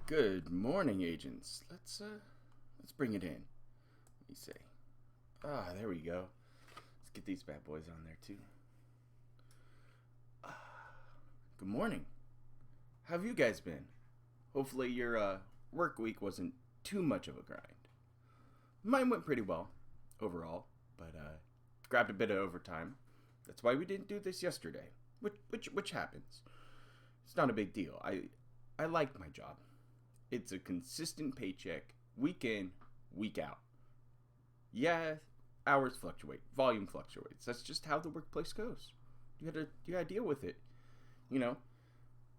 Good morning, agents. Let's bring it in. Let me see. There we go. Let's get these bad boys on there too. Good morning. How have you guys been? Hopefully your work week wasn't too much of a grind. Mine went pretty well overall, but grabbed a bit of overtime. That's why we didn't do this yesterday. Which happens. It's not a big deal. I like my job. It's a consistent paycheck, week in, week out. Yeah, hours fluctuate, volume fluctuates. That's just how the workplace goes. You gotta deal with it. You know,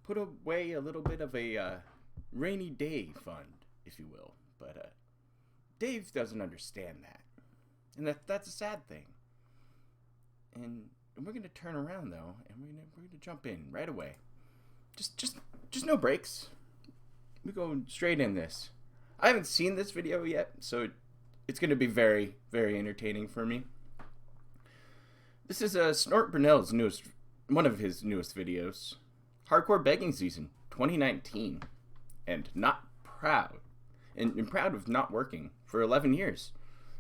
put away a little bit of a rainy day fund, if you will. But Dave doesn't understand that, and that's a sad thing. And we're gonna turn around though, and we're gonna jump in right away. Just no breaks. We're going straight in this. I haven't seen this video yet, so it's going to be very, very entertaining for me. This is Snort Brunel's one of his newest videos. Hardcore Begging Season 2019. And not proud. And proud of not working for 11 years.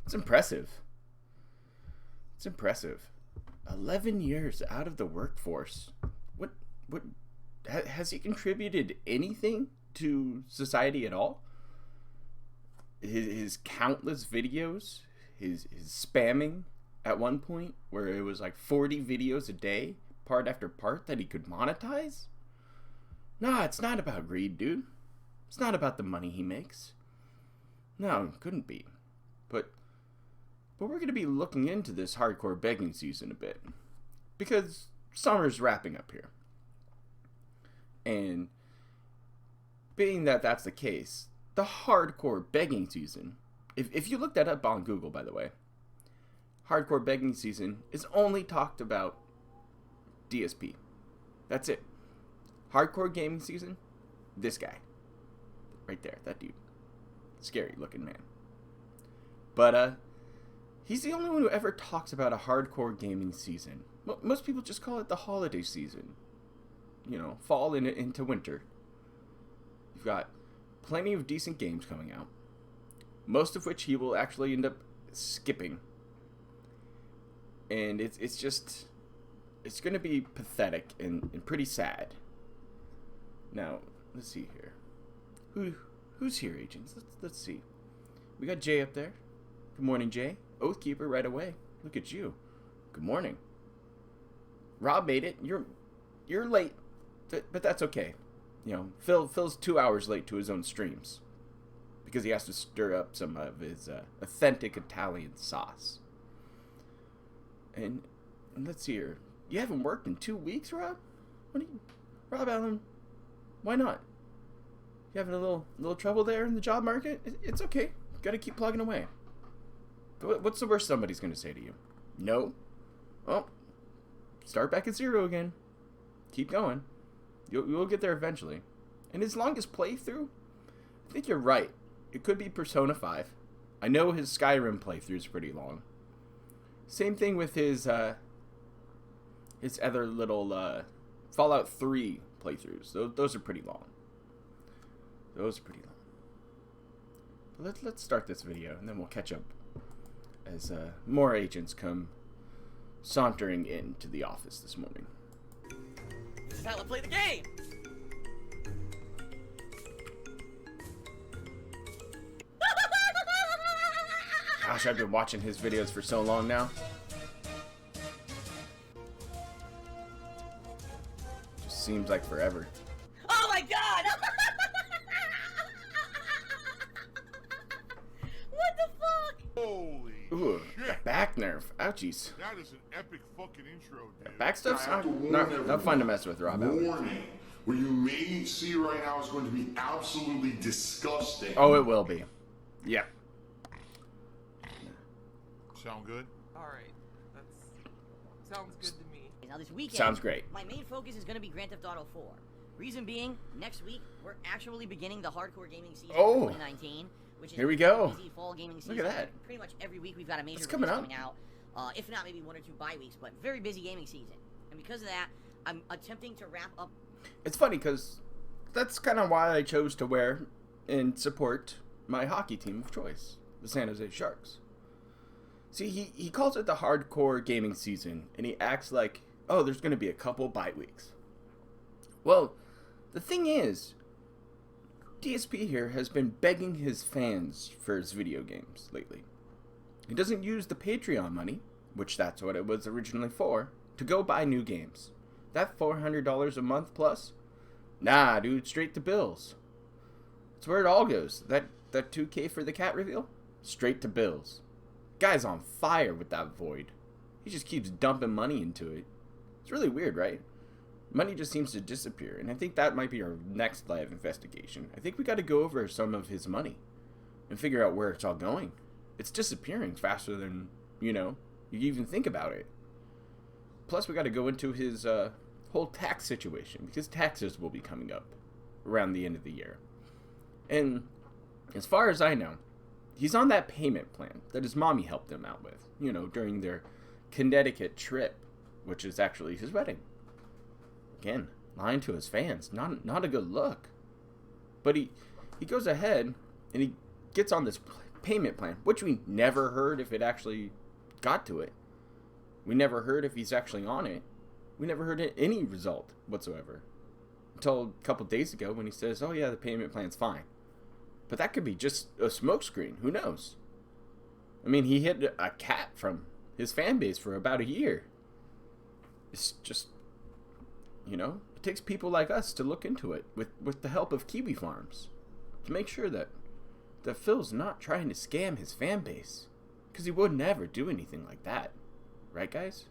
It's impressive. It's impressive. 11 years out of the workforce. What has he contributed anything to society at all? His countless videos, his spamming at one point where it was like 40 videos a day, part after part, that he could monetize? Nah, it's not about greed, dude. It's not about the money he makes. No, it couldn't be. But we're going to be looking into this hardcore begging season a bit, because summer's wrapping up here. And being that that's the case, the hardcore begging season, if you look that up on Google, by the way, hardcore begging season is only talked about DSP. That's it. Hardcore gaming season, this guy. Right there, that dude. Scary looking man. But, he's the only one who ever talks about a hardcore gaming season. Most people just call it the holiday season. You know, fall into winter. You've got plenty of decent games coming out, most of which he will actually end up skipping. And it's going to be pathetic and pretty sad. Now, let's see here. Who's here, agents? Let's see. We got Jay up there. Good morning, Jay. Oathkeeper right away. Look at you. Good morning. Rob made it. You're late. But that's okay. You know, Phil's 2 hours late to his own streams because he has to stir up some of his authentic Italian sauce. And let's see here. You haven't worked in 2 weeks, Rob? Rob Allen? Why not? You having a little trouble there in the job market? It's okay. Got to keep plugging away. What's the worst somebody's going to say to you? No. Well, start back at zero again. Keep going. You'll get there eventually. And his longest playthrough? I think you're right. It could be Persona 5. I know his Skyrim playthrough is pretty long. Same thing with his other little Fallout 3 playthroughs. Those are pretty long. But let's start this video, and then we'll catch up as more agents come sauntering into the office this morning. This is how I play the game! Gosh, I've been watching his videos for so long now. Just seems like forever. Oh my god! What the fuck? Holy Ooh, shit. the back nerve. Ouchies. That is an epic fucking intro, dude. Back stuff's not fun to mess with, Rob. Warning. What you may see right now is going to be absolutely disgusting. Oh, it will be. Yeah. Sound good? Alright, that sounds good to me. Now this weekend, Sounds great. my main focus is going to be Grand Theft Auto 4. Reason being, next week, we're actually beginning the hardcore gaming season Oh. for 2019. Which is Here we go. Busy fall gaming season. Look at that. Pretty much every week we've got a major It's release coming coming out. If not, maybe 1 or 2 bye weeks, but very busy gaming season. And because of that, I'm attempting to wrap up. It's funny because that's kind of why I chose to wear and support my hockey team of choice, the San Jose Sharks. See, he calls it the hardcore gaming season, and he acts like, oh, there's going to be a couple bye weeks. Well, the thing is, DSP here has been begging his fans for his video games lately. He doesn't use the Patreon money, which that's what it was originally for, to go buy new games. That $400 a month plus? Nah, dude, straight to bills. That's where it all goes. That 2K for the cat reveal? Straight to bills. Guy's on fire with that void. He just keeps dumping money into it. It's really weird, right? Money just seems to disappear, and I think that might be our next live investigation. I think we got to go over some of his money and figure out where it's all going. It's disappearing faster than, you even think about it. Plus, we got to go into his whole tax situation, because taxes will be coming up around the end of the year. And as far as I know, he's on that payment plan that his mommy helped him out with, during their Connecticut trip, which is actually his wedding. Again, lying to his fans, not a good look. But he goes ahead and he gets on this payment plan, which we never heard if it actually got to it. We never heard if he's actually on it. We never heard any result whatsoever. Until a couple days ago when he says, oh yeah, the payment plan's fine. But that could be just a smokescreen. Who knows? I mean, he hid a cat from his fan base for about a year. It's just, it takes people like us to look into it with the help of Kiwi Farms to make sure that Phil's not trying to scam his fan base. Because he would never do anything like that. Right, guys?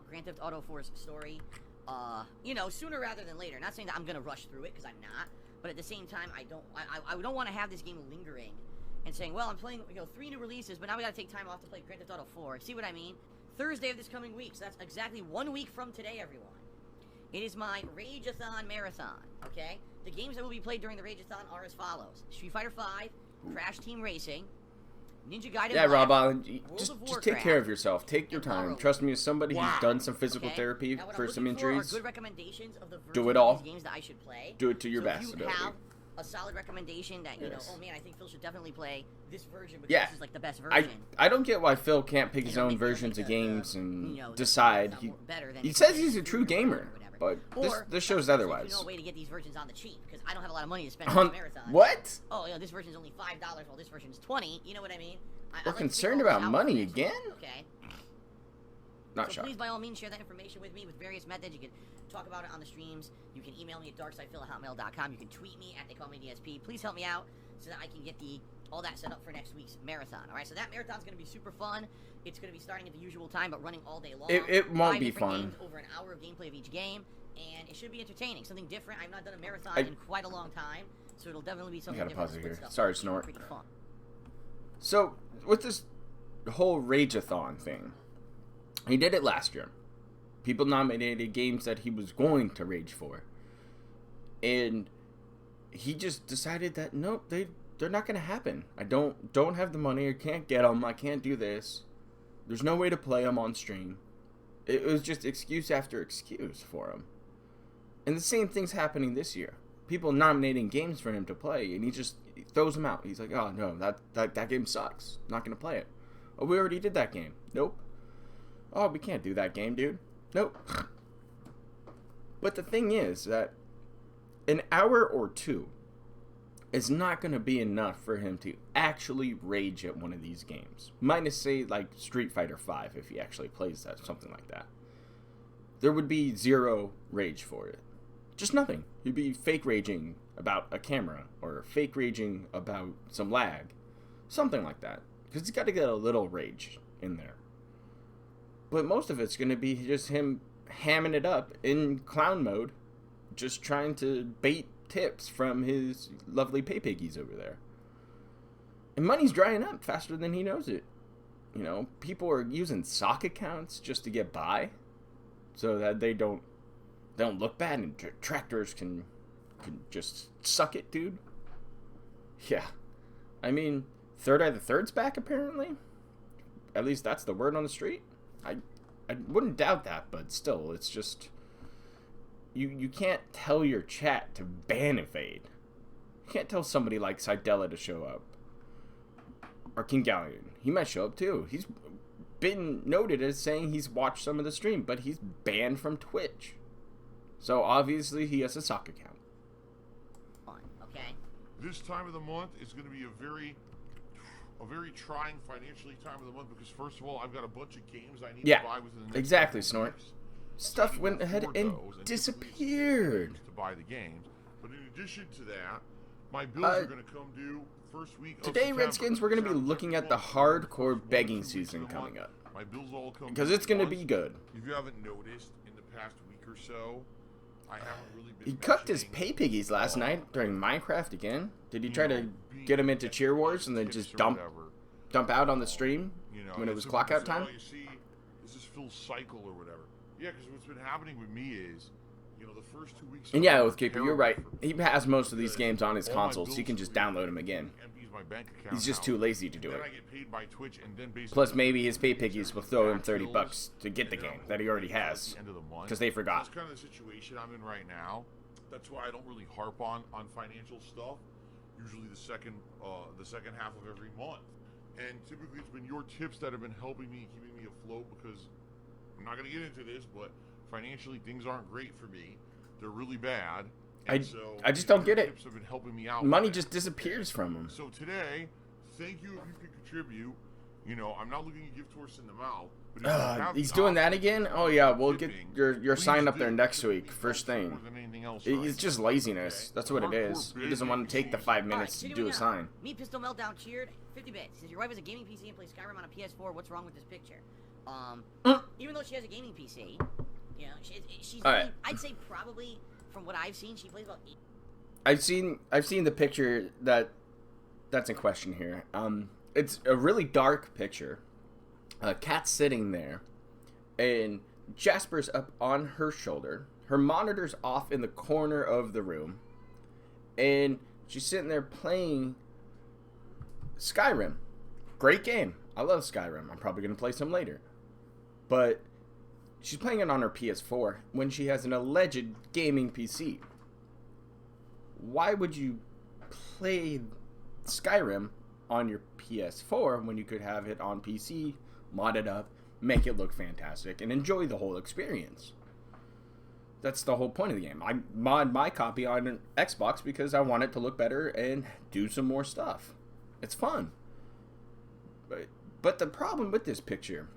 Grand Theft Auto 4's story, sooner rather than later. Not saying that I'm gonna rush through it, because I'm not. But at the same time, I don't want to have this game lingering and saying, well, I'm playing 3 new releases, but now we gotta take time off to play Grand Theft Auto 4. See what I mean? Thursday of this coming week, so that's exactly 1 week from today, everyone. It is my Rageathon Marathon, okay? The games that will be played during the Rageathon are as follows. Street Fighter V, Crash Team Racing, Ninja Gaiden Yeah, Black, Rob Allen, World just of take Warcraft, care of yourself. Take your and time. Morrowind. Trust me, as somebody who's done some physical Okay? therapy Now, what for I'm some looking for injuries, are good recommendations of the do it versions all. of these games that I should play. Do it to your So best if you ability. have a solid recommendation that, Yes. oh man, I think Phil should definitely play this version because Yeah. this is like the best version. I don't get why Phil can't pick his It'll own make- it'll versions make of the- games and the decide. games better than He if says you he's a play true Super Mario gamer, or whatever. but Or, this shows if otherwise. you know a way to get these versions on the cheap because I don't have a lot of money to spend on On this marathon. what? Oh, this version's only $5, while this version's $20. You know what I mean? I We're like to concerned figure all about this out money next week, again? Okay. Not So shocked. please, by all means, share that information with me with various methods. You can talk about it on the streams. You can email me at darksidephil@hotmail.com. You can tweet me at theycallmedSP. Please help me out so that I can get all that set up for next week's marathon. All right, so that marathon's going to be super fun. It's going to be starting at the usual time, but running all day long. It won't 5 be different fun. games, over an hour of gameplay of each game, and it should be entertaining. Something different. I've not done a marathon I- in quite a long time, so it'll definitely be something gotta different. pause it Split here. stuff. Sorry, It should be snort. Pretty fun. So, with this whole Rageathon thing, he did it last year. People nominated games that he was going to rage for. And he just decided that, nope, they're not going to happen. I don't have the money. I can't get them. I can't do this. There's no way to play them on stream. It was just excuse after excuse for him. And the same thing's happening this year. People nominating games for him to play, and he throws them out. He's like, oh, no, that game sucks. Not going to play it. Oh, we already did that game. Nope. Oh, we can't do that game, dude. Nope. But the thing is that an hour or two is not going to be enough for him to actually rage at one of these games. Minus, say, like Street Fighter V, if he actually plays that, something like that. There would be zero rage for it. Just nothing. He'd be fake raging about a camera, or fake raging about some lag. Something like that. Because he's got to get a little rage in there. But most of it's going to be just him hamming it up in clown mode, just trying to bait tips from his lovely pay piggies over there. And money's drying up faster than he knows it. People are using sock accounts just to get by, so that they don't look bad, and detractors can just suck it, dude. Yeah. I mean, Third Eye the Third's back, apparently. At least that's the word on the street. I wouldn't doubt that, but still, it's just... you can't tell your chat to ban evade. You can't tell somebody like Sidella to show up. Or King Galleon. He might show up too. He's been noted as saying he's watched some of the stream, but he's banned from Twitch. So obviously he has a Saga account. Okay. This time of the month is going to be a very trying financially time of the month because first of all, I've got a bunch of games I need to buy within the next exactly, couple Snort. weeks. Stuff went ahead and disappeared. To buy the games, but in addition to that, my bills are going to come due first week. Today, Redskins, we're going to be looking at the hardcore begging season coming up. My bills all come because it's going to be good. If you haven't noticed, in the past week or so, I haven't really been. He cucked his pay piggies last night during Minecraft again. Did he try to get him into Cheer Wars and then just dump out on the stream when it was clock out time? You see, this is Phil's cycle or whatever. Yeah, because what's been happening with me is, the first 2 weeks. And yeah, Oathkeeper, you're right. He has most of these games on his console, so you can just download them again. He's just too lazy to do it. Plus, maybe his pay piggies will throw him $30 to get the game that he already has, because they forgot. That's kind of the situation I'm in right now. That's why I don't really harp on financial stuff. Usually the second half of every month. And typically it's been your tips that have been helping me, keeping me afloat, because I'm not going to get into this, but financially things aren't great for me. They're really bad. I just don't get it. Tips have been helping me out. Money just disappears from him. So today, thank you if you can contribute. I'm not looking at gift horse in the mouth. But he's doing that again? Oh yeah, we'll get your sign up there next week, first thing. It's just laziness. That's what it is. He doesn't want to take the 5 minutes to do a sign. Me, Pistol Meltdown, cheered 50 bits. Since your wife has a gaming PC and plays Skyrim on a PS4, what's wrong with this picture? Even though she has a gaming PC, she's right. I'd say probably from what I've seen, she plays about 8. I've seen the picture that's in question here. It's a really dark picture. Cat's sitting there, and Jasper's up on her shoulder. Her monitor's off in the corner of the room, and she's sitting there playing Skyrim. Great game. I love Skyrim. I'm probably going to play some later. But she's playing it on her PS4 when she has an alleged gaming PC. Why would you play Skyrim on your PS4 when you could have it on PC, mod it up, make it look fantastic, and enjoy the whole experience? That's the whole point of the game. I mod my copy on an Xbox because I want it to look better and do some more stuff. It's fun. But the problem with this picture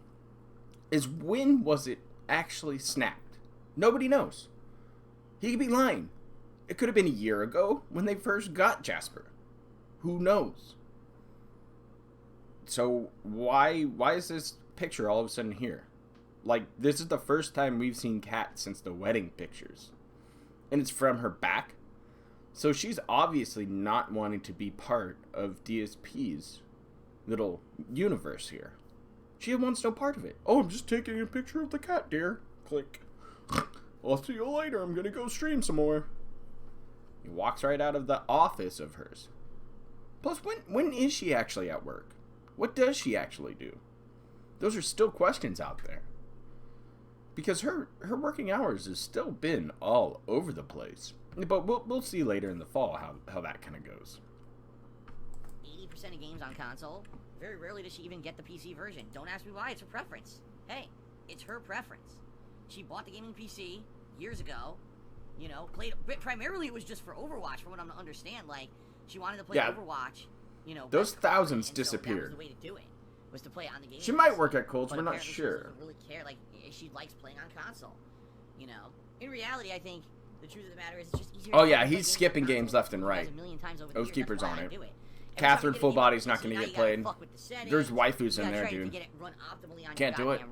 is, when was it actually snapped? Nobody knows. He could be lying. It could have been a year ago when they first got Jasper. Who knows? So why is this picture all of a sudden here? Like, this is the first time we've seen Kat since the wedding pictures. And it's from her back. So she's obviously not wanting to be part of DSP's little universe here. She wants no part of it. Oh, I'm just taking a picture of the cat, dear. Click. I'll see you later. I'm gonna go stream some more. He walks right out of the office of hers. Plus, when is she actually at work? What does she actually do? Those are still questions out there. Because her working hours has still been all over the place. But we'll see later in the fall how that kind of goes. 80% of games on console. Very rarely does she even get the PC version. Don't ask me why. It's her preference. Hey, it's her preference. She bought the gaming PC years ago. Played. But primarily it was just for Overwatch, from what I'm to understand. Like, she wanted to play Overwatch. Those thousands disappeared. So that was the way to do it. Was to play it on the game. She might work at Colts. We're not sure. She doesn't really care. Like, she likes playing on console. In reality, I think the truth of the matter is it's just easier. Oh yeah, he's skipping games left and right. Oathkeeper's on it. Catherine Full Body's not going to get played. There's waifus in there, dude. Can't do it.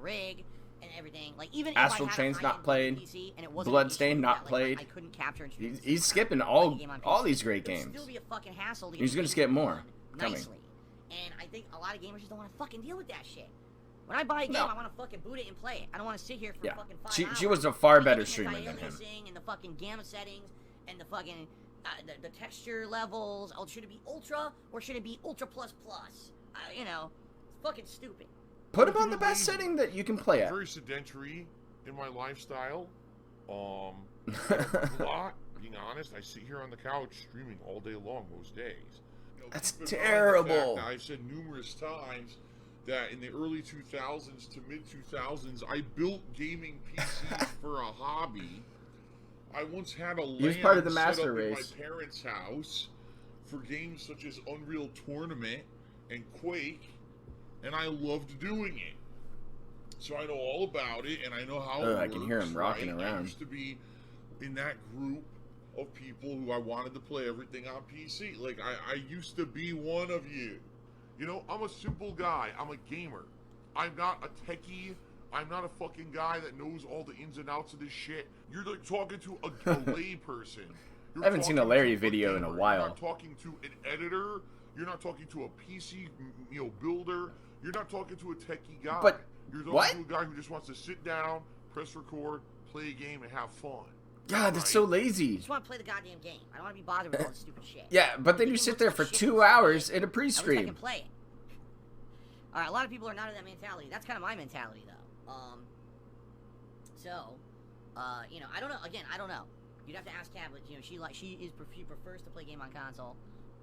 Astral Chain's not played. Bloodstained not played. He's skipping all these great games. He's going to skip more coming. And I think a lot of gamers just don't want to fucking deal with that shit. When I buy a game, I want to fucking boot it and play it. I don't want to sit here for fucking 5 hours. She was a far better streamer than him. And the fucking gamma settings and the fucking the texture levels. Oh, should it be ultra or should it be ultra plus plus? It's fucking stupid. Put him on the best setting that you can play at. Very sedentary in my lifestyle. A lot, being honest. I sit here on the couch streaming all day long most days. That's keep in mind the terrible. fact that I've said numerous times that in the early 2000s to mid 2000s, I built gaming PCs for a hobby. I once had a LAN part of the set master up race. in my parents' house for games such as Unreal Tournament and Quake, and I loved doing it. So I know all about it, and I know how it works. I can hear him rocking right? around. I used to be in that group of people who I wanted to play everything on PC. Like, I used to be one of you. You know, I'm a simple guy. I'm a gamer. I'm not a techie. I'm not a fucking guy that knows all the ins and outs of this shit. You're like talking to a lay person. I haven't seen a Larry video in a while. You're not talking to an editor. You're not talking to a PC, builder. You're not talking to a techie guy. But you're talking what? to a guy who just wants to sit down, press record, play a game, and have fun. God, that's so lazy. I just want to play the goddamn game. I don't want to be bothered with all this stupid shit. Yeah, but then you sit there for 2 hours in a At least I pre-stream. can play it. Alright, a lot of people are not in that mentality. That's kind of my mentality, though. I don't know. Again, I don't know. You'd have to ask Kat, but, she prefers to play game on console,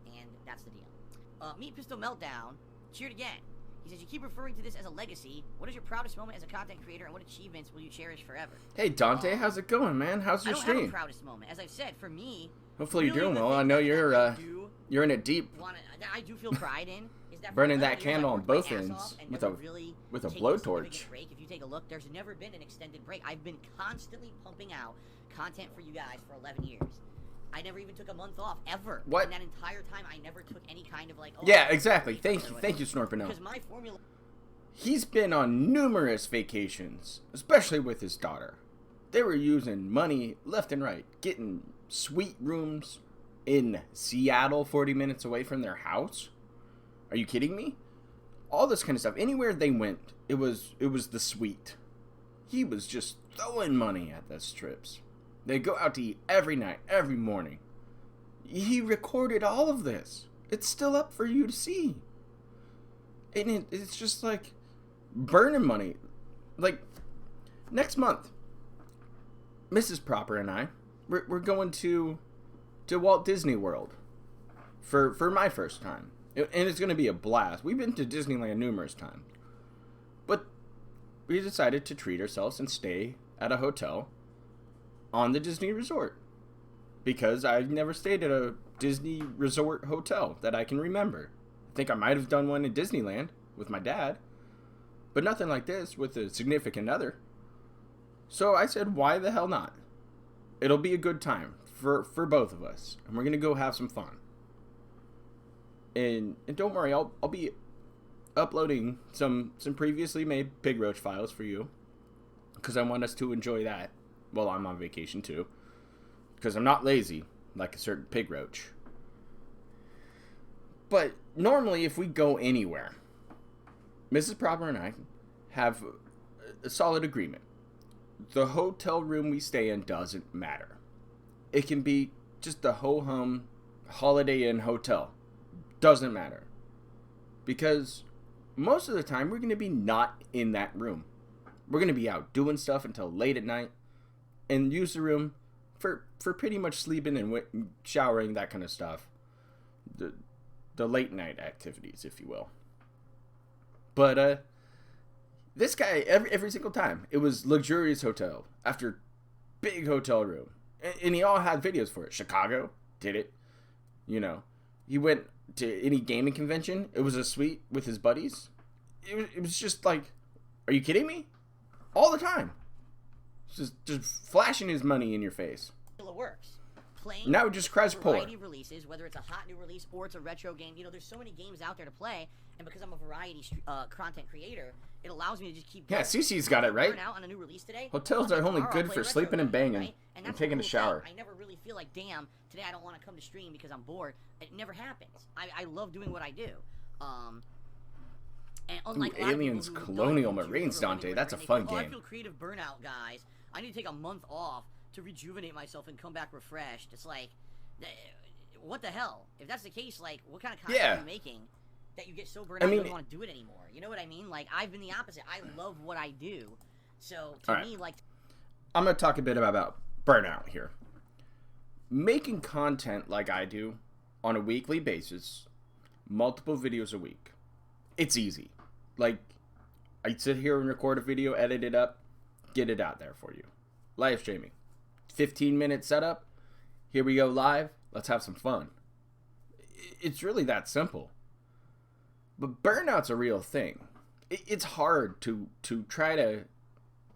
and that's the deal. Meat Pistol Meltdown cheered again. He says, you keep referring to this as a legacy. What is your proudest moment as a content creator, and what achievements will you cherish forever? Hey, Dante, how's it going, man? How's your I don't have a stream? proudest moment. As I've said, for me... Hopefully you're really doing the well. thing I know that you're in it deep. I do feel pride in is that Burning for that candle on both ends with a take blowtorch. break. If you take a look, there's never been an extended break. I've been constantly pumping out content for you guys for 11 years. I never even took a month off ever. What? In that entire time, I never took any kind of Yeah, exactly. Thank you, Snorpino. Because my formula. He's been on numerous vacations, especially with his daughter. They were using money left and right, getting sweet rooms in Seattle, 40 minutes away from their house. Are you kidding me? All this kind of stuff. Anywhere they went, it was the suite. He was just throwing money at those trips. They go out to eat every night, every morning. He recorded all of this. It's still up for you to see. And it's just like burning money. Like, next month, Mrs. Proper and I, we're going to Walt Disney World for my first time. And it's going to be a blast. We've been to Disneyland numerous times. But we decided to treat ourselves and stay at a hotel on the Disney resort. Because I've never stayed at a Disney resort hotel that I can remember. I think I might have done one in Disneyland with my dad. But nothing like this with a significant other. So I said, why the hell not? It'll be a good time for both of us. And we're going to go have some fun. And don't worry, I'll be uploading some previously made Pig Roach files for you. Because I want us to enjoy that while I'm on vacation too. Because I'm not lazy like a certain Pig Roach. But normally if we go anywhere, Mrs. Proper and I have a solid agreement. The hotel room we stay in doesn't matter. It can be just the ho-hum Holiday Inn hotel. Doesn't matter. Because most of the time we're going to be not in that room. We're going to be out doing stuff until late at night and use the room for pretty much sleeping and showering, that kind of stuff. The late night activities, if you will. But this guy, every single time, it was luxurious hotel after big hotel room. And he all had videos for it. Chicago did it. You know, he went to any gaming convention. It was a suite with his buddies. It was just like, are you kidding me? All the time. Just flashing his money in your face. It works. Playing now it just cries poor. Variety releases, whether it's a hot new release or it's a retro game. You know, there's so many games out there to play, and because I'm a variety content creator, it allows me to just keep. Yeah, Cece's got it right. Out on a new release today. Hotels are only good for sleeping and banging, right? And taking a shower. I never really feel like, damn, today I don't want to come to stream because I'm bored. It never happens. I love doing what I do. And unlike Aliens Colonial Marines, Dante, that's a fun game. I feel creative burnout, guys. I need to take a month off to rejuvenate myself and come back refreshed. It's like, what the hell? If that's the case, like, what kind of content are you making that you get so burned out you don't want to do it anymore? You know what I mean? Like, I've been the opposite. I love what I do. So, to me, like... I'm going to talk a bit about burnout here. Making content like I do on a weekly basis, multiple videos a week, it's easy. Like, I sit here and record a video, edit it up, get it out there for you. Live streaming. 15-minute setup. Here we go live. Let's have some fun. It's really that simple. But burnout's a real thing. It's hard to try to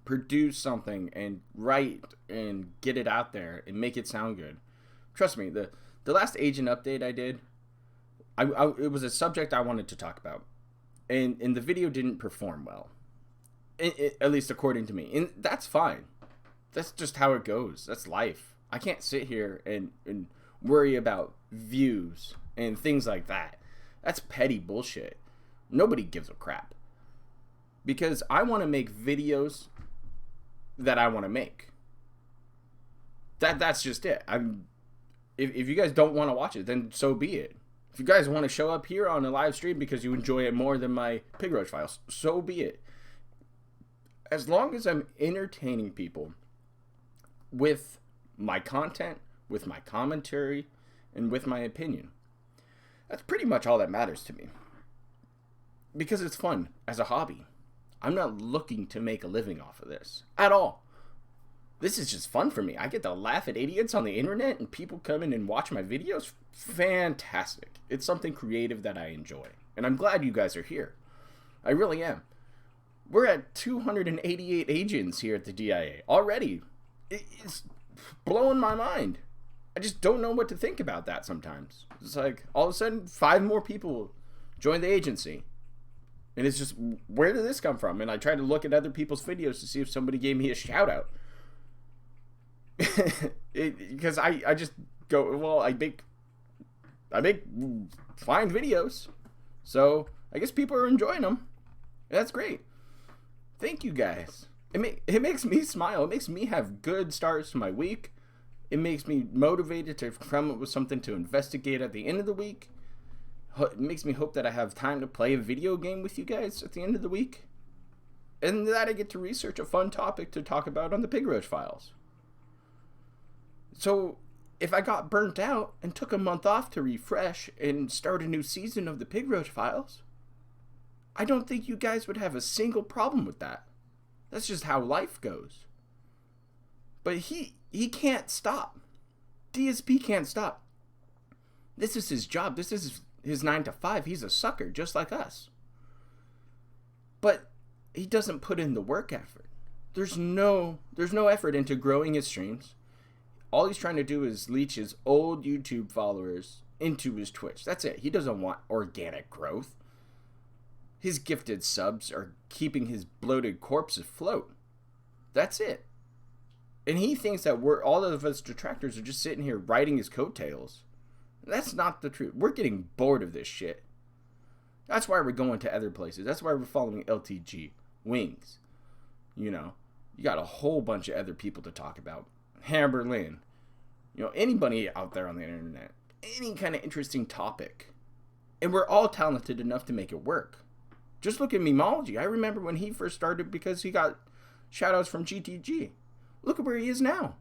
produce something and write and get it out there and make it sound good. Trust me, the last agent update I did, it was a subject I wanted to talk about. And the video didn't perform well. At least according to me. And that's fine. That's just how it goes. That's life. I can't sit here and worry about views and things like that. That's petty bullshit. Nobody gives a crap. Because I want to make videos that I want to make. That's just it. If you guys don't want to watch it, then so be it. If you guys want to show up here on a live stream because you enjoy it more than my Pig Roach files, so be it. As long as I'm entertaining people with my content, with my commentary, and with my opinion, that's pretty much all that matters to me. Because it's fun as a hobby. I'm not looking to make a living off of this at all. This is just fun for me. I get to laugh at idiots on the internet and people come in and watch my videos. Fantastic. It's something creative that I enjoy. And I'm glad you guys are here. I really am. We're at 288 agents here at the DIA already. It's blowing my mind. I just don't know what to think about that sometimes. It's like all of a sudden 5 more people joined the agency. And it's just, where did this come from? And I try to look at other people's videos to see if somebody gave me a shout out. Because I just go, well, I make fine videos, so I guess people are enjoying them. That's great. Thank you guys. It makes me smile. It makes me have good starts to my week. It makes me motivated to come up with something to investigate at the end of the week. It makes me hope that I have time to play a video game with you guys at the end of the week, and that I get to research a fun topic to talk about on the Pig Roach files. So, if I got burnt out and took a month off to refresh and start a new season of the Pig Roach files, I don't think you guys would have a single problem with that. That's just how life goes. But he can't stop. DSP can't stop. This is his job. This is his 9 to 5. He's a sucker just like us. But he doesn't put in the work effort. There's no effort into growing his streams. All he's trying to do is leech his old YouTube followers into his Twitch. That's it. He doesn't want organic growth. His gifted subs are keeping his bloated corpse afloat. That's it. And he thinks that all of us detractors are just sitting here riding his coattails. That's not the truth. We're getting bored of this shit. That's why we're going to other places. That's why we're following LTG, Wings. You know, you got a whole bunch of other people to talk about. Hamberlin, anybody out there on the internet, any kind of interesting topic, and we're all talented enough to make it work. Just look at Memology. I remember when he first started because he got shoutouts from GTG. Look at where he is now.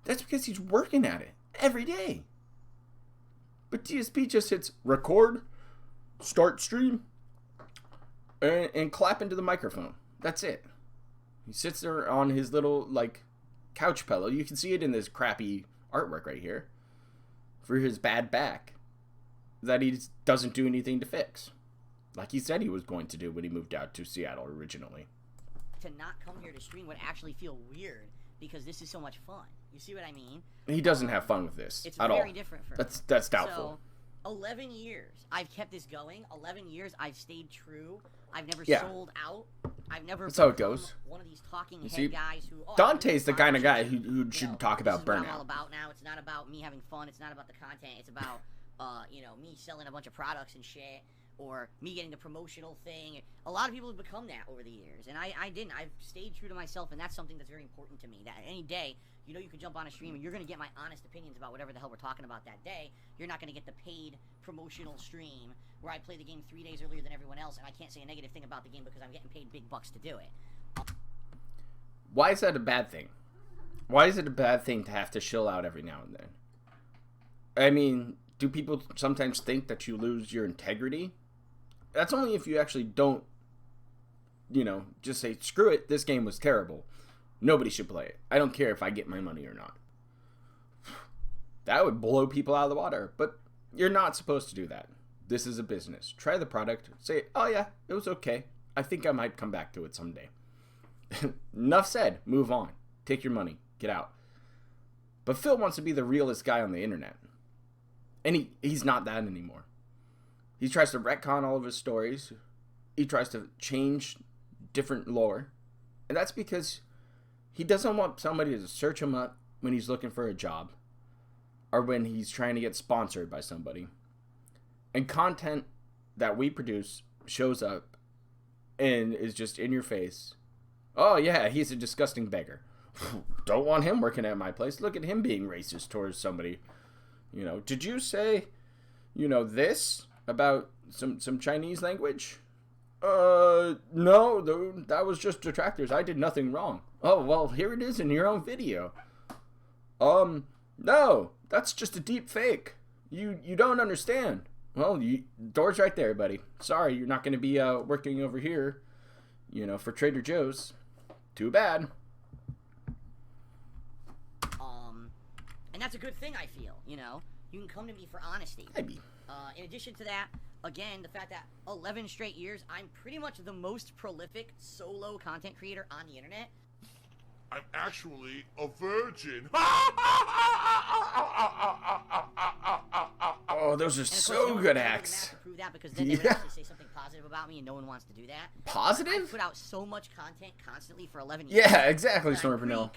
That's because he's working at it every day. But DSP just hits record, start stream, and clap into the microphone. That's it. He sits there on his little couch pillow. You can see it in this crappy artwork right here for his bad back that he doesn't do anything to fix, like he said he was going to do when he moved out to Seattle originally. To not come here to stream would actually feel weird because this is so much fun. You see what I mean? He doesn't have fun with this it's at all. Very different for me. That's doubtful. So, 11 years I've kept this going. 11 years I've stayed true. I've never sold out. I've never. That's how it goes. One of these talking head see, guys who. Dante's the kind of guy who should talk about burnout. burnout. This is what I'm all about now. It's not about me having fun. It's not about the content. It's about me selling a bunch of products and shit, or me getting the promotional thing. A lot of people have become that over the years, and I didn't. I've stayed true to myself, and that's something that's very important to me. That any day, you can jump on a stream and you're going to get my honest opinions about whatever the hell we're talking about that day. You're not going to get the paid promotional stream where I play the game 3 days earlier than everyone else, and I can't say a negative thing about the game because I'm getting paid big bucks to do it. Why is that a bad thing? Why is it a bad thing to have to chill out every now and then? I mean, do people sometimes think that you lose your integrity? That's only if you actually don't, just say, screw it, this game was terrible. Nobody should play it. I don't care if I get my money or not. That would blow people out of the water, but you're not supposed to do that. This is a business. Try the product. Say, oh yeah, it was okay. I think I might come back to it someday. Enough said. Move on. Take your money. Get out. But Phil wants to be the realest guy on the internet. And he's not that anymore. He tries to retcon all of his stories. He tries to change different lore. And that's because he doesn't want somebody to search him up when he's looking for a job. Or when he's trying to get sponsored by somebody. And content that we produce shows up and is just in your face. Oh yeah, he's a disgusting beggar. Don't want him working at my place. Look at him being racist towards somebody. Did you say, this about some Chinese language? No, that was just detractors. I did nothing wrong. Oh, well, here it is in your own video. No, that's just a deep fake. You don't understand. Well, door's right there, buddy. Sorry, you're not going to be working over here, for Trader Joe's. Too bad. And that's a good thing, I feel, You can come to me for honesty. Maybe. In addition to that, again, the fact that 11 straight years, I'm pretty much the most prolific solo content creator on the internet. I'm actually a virgin. Oh, those are so good acts. To prove that because then they would actually say something positive about me, and no one wants to do that. Positive? I put out so much content constantly for 11 years. Yeah, exactly, Storm Vanilla.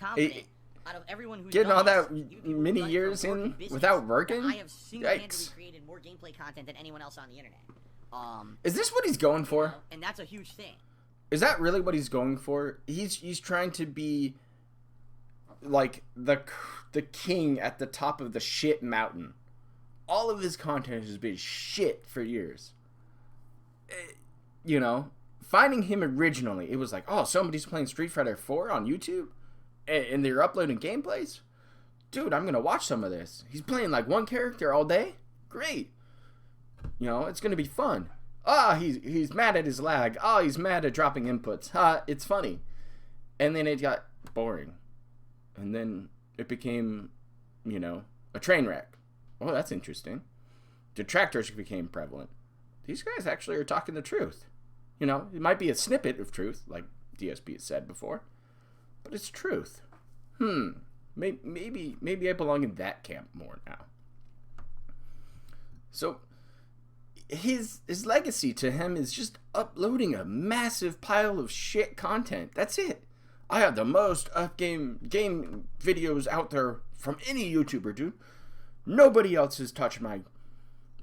Out of everyone who's getting all that this, many years in without working? I have single-handedly created more gameplay content than anyone else on the internet. Is this what he's going for? And that's a huge thing. Is that really what he's going for? He's trying to be like the king at the top of the shit mountain. All of his content has been shit for years. Finding him originally, it was like, oh, somebody's playing Street Fighter 4 on YouTube? And they're uploading gameplays? Dude, I'm going to watch some of this. He's playing like one character all day? Great. It's going to be fun. He's mad at his lag. He's mad at dropping inputs. It's funny. And then it got boring. And then it became, a train wreck. Oh, that's interesting. Detractors became prevalent. These guys actually are talking the truth. It might be a snippet of truth, like DSP has said before. But it's truth. Maybe I belong in that camp more now. So his legacy to him is just uploading a massive pile of shit content. That's it. I have the most game videos out there from any YouTuber, dude. Nobody else has touched my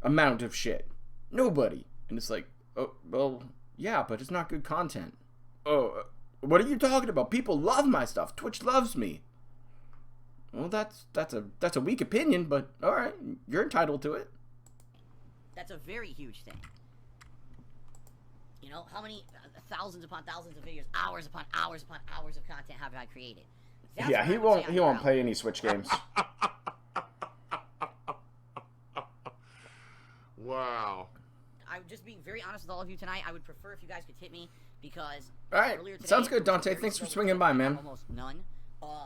amount of shit. Nobody. And it's like, oh, well, yeah, but it's not good content. Oh, what are you talking about? People love my stuff. Twitch loves me. Well, that's a weak opinion, but all right, you're entitled to it. That's a very huge thing. How many thousands upon thousands of videos, hours upon hours upon hours of content have I created? That's he won't play any Switch games. Wow. I'm just being very honest with all of you tonight. I would prefer if you guys could tip me because all right, sounds good, Dante. Thanks for swinging by, man. Almost none.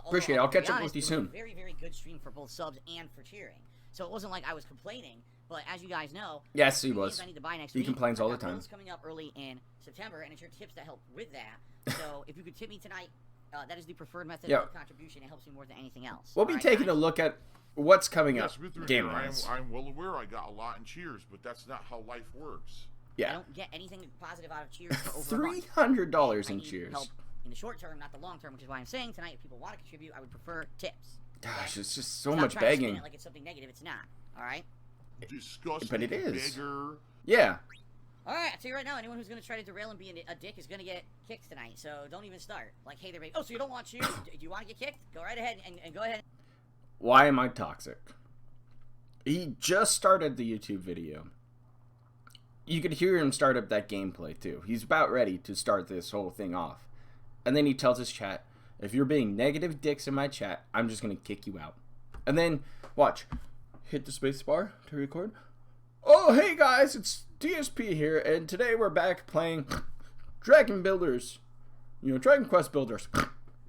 Appreciate it. I'll catch up with you soon. Very, very good stream for both subs and for cheering. So it wasn't like I was complaining, but as you guys know, yes, he was. I need to buy next he week. complains all the time. It's coming up early in September, and it's your tips that help with that. So if you could tip me tonight, that is the preferred method of contribution. It helps me more than anything else. We'll be taking a look at what's coming up game-wise. I'm well aware I got a lot in cheers, but that's not how life works. Yeah. I don't get anything positive out of cheers for over $300 in cheers. Help in the short term, not the long term, which is why I'm saying tonight, if people want to contribute, I would prefer tips. Gosh, it's just so much begging. It like it's something negative, it's not. All right. Disgusting. But it is. Beggar. Yeah. All right, I'll tell you right now, anyone who's going to try to derail and be a dick is going to get kicked tonight. So don't even start. Like, hey, oh, so you don't want cheers? Do you want to get kicked? Go right ahead and go ahead. Why am I toxic? He just started the YouTube video. You could hear him start up that gameplay too. He's about ready to start this whole thing off. And then he tells his chat, If you're being negative dicks in my chat, I'm just going to kick you out. And then, watch. Hit the space bar to record. Oh, hey guys, it's DSP here, and today we're back playing Dragon Builders. You know, Dragon Quest Builders.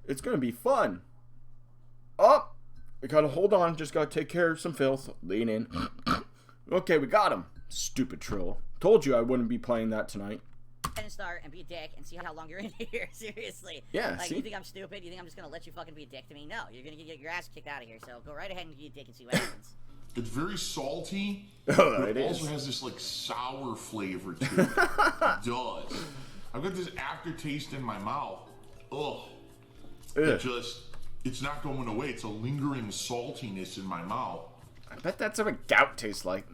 It's going to be fun. Oh, we got to hold on. Just got to take care of some filth. Lean in. Okay, we got him. Stupid troll. Told you I wouldn't be playing that tonight. And start and be a dick and see how long you're in here. Seriously. Yeah, Like, see? you think I'm stupid? You think I'm just gonna let you fucking be a dick to me? No, you're gonna get your ass kicked out of here. So go right ahead and be a dick and see what happens. It's very salty, Oh, but it it also is. has this like sour flavor to it. It does. I've got this aftertaste in my mouth. Ugh. Ugh. It's not going away. It's a lingering saltiness in my mouth I bet that's what gout tastes like.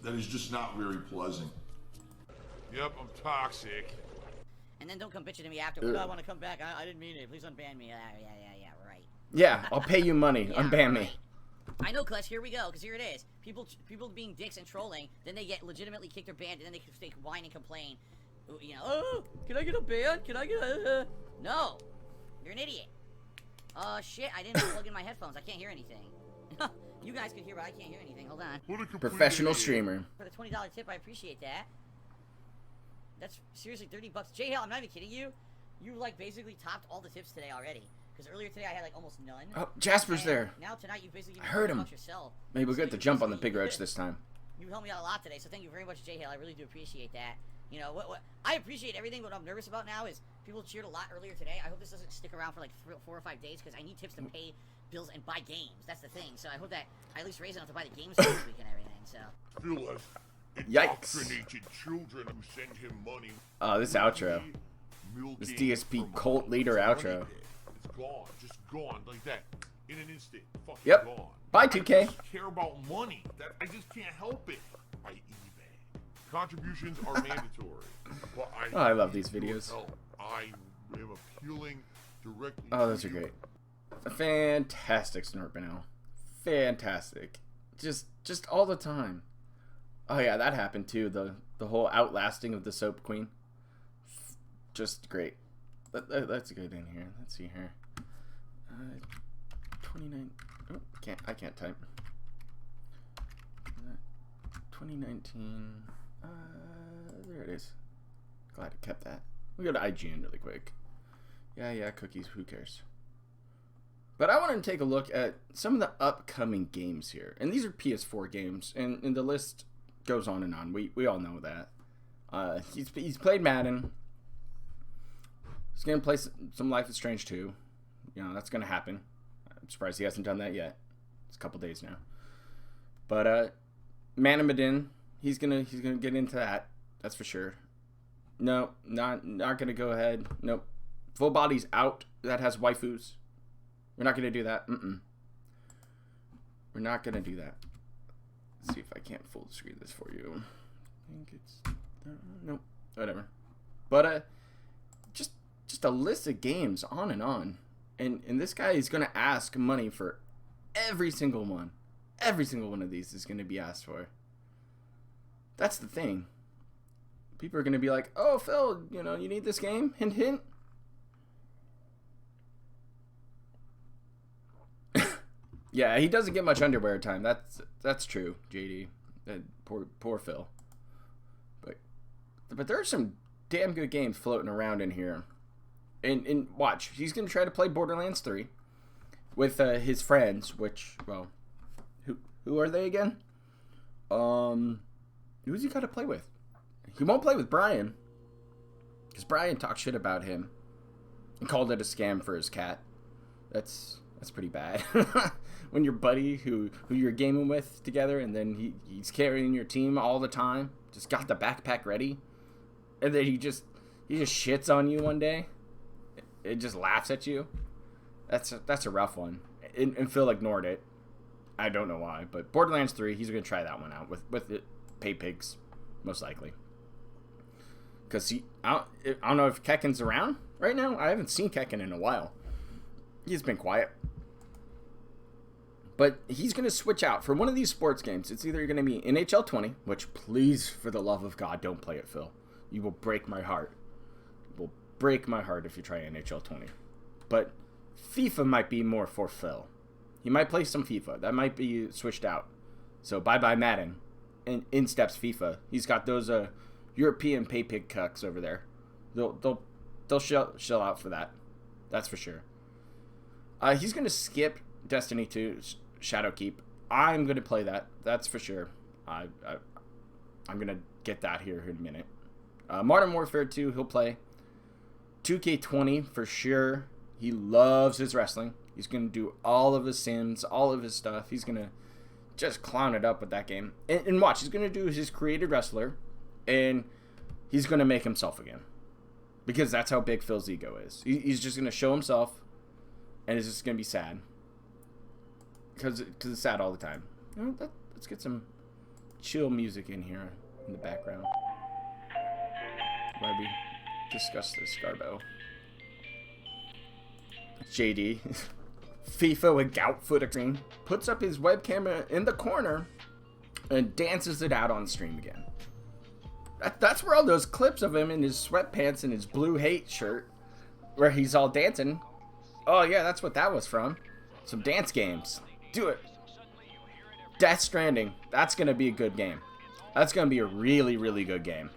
that is just not very pleasant. Yep, I'm toxic. And then don't come bitching to me afterward. Oh, I want to come back. I didn't mean it. Please unban me. Yeah, right. Yeah, I'll pay you money. Yeah, Unban me. right. I know, Clutch. Here we go. Because here it is. People being dicks and trolling. Then they get legitimately kicked or banned, and then they whine and complain. You know, oh, can I get a ban? Can I get a? No, you're an idiot. Shit. I didn't plug in my headphones. I can't hear anything. You guys can hear, but I can't hear anything. Hold on. What a complete Professional idiot. streamer. For the $20 tip, I appreciate that. That's seriously $30. J-Hale, I'm not even kidding you. You like basically topped all the tips today already. Because earlier today I had like almost none. Oh, Jasper's And there. Now tonight you basically I heard him. $30 yourself. Maybe we'll So get to you jump on the basically- pig roach this time. You helped me out a lot today, so thank you very much, J-Hale. I really do appreciate that. You know, what I appreciate everything. What I'm nervous about now is people cheered a lot earlier today. I hope this doesn't stick around for like 4 or 5 days because I need tips to pay bills and buy games. That's the thing. So I hope that I at least raise enough to buy the games this week and everything. So Feel us Yikes. indoctrinated children who send him money. Oh, this outro. This DSP cult leader outro. It's gone. Just gone like that. In an instant. Fucking Yep. gone. Bye, I 2K. just care about money. I just can't help it. By eBay. Contributions are mandatory. But Oh, I love these videos. help. I am appealing directly Oh, those to are you. great. A fantastic snort banal. Fantastic. Just all the time. Oh yeah, that happened too. The whole outlasting of the soap queen. Just great. Let's go in here. Let's see here. 29. Oh, I can't type. 2019. There it is. Glad I kept that. We go to IGN really quick. Yeah, cookies. Who cares? But I want to take a look at some of the upcoming games here. And these are PS4 games. And the list goes on and on. We all know that. He's played Madden. He's going to play some Life is Strange 2. You know, that's going to happen. I'm surprised he hasn't done that yet. It's a couple days now. But Manamadin, he's gonna get into that. That's for sure. No, not gonna go ahead. Nope. Full Body's out. That has waifus. We're not gonna do that. We're not gonna do that. Let's see if I can't full screen this for you. I think it's nope. Whatever. But just a list of games on and on. And this guy is gonna ask money for every single one. Every single one of these is gonna be asked for. That's the thing. People are gonna be like, "Oh, Phil, you know, you need this game? Hint, hint." Yeah, he doesn't get much underwear time. That's true, JD. Poor Phil. But there are some damn good games floating around in here. And watch, he's gonna try to play Borderlands 3 with his friends. Which, well, who are they again? Who's he got to play with? He won't play with Brian, because Brian talked shit about him and called it a scam for his cat. That's pretty bad. When your buddy who you're gaming with together, and then he's carrying your team all the time, just got the backpack ready, and then he just shits on you one day. It just laughs at you. That's a rough one. And Phil ignored it. I don't know why, but Borderlands 3, he's gonna try that one out with the pay pigs, most likely. Because I don't know if Kekken's around right now. I haven't seen Kekken in a while. He's been quiet. But he's going to switch out for one of these sports games. It's either going to be NHL 20, which, please, for the love of God, don't play it, Phil. You will break my heart. You will break my heart if you try NHL 20. But FIFA might be more for Phil. He might play some FIFA. That might be switched out. So bye-bye Madden. And in steps FIFA. He's got those European pay pig cucks over there. They'll shell out for that. That's for sure. He's going to skip Destiny 2 Shadowkeep. I'm going to play that. That's for sure. I'm going to get that here in a minute. Modern Warfare 2, he'll play. 2K20 for sure. He loves his wrestling. He's going to do all of his sims, all of his stuff. He's going to just clown it up with that game. And watch, he's going to do his created wrestler, and he's going to make himself again. Because that's how big Phil's ego is. He's just going to show himself, and it's just going to be sad. Because it's sad all the time. You know, let's get some chill music in here in the background while we discuss this, Garbo. JD. FIFA with gout foot screen. Puts up his webcam in the corner and dances it out on stream again. That's where all those clips of him in his sweatpants and his blue hate shirt, where he's all dancing. Oh yeah, that's what that was from. Some dance games. Do it. Death Stranding. That's going to be a good game. That's going to be a really, really good game.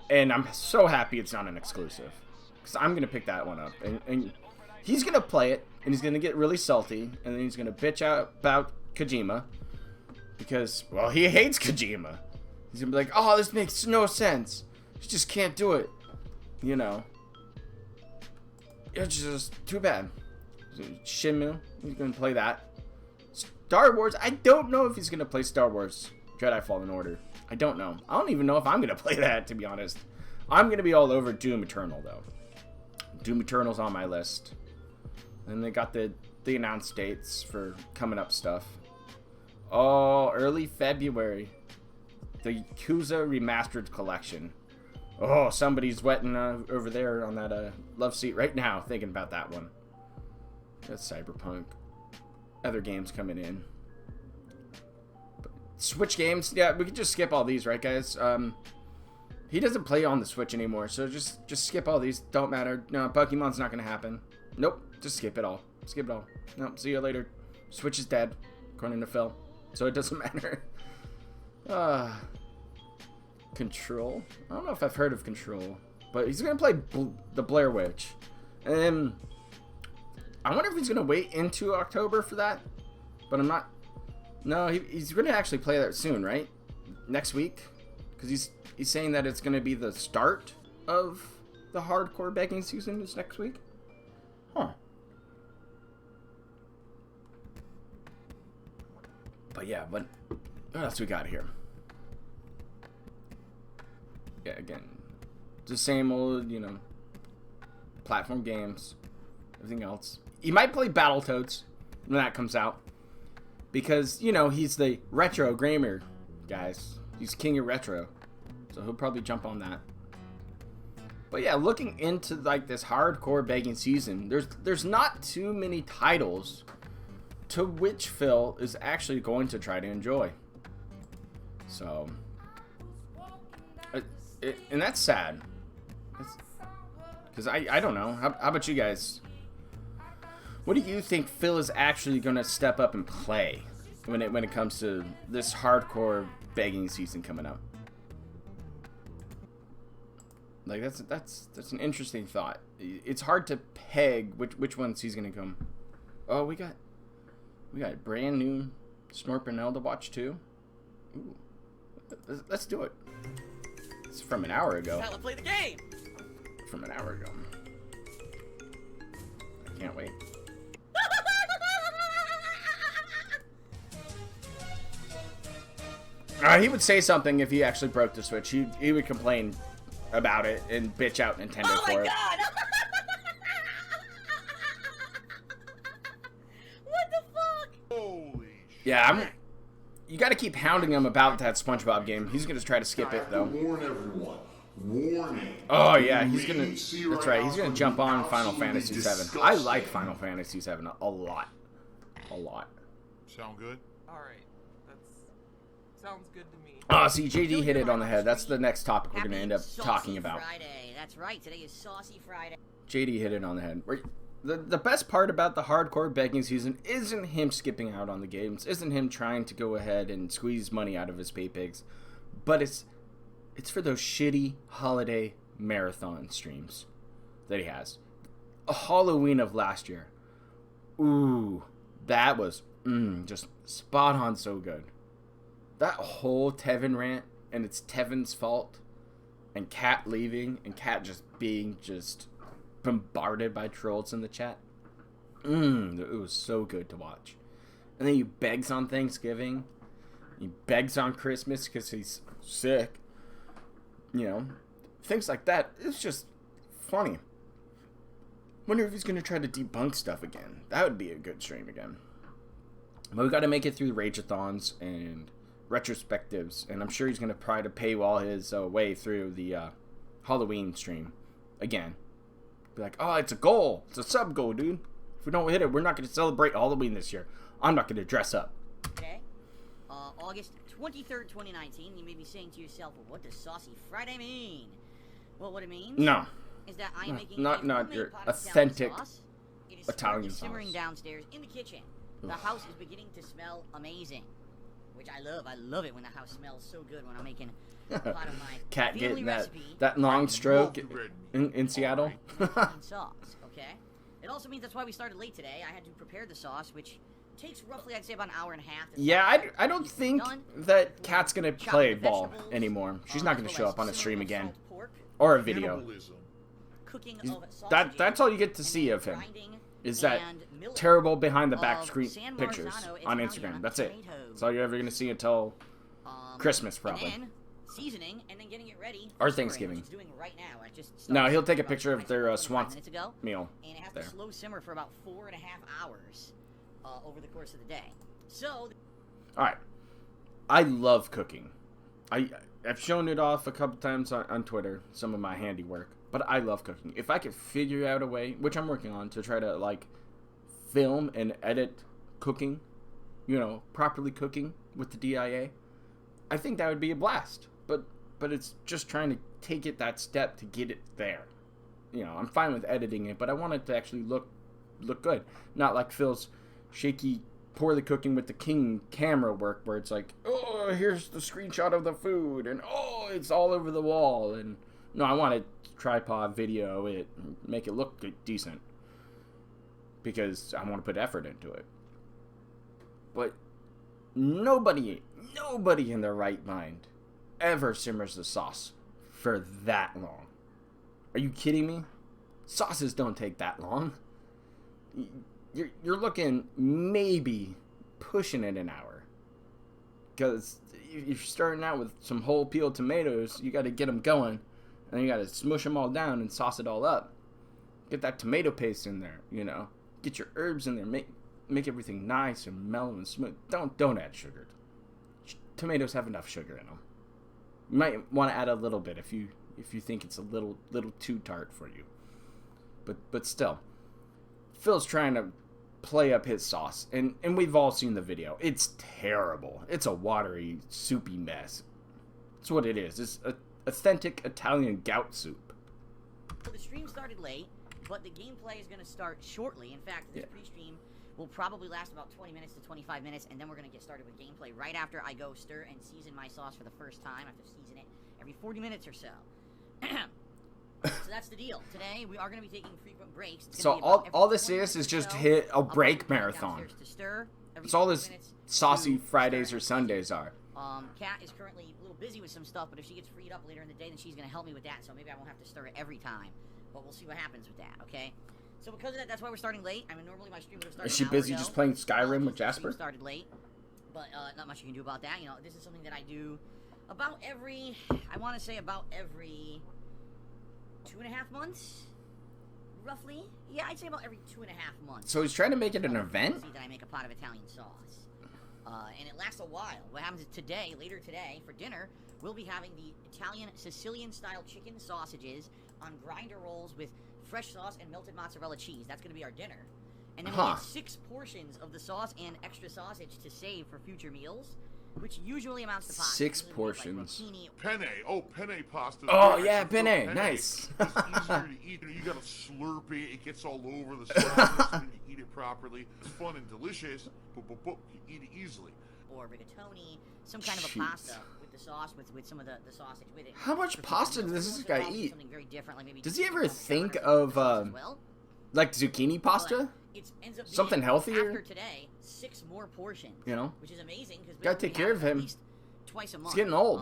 And I'm so happy it's not an exclusive. Because I'm going to pick that one up. And he's going to play it. And he's going to get really salty. And then he's going to bitch out about Kojima. Because, well, he hates Kojima. He's going to be like, oh, this makes no sense. You just can't do it. You know. It's just too bad. Shenmue. He's going to play that. Star Wars, I don't know if he's going to play Star Wars Jedi Fallen Order. I don't know. I don't even know if I'm going to play that, to be honest. I'm going to be all over Doom Eternal, though. Doom Eternal's on my list. And they got the announced dates for coming up stuff. Oh, early February. The Yakuza Remastered Collection. Oh, somebody's wetting over there on that love seat right now, thinking about that one. That's Cyberpunk. Other games coming in. But Switch games, yeah, we could just skip all these, right, guys? He doesn't play on the Switch anymore, so just skip all these. Don't matter. No, Pokemon's not gonna happen. Nope, just skip it all. Skip it all. Nope, see you later. Switch is dead, according to Phil, so it doesn't matter. Control. I don't know if I've heard of Control, but he's gonna play the Blair Witch, and I wonder if he's going to wait into October for that, but I'm not. No, he's going to actually play that soon, right? Next week? Because he's saying that it's going to be the start of the hardcore begging season is next week? Huh. But yeah, what else we got here? Yeah, again, the same old, you know, platform games, everything else. He might play Battletoads when that comes out. Because, you know, he's the retro gamer, guys. He's king of retro. So he'll probably jump on that. But yeah, looking into like this hardcore begging season, there's not too many titles to which Phil is actually going to try to enjoy. So, and that's sad. Because I don't know. How about you guys? What do you think Phil is actually going to step up and play when it comes to this hardcore begging season coming up? Like that's an interesting thought. It's hard to peg which ones he's going to come. Oh, we got brand new Snorpinel to watch too. Ooh, let's do it. It's from an hour ago. Let's play the game. From an hour ago. I can't wait. He would say something if he actually broke the Switch. He would complain about it and bitch out Nintendo for it. Oh my god! What the fuck? Holy Yeah, you got to keep hounding him about that SpongeBob game. He's gonna try to skip it though. Warn everyone. Warning. Oh yeah, he's gonna. That's right. He's gonna jump on Final Fantasy VII. I like Final Fantasy VII a lot. A lot. Sound good? Alright. Sounds good to me. Oh, see, JD hit it on the head. That's the next topic we're going to end up talking about. Friday. That's right. Today is Saucy Friday. JD hit it on the head. the best part about the hardcore begging season isn't him skipping out on the games, isn't him trying to go ahead and squeeze money out of his pay pigs, but it's for those shitty holiday marathon streams that he has. A Halloween of last year. Ooh, that was just spot on, so good. That whole Tevin rant, and it's Tevin's fault, and Kat leaving, and Kat just being bombarded by trolls in the chat. It was so good to watch. And then he begs on Thanksgiving. He begs on Christmas because he's sick. You know, things like that. It's just funny. Wonder if he's going to try to debunk stuff again. That would be a good stream again. But we got to make it through Rageathons and retrospectives. And I'm sure he's going to try to paywall his way through the Halloween stream again. Be like, oh, it's a goal. It's a sub goal, dude. If we don't hit it, we're not going to celebrate Halloween this year. I'm not going to dress up. Okay. August 23rd, 2019. You may be saying to yourself, well, what does Saucy Friday mean? Well, what it means... No. Is that I am making not your authentic It is Italian simmering sauce. Downstairs in the kitchen. The house is beginning to smell amazing, which I love. I love it when the house smells so good when I'm making a pot of my Cat family getting recipe. that long stroke red in Seattle. Italian sauce. Okay. It also means that's why we started late today. I had to prepare the sauce, which takes roughly, I'd say, about an hour and a half. Yeah, I don't think that Kat's gonna play ball anymore. She's not gonna show up on a stream again or a video. Cannibalism. Cooking That's all you get to see of him. Is that terrible behind the back screen pictures on Instagram. That's it. That's all you're ever gonna see until Christmas, probably. And then seasoning and then getting it ready Or for Thanksgiving. which it's doing right now. I just No, he'll take a about picture of their 25 swan minutes ago, meal. and it has there. to slow simmer for about 4.5 hours over the course of the day. So, All right, I love cooking. I've shown it off a couple times on Twitter, some of my handiwork, but I love cooking. If I could figure out a way, which I'm working on, to try to like film and edit cooking, you know, properly cooking with the DIA, I think that would be a blast. But it's just trying to take it that step to get it there. You know, I'm fine with editing it, but I want it to actually look good, not like Phil's shaky, poorly cooking with the King camera work, where it's like, oh, here's the screenshot of the food, and oh, it's all over the wall. And no, I want to tripod video it, make it look decent, because I want to put effort into it. But nobody in their right mind ever simmers the sauce for that long. Are you kidding me? Sauces don't take that long. You're looking maybe pushing it an hour. Because if you're starting out with some whole peeled tomatoes, you got to get them going. And you got to smush them all down and sauce it all up. Get that tomato paste in there, you know. Get your herbs in there. Make everything nice and mellow and smooth. Don't add sugar. Tomatoes have enough sugar in them. You might want to add a little bit if you think it's a little too tart for you. But still, Phil's trying to play up his sauce, and we've all seen the video. It's terrible. It's a watery, soupy mess. That's what it is. It's authentic Italian gout soup. So the stream started late, but the gameplay is going to start shortly. In fact, this pre-stream will probably last about 20 minutes to 25 minutes, and then we're going to get started with gameplay right after I go stir and season my sauce for the first time. I have to season it every 40 minutes or so. So that's the deal. Today, we are going to be taking frequent breaks. So all this is just hit a break marathon. That's all this saucy Fridays or Sundays are. Kat is currently a little busy with some stuff, but if she gets freed up later in the day, then she's going to help me with that, so maybe I won't have to stir it every time. But we'll see what happens with that, okay? So because of that, that's why we're starting late. I mean, normally my stream would have started Is she busy just playing Skyrim with Jasper? Started late, but not much you can do about that. You know, this is something that I do about every, I want to say about every 2.5 months, roughly. Yeah, I'd say about every 2.5 months. So he's trying to make it an event? That I make a pot of Italian sauce. And it lasts a while. What happens is today, later today, for dinner, we'll be having the Italian Sicilian-style chicken sausages on grinder rolls with fresh sauce and melted mozzarella cheese. That's going to be our dinner. And then we'll get 6 portions of the sauce and extra sausage to save for future meals. which usually amounts to pasta. 6 Usually portions. Like rotini. Penne. Oh, penne pasta. Oh, Nice. yeah, So penne. Nice. It's easier to eat. You gotta slurp it. It gets all over the sauce when you eat it properly. It's fun and delicious. Boop, boop, boop. You eat it easily. Or rigatoni, some kind of a Jeez. pasta with the sauce, with some of the sausage with it. How much For pasta meals. does this Sometimes guy it'll be eat? Something very different, like maybe Does he ever Parmesan think or of, sauce as well. like zucchini pasta? But it ends up being, Something healthier? After today, 6 more portions. You know? Which is amazing because Gotta take care of him. At least twice a month. getting old.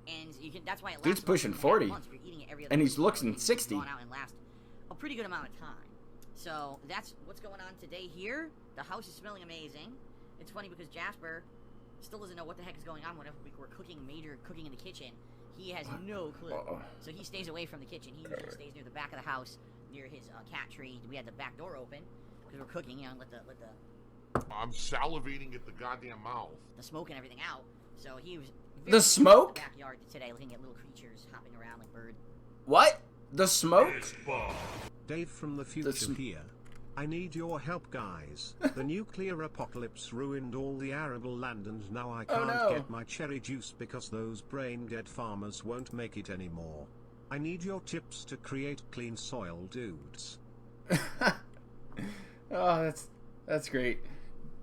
And you can. That's why it lasts. Dude's about pushing 2.5 40. months. If you're eating it every other And week, he's looking it's 60. gone out and last a pretty good amount of time. So that's what's going on today here. The house is smelling amazing. It's funny because Jasper still doesn't know what the heck is going on whenever we're cooking in the kitchen. He has no clue. So he stays away from the kitchen. He usually stays near the back of the house, near his cat tree. We had the back door open because we're cooking, you know, and let the I'm salivating at the goddamn mouth. smoke and everything out. So he was The smoke? in the backyard today, looking at little creatures hopping around like birds. What? The smoke? Dave from the future here. I need your help, guys. The nuclear apocalypse ruined all the arable land and now I can't no. get my cherry juice because those brain-dead farmers won't make it anymore. I need your tips to create clean soil, dudes. Oh, that's great.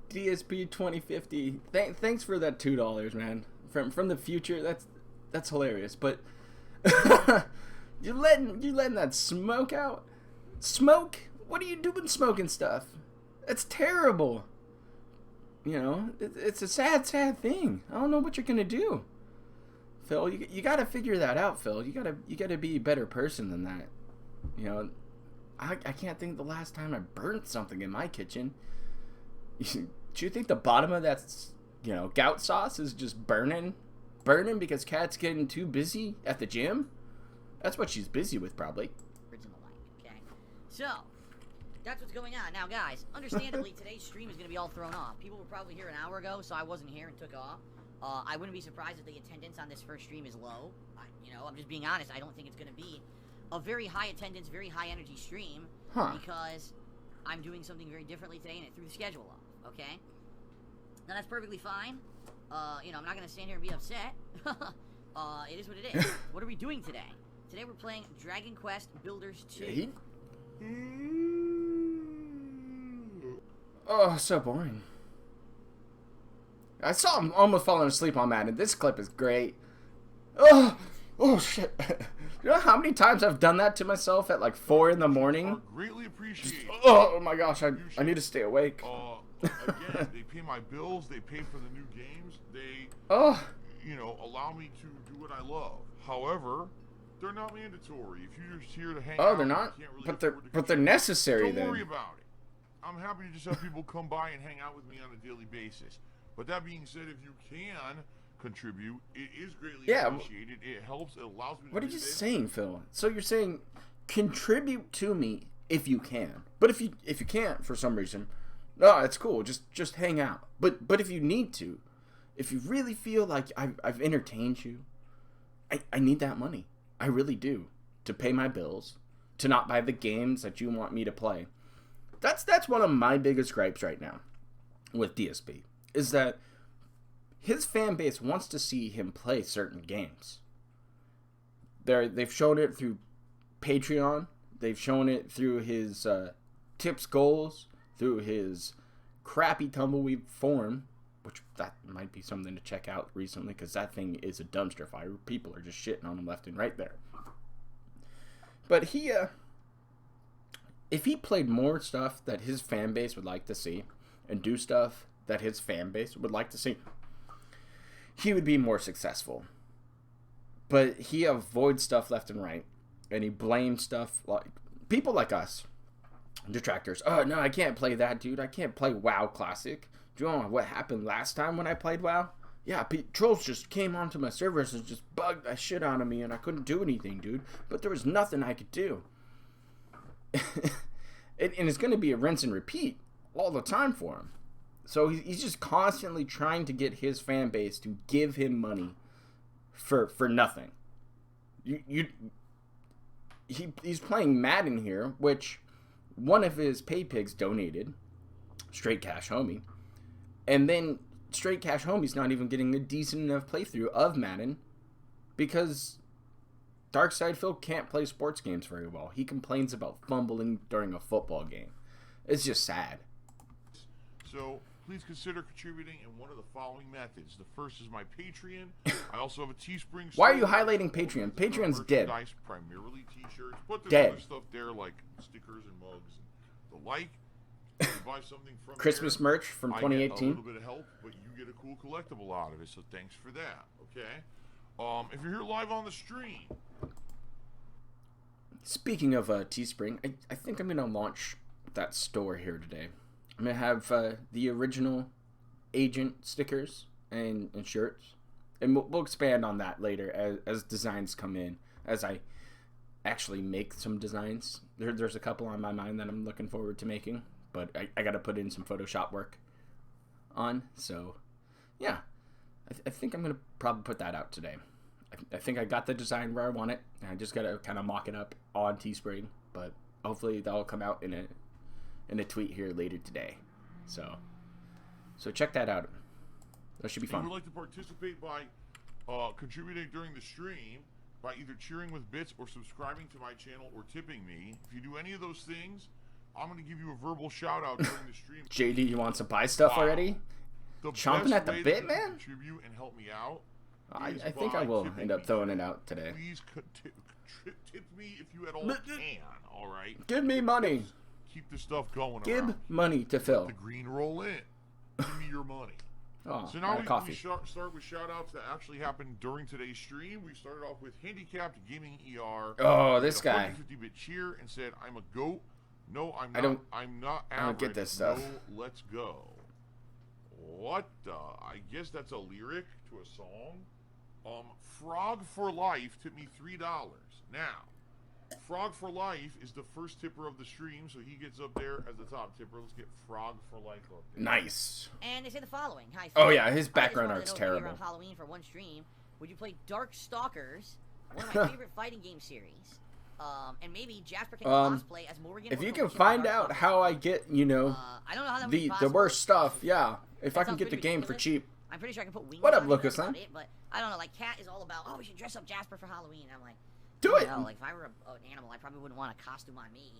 DSP 2050. Thanks for that $2, man. From the future. That's hilarious. But you're letting that smoke out. Smoke? What are you doing smoking stuff? That's terrible. You know, it's a sad thing. I don't know what you're gonna do, Phil. You gotta figure that out, Phil. You gotta be a better person than that. You know, I can't think the last time I burnt something in my kitchen. Do you think the bottom of that, you know, gout sauce is just burning because Kat's getting too busy at the gym? That's what she's busy with, probably. And the like, okay? So, that's what's going on. Now, guys, understandably, today's stream is going to be all thrown off. People were probably here an hour ago, so I wasn't here and took off. I wouldn't be surprised if the attendance on this first stream is low. I'm just being honest. I don't think it's going to be a very high attendance, very high energy stream because I'm doing something very differently today and it threw the schedule off, okay? Now, that's perfectly fine. I'm not going to stand here and be upset. It is what it is. What are we doing today? Today we're playing Dragon Quest Builders 2. Oh, so boring. I saw him almost falling asleep on Madden. This clip is great. Oh shit. You know how many times I've done that to myself at like 4 in the morning? Greatly appreciate. Oh my gosh, I need to stay awake. Again, they pay my bills. They pay for the new games. They, allow me to do what I love. However, they're not mandatory. If you're just here to hang out, they're not. you can't really But they're necessary. Don't then. worry about it. I'm happy to just have people come by and hang out with me on a daily basis. But that being said, if you can contribute, it is greatly appreciated. It helps. It allows me to What are do you this. saying, Phil? So you're saying contribute to me if you can. But if you can't for some reason, no, it's cool. Just hang out. But if you need to, if you really feel like I've entertained you, I need that money. I really do, to pay my bills, to not buy the games that you want me to play. That's one of my biggest gripes right now with DSP, is that his fan base wants to see him play certain games. They've shown it through Patreon. They've shown it through his tips goals, through his crappy Tumbleweed forum, which that might be something to check out recently, because that thing is a dumpster fire. People are just shitting on him left and right there. But if he played more stuff that his fan base would like to see, and do stuff that his fan base would like to see, he would be more successful. But he avoids stuff left and right, and he blames stuff like people like us, detractors. Oh no, I can't play that, dude. I can't play WoW Classic. Do you know what happened last time when I played WoW? Yeah, trolls just came onto my servers and just bugged that shit out of me, and I couldn't do anything, dude. But there was nothing I could do. And it's going to be a rinse and repeat all the time for him. So he's just constantly trying to get his fan base to give him money for nothing. He's playing Madden here, which one of his pay pigs donated, straight cash homie, and then straight cash home, he's not even getting a decent enough playthrough of Madden because Darkside Phil can't play sports games very well. He complains about fumbling during a football game. It's just sad. So please consider contributing in one of the following methods. The first is my Patreon. I also have a Teespring. Why are you highlighting Patreon? Patreon's dead. Primarily t-shirts, but there's Dead. other stuff there like stickers and mugs and the like. You buy something from Christmas there, merch from I get 2018. a little bit of help, but you get a cool collectible out of it, so thanks for that, okay? If you're here live on the stream... Speaking of Teespring, I think I'm going to launch that store here today. I'm going to have the original agent stickers and shirts. And we'll expand on that later as designs come in. As I actually make some designs. There's a couple on my mind that I'm looking forward to making. But I got to put in some Photoshop work on. So, yeah. I think I'm going to probably put that out today. I think I got the design where I want it. And I just got to kind of mock it up on Teespring. But hopefully that'll come out in a tweet here later today. So check that out. That should be fun. If you would like to participate by contributing during the stream, by either cheering with bits or subscribing to my channel or tipping me, if you do any of those things, I'm going to give you a verbal shout out during the stream. JD, you want to buy stuff already? Chomping at the bit, man? Contribute and help me out. I think I will end up throwing it out today. Please tip me if you at all can, all right? Give me money. Keep the stuff going. Give money to Phil. Let the green roll in. Give me your money. Oh, so now coffee. we start with shout-outs that actually happened during today's stream. We started off with Handicapped Gaming ER. Oh, this guy. 50-bit cheer and said, "I'm a goat. No, I'm not. I'm not average. I don't get this stuff. No, let's go." What the? I guess that's a lyric to a song. Frog for Life tipped me $3. Now, Frog for Life is the first tipper of the stream, so he gets up there as the top tipper. Let's get Frog for Life up there. Nice. And they say the following. Hi, oh yeah, his background art's terrible. Around Halloween for one stream, would you play Dark Stalkers, one of my favorite fighting game series? And maybe Jasper can cosplay as Morgan. If you can find out how I get, I don't know how that would be the worst stuff, honestly. yeah. If That I can sounds get the pretty game ridiculous. for cheap. I'm pretty sure I can put wings What up, on Lucas, it, man? but I don't know, like, Cat is all about, we should dress up Jasper for Halloween. I'm like, Do it. know, like, if I were an animal, I probably wouldn't want a costume on me.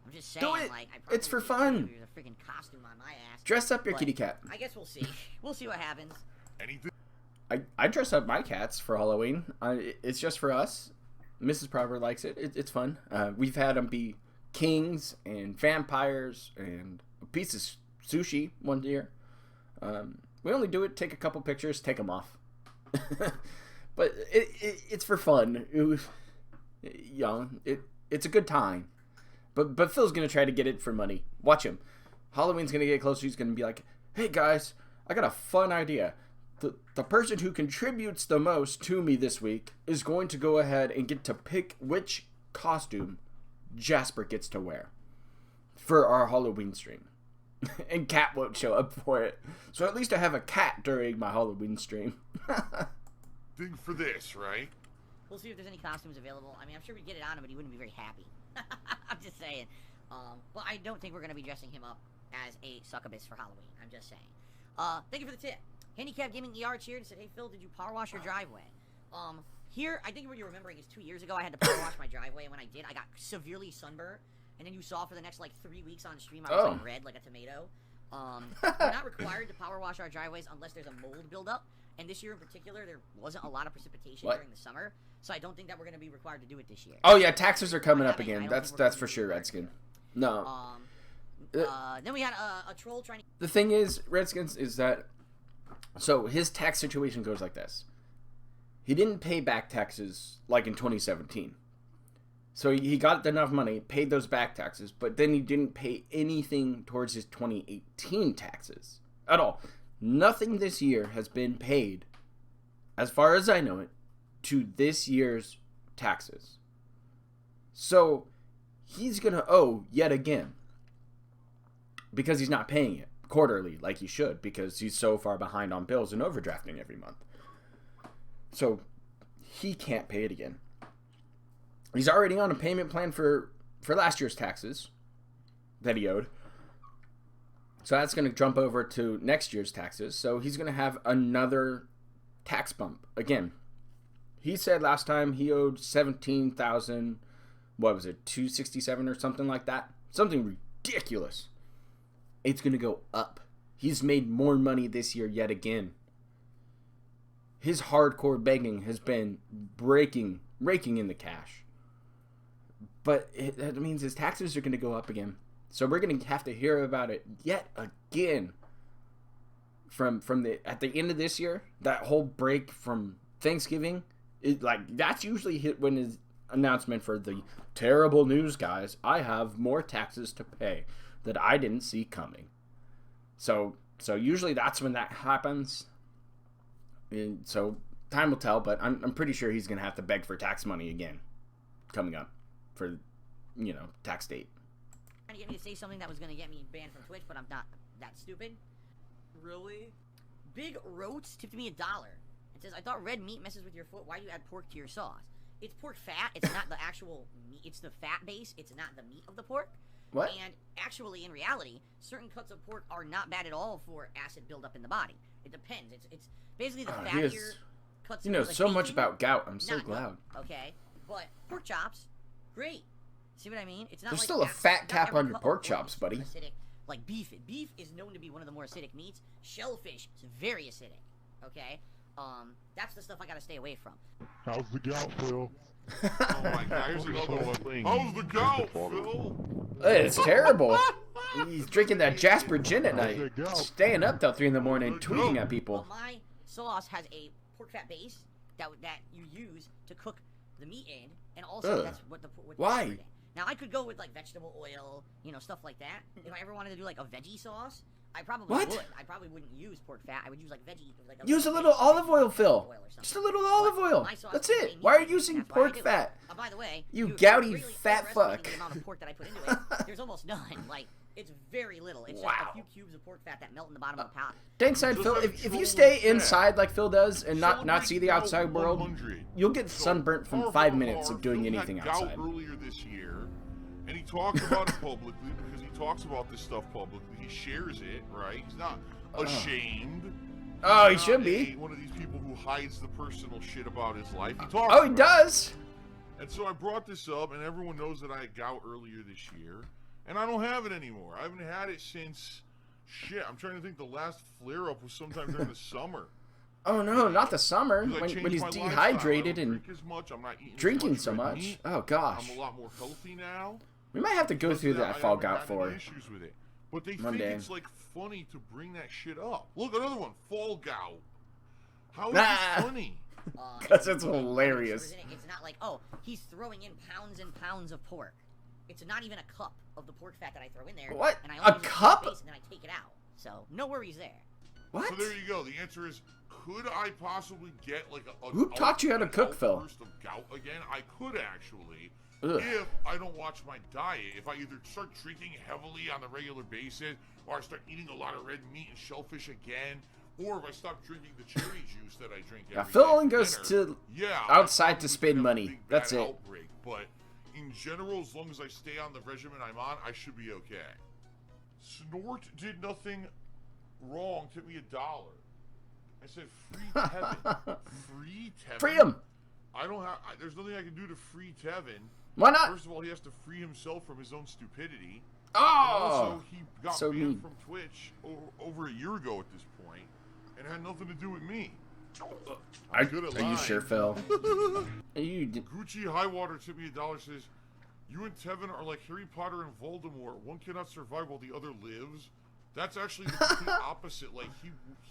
I'm just saying, Do it. like, I probably It's for wouldn't fun. use a freaking costume on my ass. Dress up your But kitty cat. I guess we'll see. We'll see what happens. Anything? I dress up my cats for Halloween. It's just for us. Mrs. Prover likes it. It's fun. We've had them be kings and vampires and a piece of sushi one year. We only do it, take a couple pictures, take them off. But it's for fun. It's a good time. But Phil's gonna try to get it for money. Watch him. Halloween's gonna get closer. He's gonna be like, "Hey guys, I got a fun idea. The person who contributes the most to me this week is going to go ahead and get to pick which costume Jasper gets to wear for our Halloween stream." And Cat won't show up for it. So at least I have a cat during my Halloween stream. Thing for this, right? We'll see if there's any costumes available. I mean, I'm sure we'd get it on him, but he wouldn't be very happy. I'm just saying. But I don't think we're going to be dressing him up as a succubus for Halloween. I'm just saying. Thank you for the tip. Handicap Gaming ER cheered and said, "Hey, Phil, did you power wash your driveway?" Here, I think what you're remembering is 2 years ago I had to power wash my driveway, and when I did, I got severely sunburned. And then you saw for the next, 3 weeks on stream, I was, red like a tomato. We're not required to power wash our driveways unless there's a mold buildup. And this year in particular, there wasn't a lot of precipitation during the summer. So I don't think that we're going to be required to do it this year. Oh, yeah, taxes are coming up again. That's for sure, Redskin. No. Then we had a troll trying to... The thing is, Redskins, is that... So, his tax situation goes like this. He didn't pay back taxes like in 2017. So he got enough money, paid those back taxes, but then he didn't pay anything towards his 2018 taxes at all. Nothing this year has been paid, as far as I know it, to this year's taxes. So he's going to owe yet again because he's not paying it quarterly like he should because he's so far behind on bills and overdrafting every month. So he can't pay it again. He's already on a payment plan for last year's taxes that he owed. So that's going to jump over to next year's taxes. So he's going to have another tax bump again. He said last time he owed 17,000. What was it? 267 or something like that. Something ridiculous. It's going to go up. He's made more money this year yet again. His hardcore begging has been raking in the cash. But that means his taxes are going to go up again. So we're going to have to hear about it yet again. At the end of this year, that whole break from Thanksgiving, that's usually hit when his announcement for the terrible news, guys. I have more taxes to pay that I didn't see coming. So usually that's when that happens. And so time will tell, but I'm pretty sure he's going to have to beg for tax money again coming up for, tax date. Trying to get me to say something that was going to get me banned from Twitch, but I'm not that stupid. Really? Big Roats tipped me $1. It says, I thought red meat messes with your foot. Why do you add pork to your sauce? It's pork fat. It's not the actual meat. It's the fat base. It's not the meat of the pork. What? And actually, in reality, certain cuts of pork are not bad at all for acid buildup in the body. It depends. It's basically the fattier cuts. You know like so much bacon, about gout. I'm so not glad. Good, okay, but pork chops, great. See what I mean? It's not. There's like still a fat cap on your pork chops, is buddy. Acidic, like beef. Beef is known to be one of the more acidic meats. Shellfish is very acidic. Okay, that's the stuff I gotta stay away from. How's the gout, Phil? Oh my God, here's another one. How's the gout, Phil? It's terrible. He's drinking that Jasper gin at night, staying up till 3 in the morning, tweeting at people. Well, my sauce has a pork fat base that you use to cook the meat in, and also that's what the Why? in. Now I could go with like vegetable oil, stuff like that. If I ever wanted to do like a veggie sauce, I probably would. I probably wouldn't use pork fat. I would use like veggie. Use a little olive oil, Phil. Just a little olive oil. That's it. Why are you using pork fat? By the way, you gouty really fat fuck. The amount of pork that I put into it, there's almost none. Like it's very little. It's just a few cubes of pork fat that melt in the bottom of the pot. Dankside Phil, if you stay inside like Phil does and not see the outside world, you'll get sunburnt from 5 minutes of doing anything outside. Earlier this year, and he talked about it publicly because he talks about this stuff publicly. He shares it, right? He's not ashamed. Oh, he should be. One of these people who hides the personal shit about his life. He talks. Oh, he does. And so I brought this up, and everyone knows that I had gout earlier this year, and I don't have it anymore. I haven't had it since shit. I'm trying to think. The last flare up was sometime during the summer. Oh no, not the summer when he's dehydrated and drinking so much. Oh gosh. I'm a lot more healthy now. We might have to go through that fall gout for issues with it. But they think it's like funny to bring that shit up. Look, another one, fall gout. How is this funny? Because it's hilarious. It's not like, oh, he's throwing in pounds and pounds of pork. It's not even a cup of the pork fat that I throw in there. What? And I a only cup? And then I take it out. So no worries there. What? So there you go. The answer is, could I possibly get like a who taught you how to cook, Phil? Burst of gout again? I could actually. Ugh. If I don't watch my diet, if I either start drinking heavily on a regular basis, or I start eating a lot of red meat and shellfish again, or if I stop drinking the cherry juice that I drink every day. Phil only goes to outside to spend money. That's it. Outbreak. But in general, as long as I stay on the regimen I'm on, I should be okay. Snort did nothing wrong. Took me $1. I said free Tevin. Free Tevin. Free him. I don't have. There's nothing I can do to free Tevin. Why not? First of all, he has to free himself from his own stupidity. Oh, and also, he got so banned mean. from Twitch over a year ago at this point, and had nothing to do with me. Are you sure, Phil? Gucci Highwater tipped me $1. Says, "You and Tevin are like Harry Potter and Voldemort. One cannot survive while the other lives." That's actually the complete opposite. Like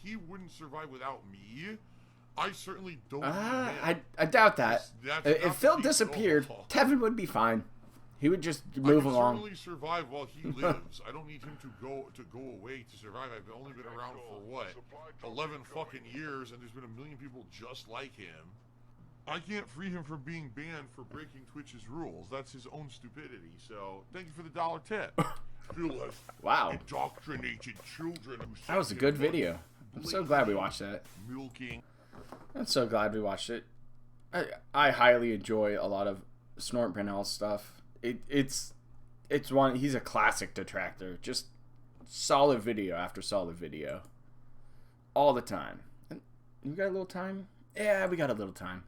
he wouldn't survive without me. I certainly don't. I doubt that. If Phil disappeared, Tevin would be fine. He would just move along. I can certainly survive while he lives. I don't need him to go away to survive. I've only been around for what, 11 fucking years, and there's been a million people just like him. I can't free him from being banned for breaking Twitch's rules. That's his own stupidity. So thank you for the $1 tip. Wow. Indoctrinated children. That was a good video. I'm so glad we watched that. Milking. I'm so glad we watched it. I highly enjoy a lot of Snort Brunel's stuff. It's one. He's a classic detractor. Just solid video after solid video. All the time. And we got a little time? Yeah, we got a little time.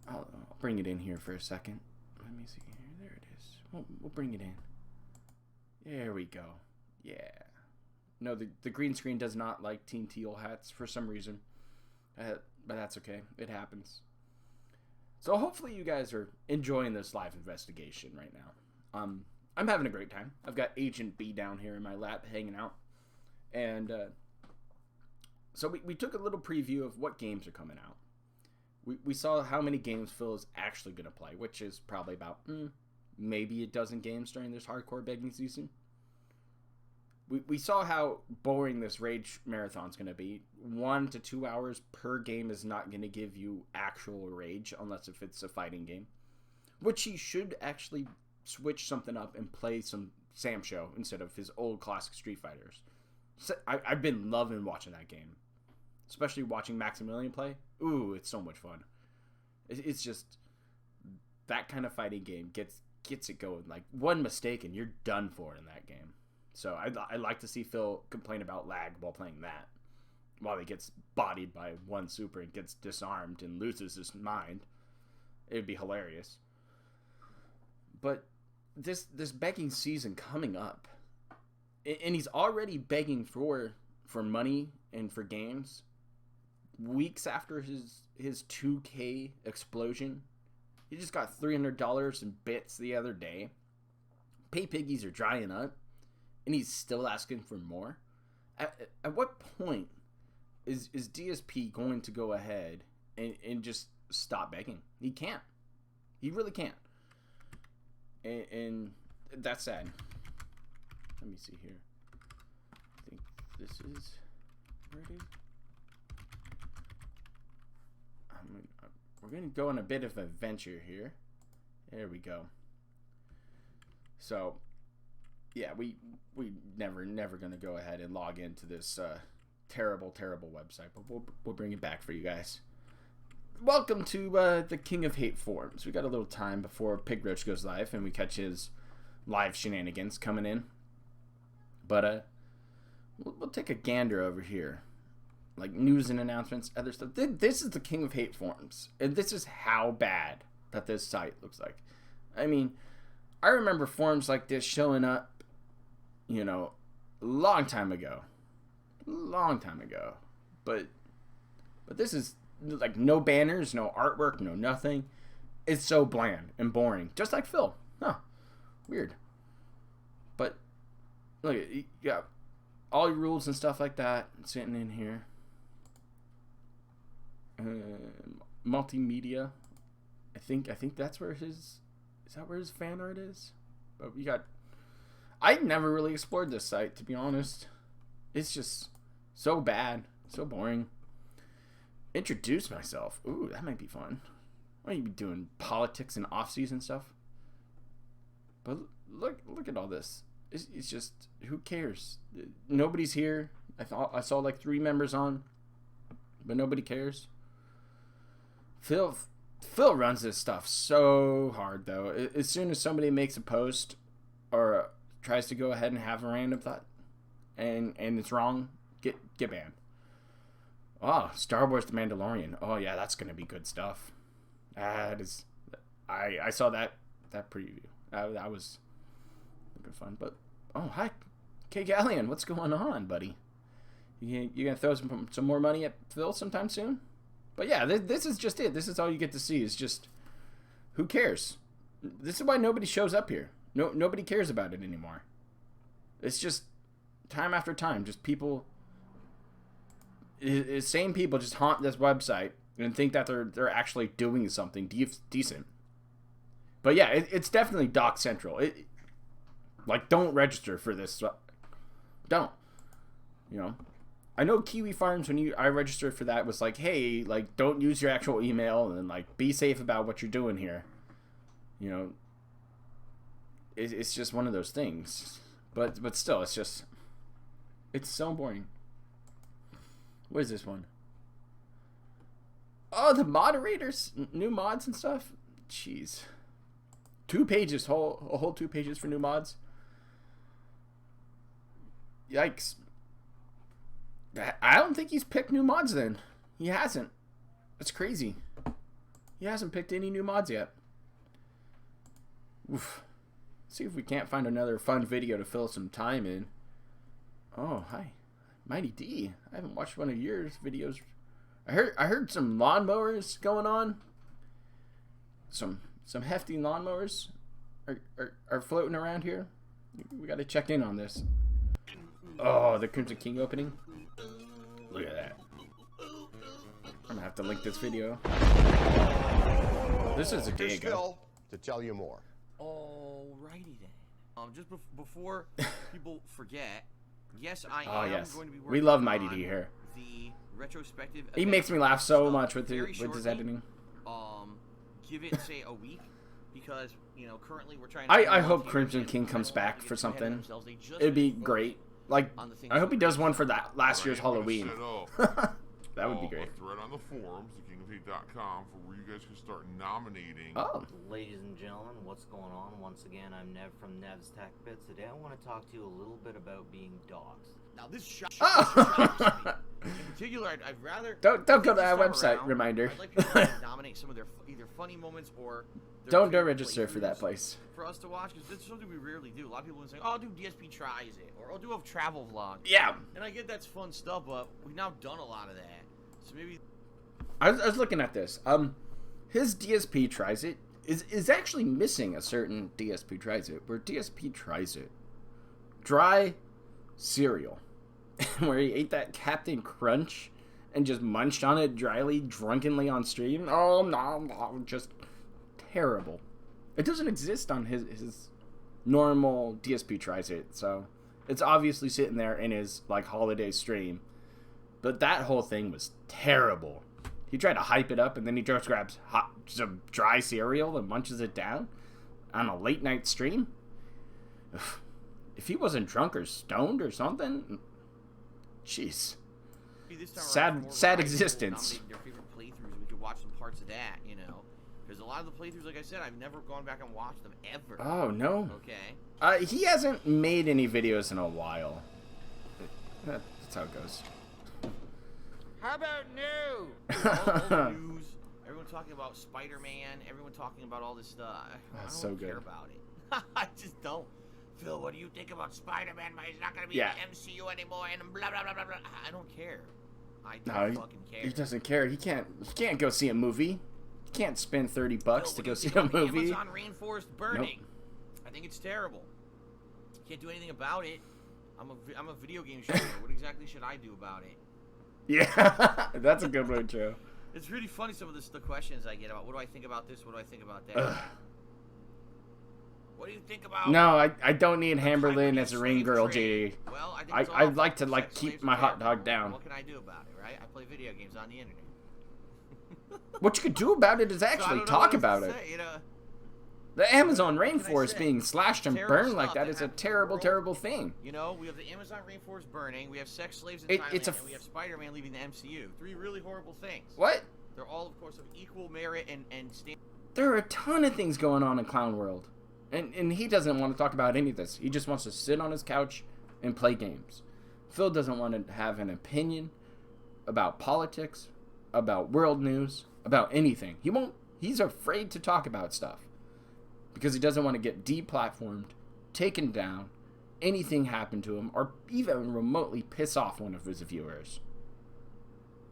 I'll bring it in here for a second. Let me see here. There it is. We'll bring it in. There we go. Yeah. No, the green screen does not like Team Teal hats for some reason. But that's okay. It happens. So hopefully you guys are enjoying this live investigation right now. I'm having a great time. I've got Agent B down here in my lap hanging out. And so we took a little preview of what games are coming out. We saw how many games Phil is actually going to play, which is probably about maybe a dozen games during this hardcore begging season. We saw how boring this Rage Marathon is going to be. 1 to 2 hours per game is not going to give you actual Rage unless if it's a fighting game. Which he should actually switch something up and play some Sam Show instead of his old classic Street Fighters. So I've been loving watching that game. Especially watching Maximilian play. Ooh, it's so much fun. It's just that kind of fighting game gets it going. Like one mistake and you're done for in that game. So I like to see Phil complain about lag while playing that. While he gets bodied by one super and gets disarmed and loses his mind. It would be hilarious. But this begging season coming up. And he's already begging for money and for games. Weeks after his 2K explosion. He just got $300 in bits the other day. Pay piggies are drying up. And he's still asking for more? At what point is DSP going to go ahead and just stop begging? He can't. He really can't. And that's sad. Let me see here. I think this is where it is. We're going to go on a bit of a venture here. There we go. So, yeah, we never going to go ahead and log into this terrible website, but we'll bring it back for you guys. Welcome to the King of Hate forums. We got a little time before Pig Roach goes live and we catch his live shenanigans coming in. But we'll take a gander over here. Like news and announcements, other stuff. This is the King of Hate forums. And this is how bad that this site looks like. I mean, I remember forums like this showing up, you know, a long time ago. But this is like no banners, no artwork, no nothing. It's so bland and boring. Just like Phil. Huh. Weird. But look, you got all your rules and stuff like that sitting in here. Multimedia. I think that's where is that where his fan art is? But we got, I never really explored this site, to be honest. It's just so bad, so boring. Introduce myself. Ooh, that might be fun. Why are you doing politics and off-season stuff? But look at all this. It's just, who cares? Nobody's here. I saw like 3 members on, but nobody cares. Phil runs this stuff so hard, though. As soon as somebody makes a post or tries to go ahead and have a random thought and it's wrong, get banned. Oh, Star Wars The Mandalorian. Oh yeah, that's gonna be good stuff. That is, I saw that preview. That was looking fun. But oh hi, K Galleon, what's going on, buddy? You gonna throw some more money at Phil sometime soon? But yeah, this is just it. This is all you get to see. Is just, who cares? This is why nobody shows up here. Nobody cares about it anymore. It's just time after time, just people. Same people just haunt this website and think that they're actually doing something decent. But yeah, it's definitely Doc Central. Like, don't register for this. Don't. You know. I know Kiwi Farms, when I registered for that, was like, hey, like, don't use your actual email and, like, be safe about what you're doing here. You know, it's just one of those things. But still, it's just, it's so boring. What is this one? Oh, the moderators, new mods and stuff. Jeez, 2 pages, a whole 2 pages for new mods. Yikes. I don't think he's picked new mods then. He hasn't. That's crazy. He hasn't picked any new mods yet. Oof. See if we can't find another fun video to fill some time in. Oh, hi. Mighty D. I haven't watched one of your videos. I heard some lawnmowers going on. Some hefty lawnmowers are floating around here. We got to check in on this. Oh, the Crimson King opening. Look at that. I'm gonna have to link this video. This is a day ago. To tell you more. Alrighty then. Just before people forget, yes, I Oh am yes, going to be working we love Mighty on D here. the retrospective. He makes me laugh so much with his editing. Give it say a week because currently we're trying. I hope Crimson King comes back for something. It'd be great. Like, I hope he does one for that last year's Halloween. That would be great. A thread on the forums, thekingofhate.com, for where you guys can start nominating. Oh. Ladies and gentlemen, what's going on? Once again, I'm Nev from Nev's Tech Bits. Today I want to talk to you a little bit about being dogs. Now this shocks Oh. me. In particular, I'd rather Don't go to that this time website. around, Reminder. I'd like people to nominate some of their either funny moments or their Don't favorite register for that playthroughs place. for us to watch, because this is something we rarely do. A lot of people will say, "Oh, I'll do DSP tries it," or "I'll do a travel vlog." Yeah. And I get that's fun stuff, but we've now done a lot of that, so maybe. I was looking at this. His DSP tries it is actually missing a certain DSP tries it. Where DSP tries it, dry cereal, where he ate that Captain Crunch and just munched on it dryly, drunkenly on stream. Oh no, just terrible. It doesn't exist on his normal DSP tries it, so it's obviously sitting there in his like holiday stream. But that whole thing was terrible. He tried to hype it up, and then he just grabs some dry cereal and munches it down on a late night stream. If he wasn't drunk or stoned or something, jeez. Sad existence. Their favorite playthroughs. We could watch some parts of that, because a lot of the playthroughs, like I said, I've never gone back and watched them ever. Oh no. Okay. He hasn't made any videos in a while. That's how it goes. How about new? All news. Everyone talking about Spider-Man. Everyone talking about all this stuff. I don't care about it. I just don't. Phil, what do you think about Spider-Man? He's not going to be in the MCU anymore, and blah blah blah blah blah. I don't care. I don't fucking care. He doesn't care. He can't go see a movie. He can't spend $30 to go see a movie. Amazon rainforest burning. Nope. I think it's terrible. Can't do anything about it. I'm a video game shooter. What exactly should I do about it? Yeah, that's a good one, Joe. It's really funny, some of the questions I get about what do I think about this, what do I think about that. What do you think about? No, I don't need Hamberlin as a ring girl, JD. Well, I'd like to keep my hot dog down. What can I do about it, right? I play video games on the internet. What you could do about it is actually talk about it. The Amazon rainforest being slashed and burned like that is a terrible, terrible thing. We have the Amazon rainforest burning, we have sex slaves in Thailand, and we have Spider-Man leaving the MCU. 3 really horrible things. What? They're all, of course, of equal merit and standard. There are a ton of things going on in Clown World. And he doesn't want to talk about any of this. He just wants to sit on his couch and play games. Phil doesn't want to have an opinion about politics, about world news, about anything. He's afraid to talk about stuff. Because he doesn't want to get deplatformed, taken down, anything happen to him, or even remotely piss off one of his viewers.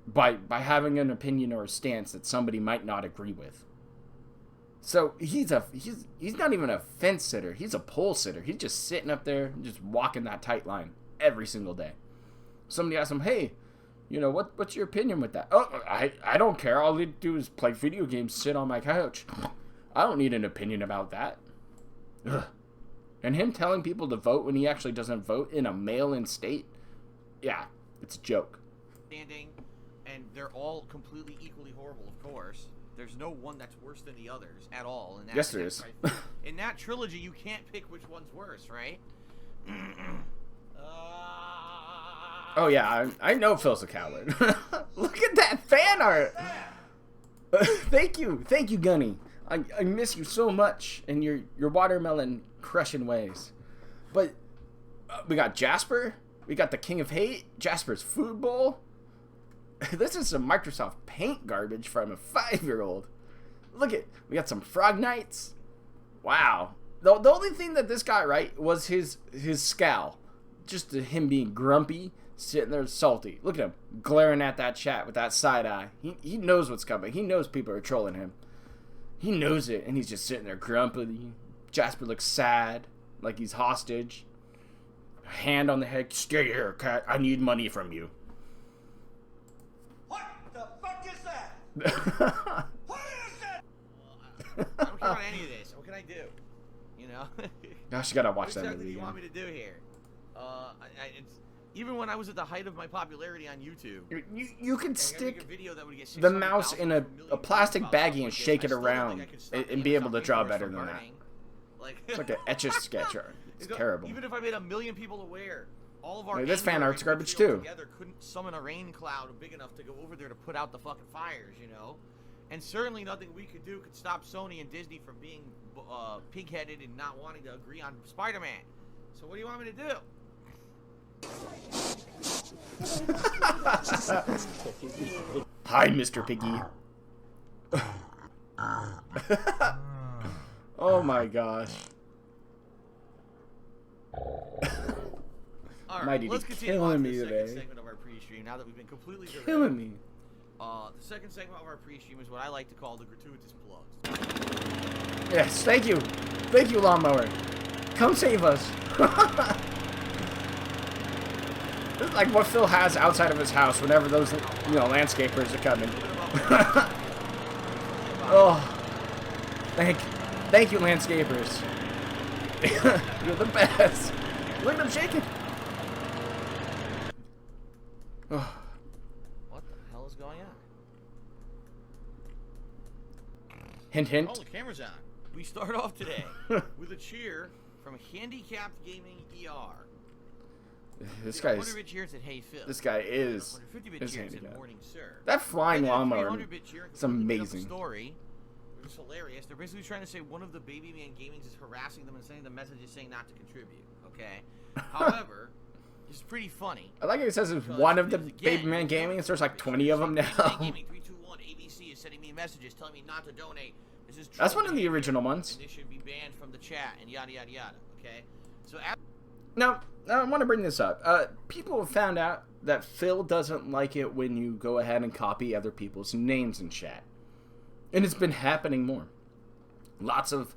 By having an opinion or a stance that somebody might not agree with. So he's not even a fence sitter. He's a pole sitter. He's just sitting up there, just walking that tight line every single day. Somebody asks him, "Hey, what's your opinion with that?" "Oh, I don't care. All I do is play video games, sit on my couch. I don't need an opinion about that." Ugh. And him telling people to vote when he actually doesn't vote in a mail-in state, yeah, it's a joke. And they're all completely equally horrible, of course. There's no one that's worse than the others at all. In that yes, there is. Right? In that trilogy, you can't pick which one's worse, right? Oh yeah, I know Phil's a coward. Look at that fan art. Thank you, Gunny. I miss you so much in your watermelon crushing ways. But we got Jasper, We got the King of Hate, Jasper's Food Bowl. This is some Microsoft Paint garbage from a 5-year-old. Look at, we got some Frog Knights. Wow. The only thing that this got right was his scowl. Just him being grumpy, sitting there salty. Look at him, glaring at that chat with that side eye. He knows what's coming. He knows people are trolling him. He knows it, and he's just sitting there grumpy. Jasper looks sad, like he's hostage. Hand on the head. Stay here, cat. I need money from you. What the fuck is that? What is that? I don't care about any of this. What can I do? You know? Gosh, you gotta watch that movie. What movie. do you want me to do here? It's, even when I was at the height of my popularity on YouTube, you could stick a video that would get the mouse in a plastic baggie and shake it around and be able to draw better than that. It's like an Etch-a-Sketch art. It's terrible. Even if I made 1 million people aware, all of our this fan art's garbage too. Together couldn't summon a rain cloud big enough to go over there to put out the fucking fires, you know. And certainly nothing we could do could stop Sony and Disney from being pig-headed and not wanting to agree on Spider-Man. So what do you want me to do? Hi, Mr. Piggy. Oh my gosh. All right, let's continue killing on me to the today. second segment of our pre-stream now that we've been completely derailed. Killing me. The second segment of our pre-stream is what I like to call the gratuitous plugs. Yes, thank you. Thank you, Lawnmower. Come save us. This is like what Phil has outside of his house whenever those, landscapers are coming. Oh, thank you, landscapers. You're the best. Look at them shaking. Oh. What the hell is going on? Hint, hint. Oh, the camera's on. We start off today with a cheer from Handicapped Gaming ER. This guy is. 100-bit cheers at Hey Phil. This guy is. 150-bit cheers at Morning Sir. That flying lawnmower. 300-bit cheer. It's amazing. Story. It was hilarious. They're basically trying to say one of the Baby Man Gamings is harassing them and sending them messages saying not to contribute. Okay. However, it's pretty funny. I like how it says it's one of the Baby Man Gaming. There's like 20 of them now. Gaming 321 ABC is sending me messages telling me not to donate. This is That's one of the original ones. And this should be banned from the chat and yada yada yada. Okay. So. Now, I want to bring this up. People have found out that Phil doesn't like it when you go ahead and copy other people's names in chat. And it's been happening more. Lots of,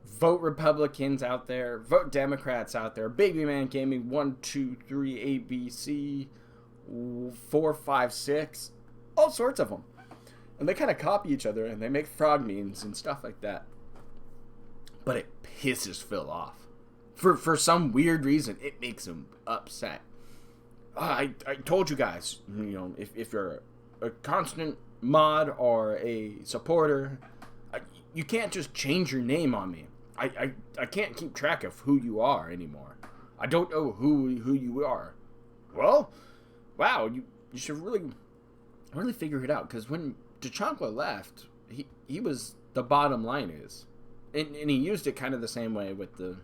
vote Republicans out there, vote Democrats out there, Baby Man Gaming 1, 2, 3, ABC, 4, 5, 6, all sorts of them. And they kind of copy each other and they make frog memes and stuff like that. But it pisses Phil off. For some weird reason, it makes him upset. I told you guys, if you're a constant mod or a supporter, you can't just change your name on me. I can't keep track of who you are anymore. I don't know who you are. Well, wow, you should really figure it out, because when DeChancla left, he was the bottom line is, and he used it kind of the same way with the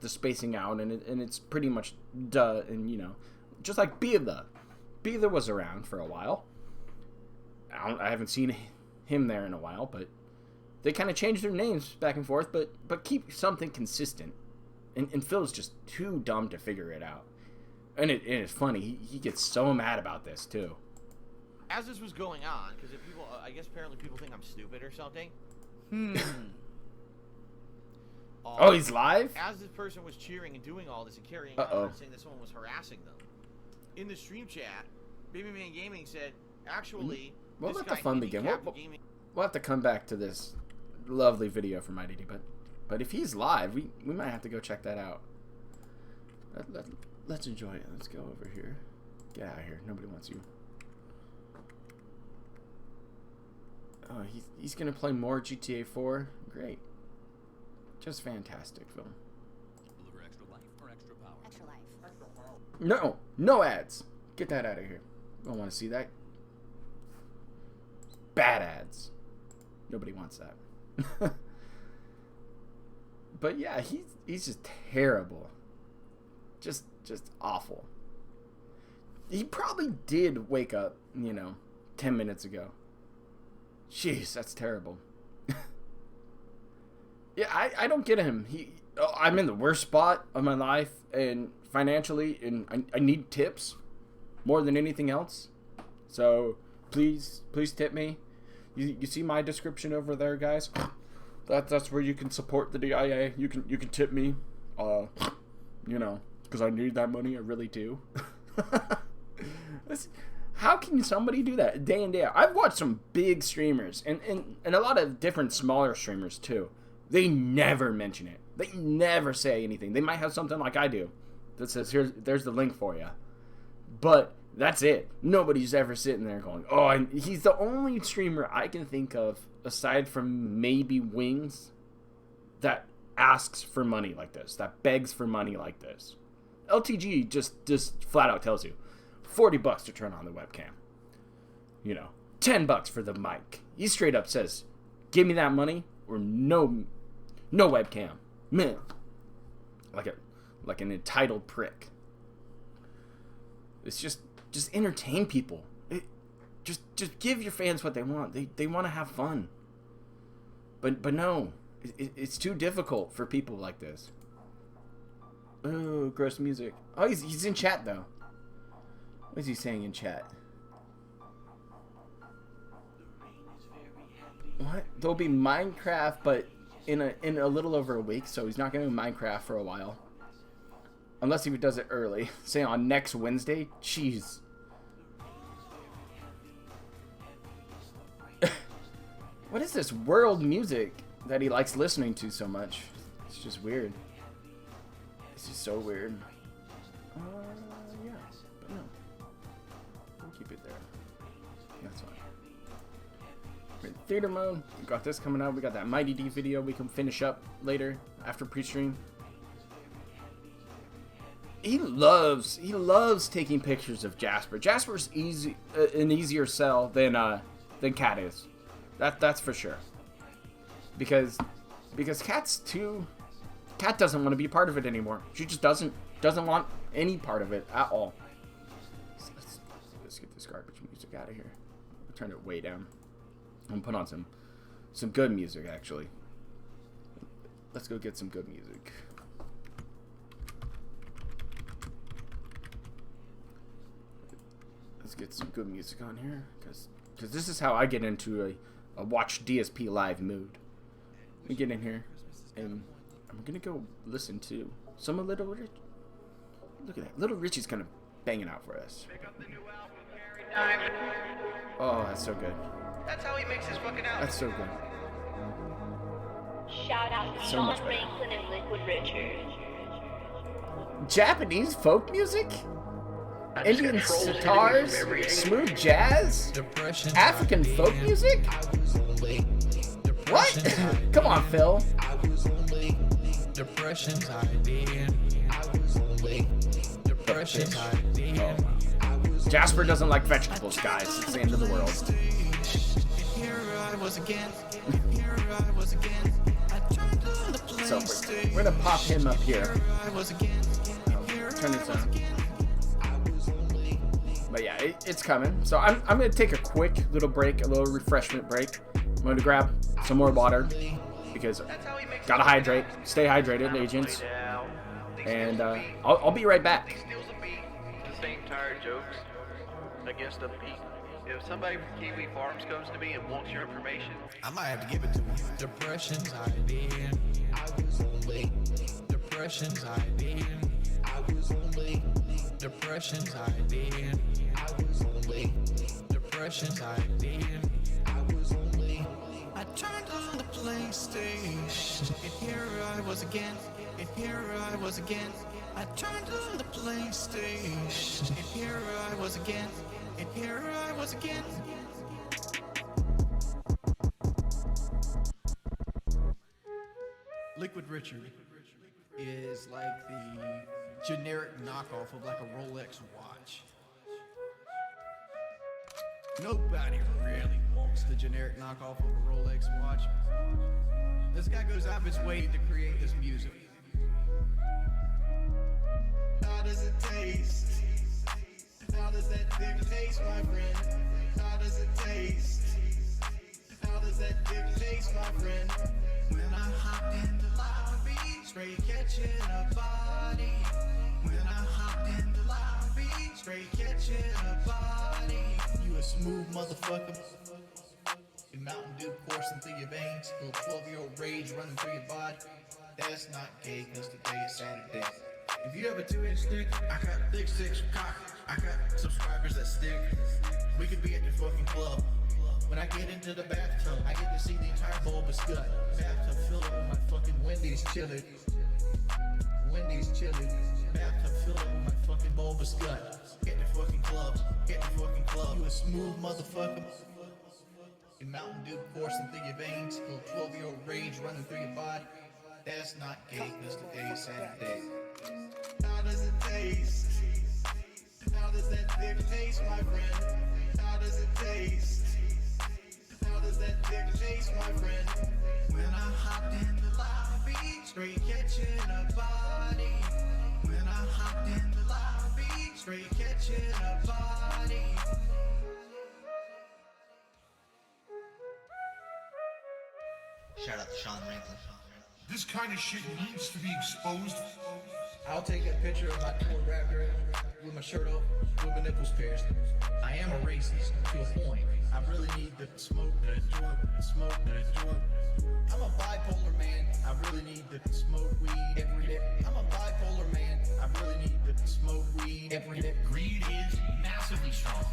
spacing out, and it's pretty much duh, and just like Beatha was around for a while. I haven't seen him there in a while, but they kind of changed their names back and forth, but keep something consistent. And Phil's just too dumb to figure it out. And it's funny, he gets so mad about this too. As this was going on, because if people, I guess apparently people think I'm stupid or something. Oh, he's live? As this person was cheering and doing all this and carrying on and saying that someone was harassing them, in the stream chat, Baby Man Gaming said, actually, we'll let the fun begin. We'll have to come back to this lovely video from IDD, but if he's live, we might have to go check that out. Let's enjoy it. Let's go over here. Get out of here. Nobody wants you. Oh, he's gonna play more GTA 4. Great. Just fantastic film. Deliver extra life or extra power? Extra life. No ads. Get that out of here. I don't want to see that. Bad ads. Nobody wants that. But yeah, he's just terrible. Just awful. He probably did wake up, 10 minutes ago. Jeez, that's terrible. Yeah, I don't get him. I'm in the worst spot of my life and financially, and I need tips more than anything else. So please tip me. You see my description over there, guys? That's where you can support the DIA. You can tip me. Because I need that money. I really do. How can somebody do that day in, day out? I've watched some big streamers and a lot of different smaller streamers too. They never mention it. They never say anything. They might have something like I do that says, there's the link for you. But that's it. Nobody's ever sitting there going, oh, and he's the only streamer I can think of, aside from maybe Wings, that asks for money like this, that begs for money like this. LTG just flat out tells you, $40 to turn on the webcam. $10 for the mic. He straight up says, give me that money or no webcam. Man. Like an entitled prick. It's just entertain people. Just give your fans what they want. They want to have fun. But no, it's too difficult for people like this. Oh, gross music. Oh, he's in chat though. What is he saying in chat? What? There'll be Minecraft, but in a little over a week, so he's not going to do Minecraft for a while. Unless he does it early. Say on next Wednesday. Jeez. What is this world music that he likes listening to so much? It's just weird. It's just so weird. Yeah. But no. We'll keep it there. That's fine. We're in theater mode. We got this coming out. We got that Mighty D video we can finish up later after pre-stream. He loves taking pictures of Jasper. Jasper's an easier sell than Cat is. That's for sure. Because Cat doesn't want to be a part of it anymore. She just doesn't want any part of it at all. Let's get this garbage music out of here. I'll turn it way down. I'm gonna put on some good music actually. Let's go get some good music. Let's get some good music on here, because this is how I get into a watch DSP live mood. Let me get in here, and I'm gonna go listen to some of Little Rich. Look at that, Little Richie's kind of banging out for us. Oh, that's so good. That's how he makes his fucking album. That's so good. Shout out to Sean Franklin and Liquid Richard. Japanese folk music? Indian sitars, smooth jazz, African folk music? What? Come on, Phil. Oh. Jasper doesn't like vegetables, guys. It's the end of the world. So we're gonna pop him up here. Turn this on. But yeah, it's coming. So I'm gonna take a quick little break, a little refreshment break. I'm gonna grab some more water because gotta hydrate, stay hydrated, agents. And I'll be right back. The same tired jokes against the beat. If somebody from Kiwi Farms comes to me and wants your information, I might have to give it to him. Depressions I've been. Depressions I've been. Depressions I've been. Depressions I've been. I turned on the PlayStation, and here I was again. And here I was again. I turned on the PlayStation, and here I was again. And here I was again. Liquid Richard is like the generic knockoff of like a Rolex watch. Nobody really wants the generic knockoff of a Rolex watch. This guy goes out of his way to create this music. does it taste? How does that dick taste, my friend? How does it taste? How does that dick taste, my friend? When I hopped in the lobby, straight catching a body. When I hopped in the lobby, straight catching a body. You a smooth motherfucker. Your Mountain Dew coursing through your veins. Little 12-year-old rage running through your body. That's not gay, cause today is Saturday. If you have a 2-inch stick, I got thick sticks cock. I got subscribers that stick. We could be at the fucking club. When I get into the bathtub, I get to see the entire bulbous gut. Bathtub filled up with my fucking Wendy's chili. Wendy's chili. Bathtub filled up with my fucking bulbous gut. Get the fucking club. Get the fucking club. You a smooth motherfucker. Your Mountain Dew coursing through your veins. Little 12-year-old rage running through your body. That's not gay, cause today is Saturday. How does it taste? How does that dick taste, my friend? How does it taste? How does that dick taste, my friend? When I hopped in the lobby, straight catching a body. When I hopped in the lobby, straight catching a body. Shout out to Sean Ranklin. This kind of shit needs to be exposed. I'll take a picture of my poor rapper with my shirt off, with my nipples pierced. I am a racist to a point. I really need to smoke that joint, smoke that joint. I'm a bipolar man. I really need to smoke weed every day. I'm a bipolar man. I really need to smoke weed every day. Greed is massively strong.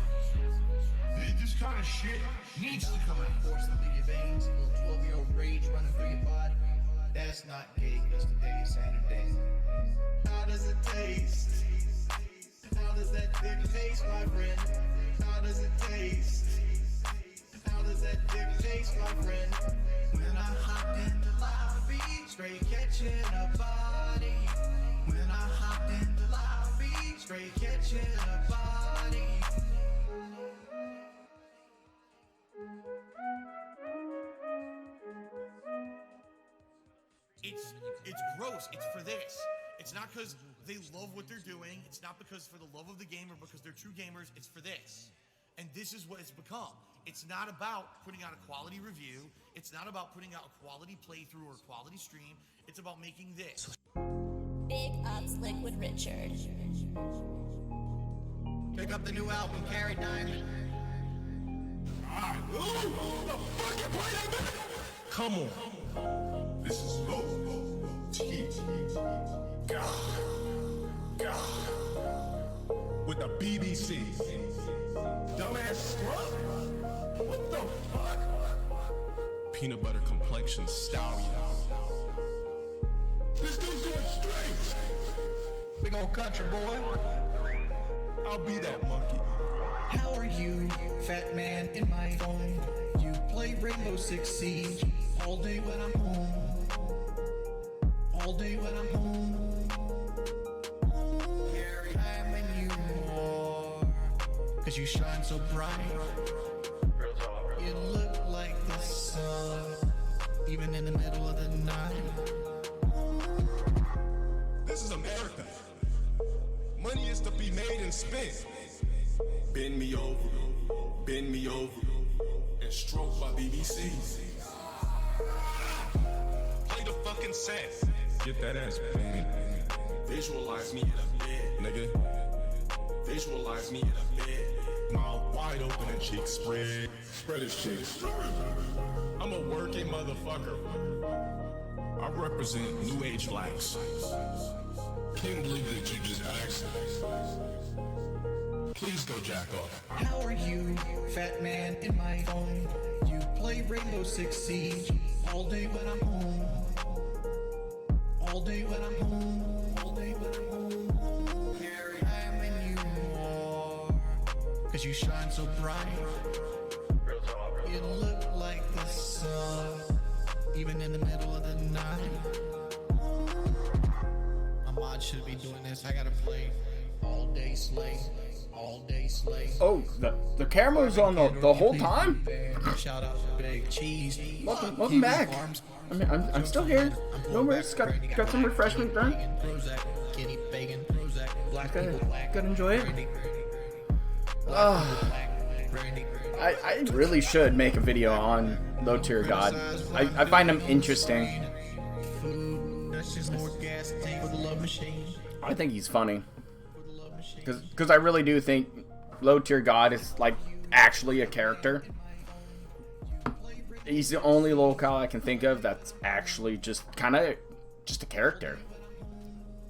This kind of shit needs to come out. Coursing through your veins, little 12-year-old rage running through your body. That's not gay, cause today is Saturday. How does it taste? How does that dick taste, my friend? How does it taste? How does that dick taste, my friend? When I hopped in the lobby, straight catching a body. When I hopped in the lobby, straight catching a body. It's gross. It's for this. It's not because they love what they're doing. It's not because for the love of the game or because they're true gamers. It's for this. And this is what it's become. It's not about putting out a quality review. It's not about putting out a quality playthrough or a quality stream. It's about making this. Big ups, Liquid Richard. Pick up the new album, Carry Diamond. Come on. This is low. God. With the BBC. Dumbass scrub. What the fuck? Peanut butter complexion stallion. This dude's doing straight. Big old country boy. I'll be that monkey. How are you, fat man in my phone? You play Rainbow Six Siege all day when I'm home. All day when I'm home. Every time when you are, cause you shine so bright. You look like the sun, even in the middle of the night. This is America. Money is to be made and spent. Bend me over, and stroke my BBC. Play the fucking set. Get that ass banging. Visualize me in a bed, nigga. Visualize me in a bed. Mouth wide open and cheeks spread. Spread his cheeks. I'm a working motherfucker. I represent new age blacks. Can't believe that you just asked. Please go jack off. How are you, fat man in my phone? You play Rainbow Six Siege all day when I'm home. All day when I'm home. All day when I'm home. Every time when you are, cause you shine so bright. You look like the sun, even in the middle of the night. My mod should be doing this. I gotta play all day Slay. Oh, the camera's on the whole time? Welcome back. I mean, I'm still here. No worries. Got some refreshment done. Gotta enjoy it. I really should make a video on Low Tier God. I find him interesting. I think he's funny. Because I really do think Low Tier God is like actually a character. He's the only locale I can think of that's actually just kind of just a character.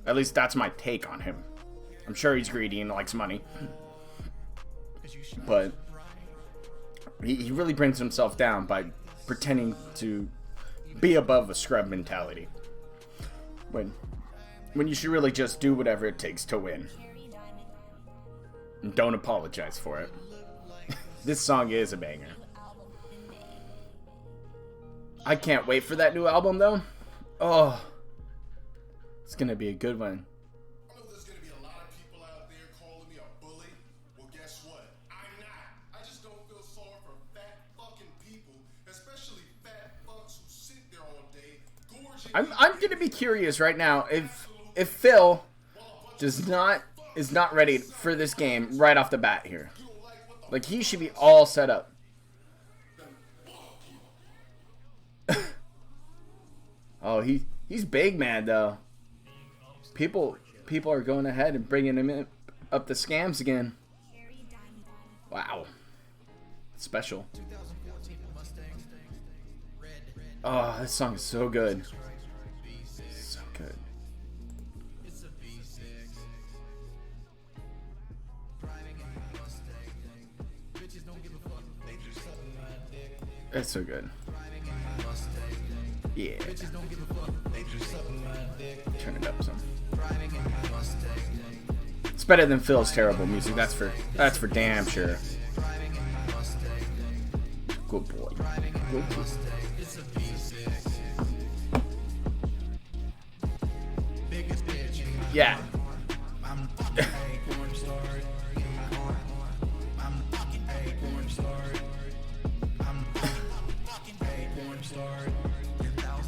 At least that's my take on him. I'm sure he's greedy and likes money. But he really brings himself down by pretending to be above a scrub mentality. When you should really just do whatever it takes to win. And don't apologize for it. This song is a banger. I can't wait for that new album though. Oh, it's gonna be a good one. I know there's gonna be a lot of people out there calling me a bully. Well, guess what? I'm not. I just don't feel sorry for fat fucking people, especially fat fucks who sit there all day gorging. I'm gonna be curious right now if Phil is not ready for this game right off the bat here. Like, he should be all set up. Oh, he's big mad though. People are going ahead and bringing him up the scams again. Wow, special. Oh, this song is so good. So good. It's so good. Yeah. Turn it up some. It's better than Phil's terrible music. That's for damn sure. Good boy. Good boy. Yeah.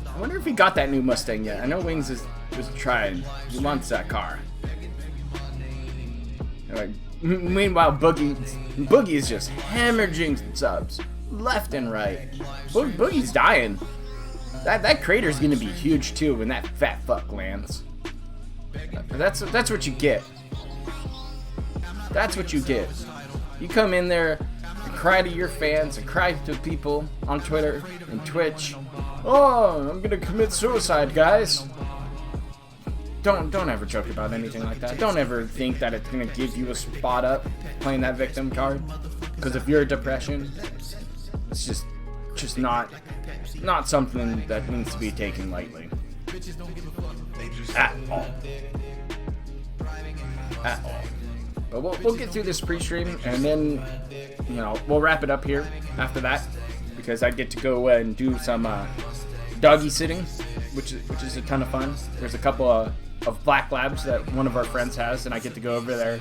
I wonder if he got that new Mustang yet. I know Wings is trying. He wants that car. Like, meanwhile, Boogie is just hemorrhaging subs left and right. Boogie's dying. That crater's gonna be huge too when that fat fuck lands. That's what you get. That's what you get. You come in there and cry to your fans and cry to people on Twitter and Twitch. Oh, I'm gonna commit suicide, guys. Don't ever joke about anything like that. Don't ever think that it's gonna give you a spot up playing that victim card. Because if you're depression, it's just not something that needs to be taken lightly. At all. At all. But we'll get through this pre-stream and then, you know, we'll wrap it up here after that, because I get to go and do some doggy sitting, which is a ton of fun. There's a couple of black labs that one of our friends has, and I get to go over there,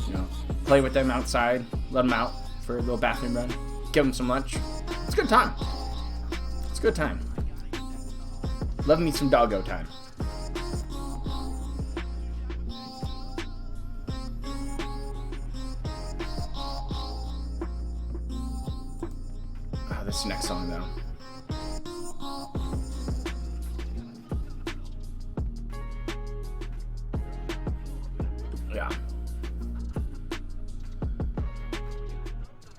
you know, play with them outside, let them out for a little bathroom run, give them some lunch. It's a good time. It's a good time. Love me some doggo time. This next song though. Yeah.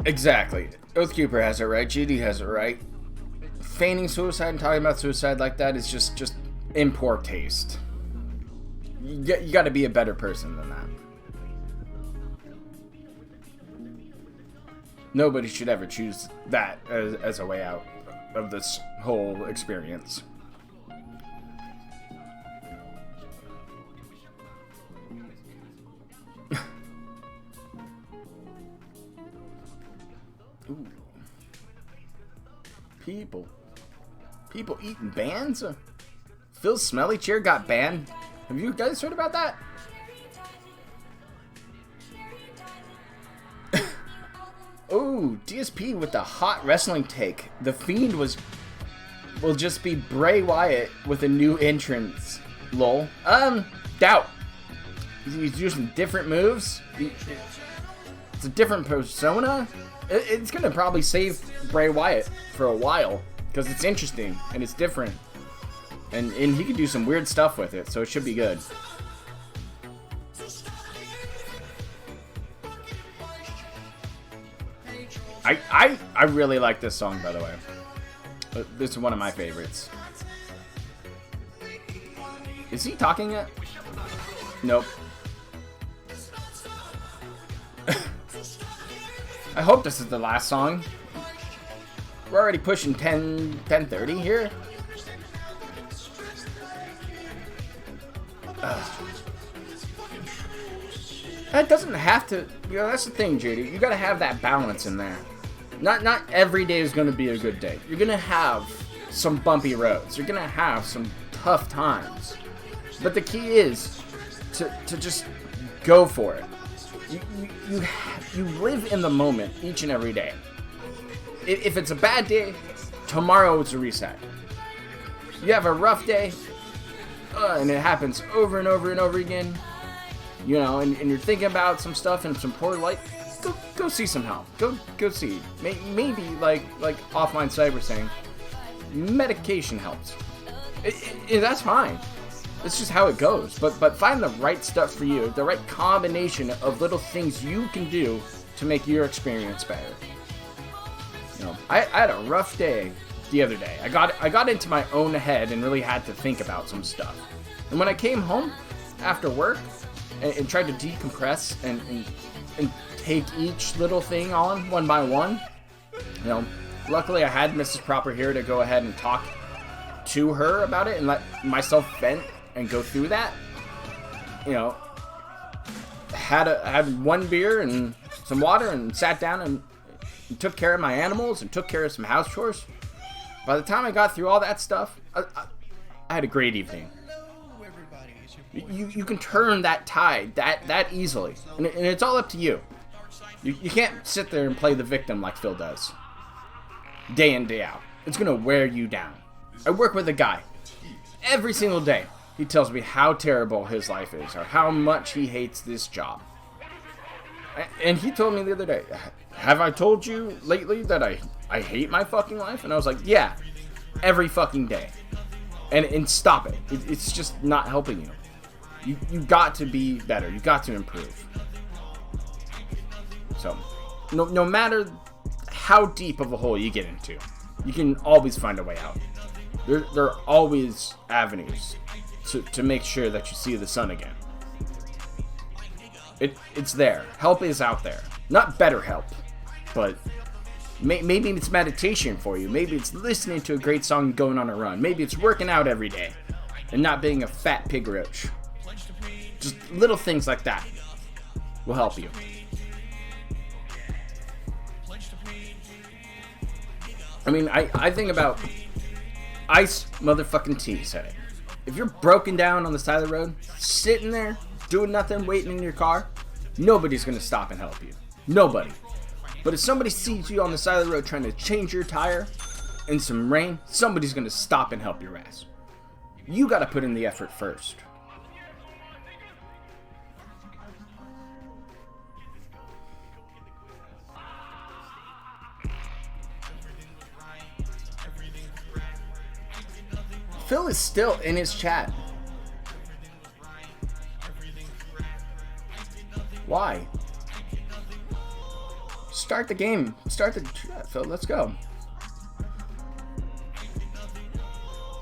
Exactly. Oathkeeper has it right. GD has it right. Feigning suicide and talking about suicide like that is just in poor taste. You got to be a better person than that. Nobody should ever choose that as a way out of this whole experience. Ooh. People eating bands? Phil's smelly chair got banned. Have you guys heard about that? Ooh, DSP with the hot wrestling take. The Fiend will just be Bray Wyatt with a new entrance. Lol. Doubt. He's using different moves. It's a different persona. It's gonna probably save Bray Wyatt for a while because it's interesting and it's different, and he can do some weird stuff with it, so it should be good. I really like this song, by the way. This is one of my favorites. Is he talking yet? Nope. I hope this is the last song. We're already pushing 10:30 here. That doesn't have to, you know, that's the thing, JD. You gotta have that balance in there. Not every day is gonna be a good day. You're gonna have some bumpy roads. You're gonna have some tough times. But the key is to just go for it. You live in the moment each and every day. If it's a bad day, tomorrow it's a reset. You have a rough day, and it happens over and over and over again, you know, and you're thinking about some stuff and some poor light, go see some help. Go see. Maybe like Offline Cyber saying, medication helps. That's fine. It's just how it goes. But find the right stuff for you, the right combination of little things you can do to make your experience better. You know, I had a rough day the other day. I got into my own head and really had to think about some stuff. And when I came home after work and tried to decompress and take each little thing on one by one, you know, luckily I had Mrs. Proper here to go ahead and talk to her about it and let myself vent and go through that. You know, had one beer and some water and sat down and took care of my animals and took care of some house chores. By the time I got through all that stuff, I had a great evening. You can turn that tide that easily, and it's all up to you. You can't sit there and play the victim like Phil does, day in, day out. It's gonna wear you down. I work with a guy every single day. He tells me how terrible his life is or how much he hates this job. And he told me the other day, have I told you lately that I hate my fucking life? And I was like, yeah, every fucking day. And stop it. It's just not helping you. You got to be better. You got to improve. So, no matter how deep of a hole you get into, you can always find a way out. There are always avenues to make sure that you see the sun again. It's there. Help is out there. Not better help, but maybe it's meditation for you. Maybe it's listening to a great song and going on a run. Maybe it's working out every day and not being a fat pig roach. Just little things like that will help you. I mean, I think about Ice motherfucking T said it. If you're broken down on the side of the road, sitting there, doing nothing, waiting in your car, nobody's going to stop and help you. Nobody. But if somebody sees you on the side of the road trying to change your tire in some rain, somebody's going to stop and help your ass. You got to put in the effort first. Phil is still in his chat. Why? Start the game. Start the chat, Phil. Let's go.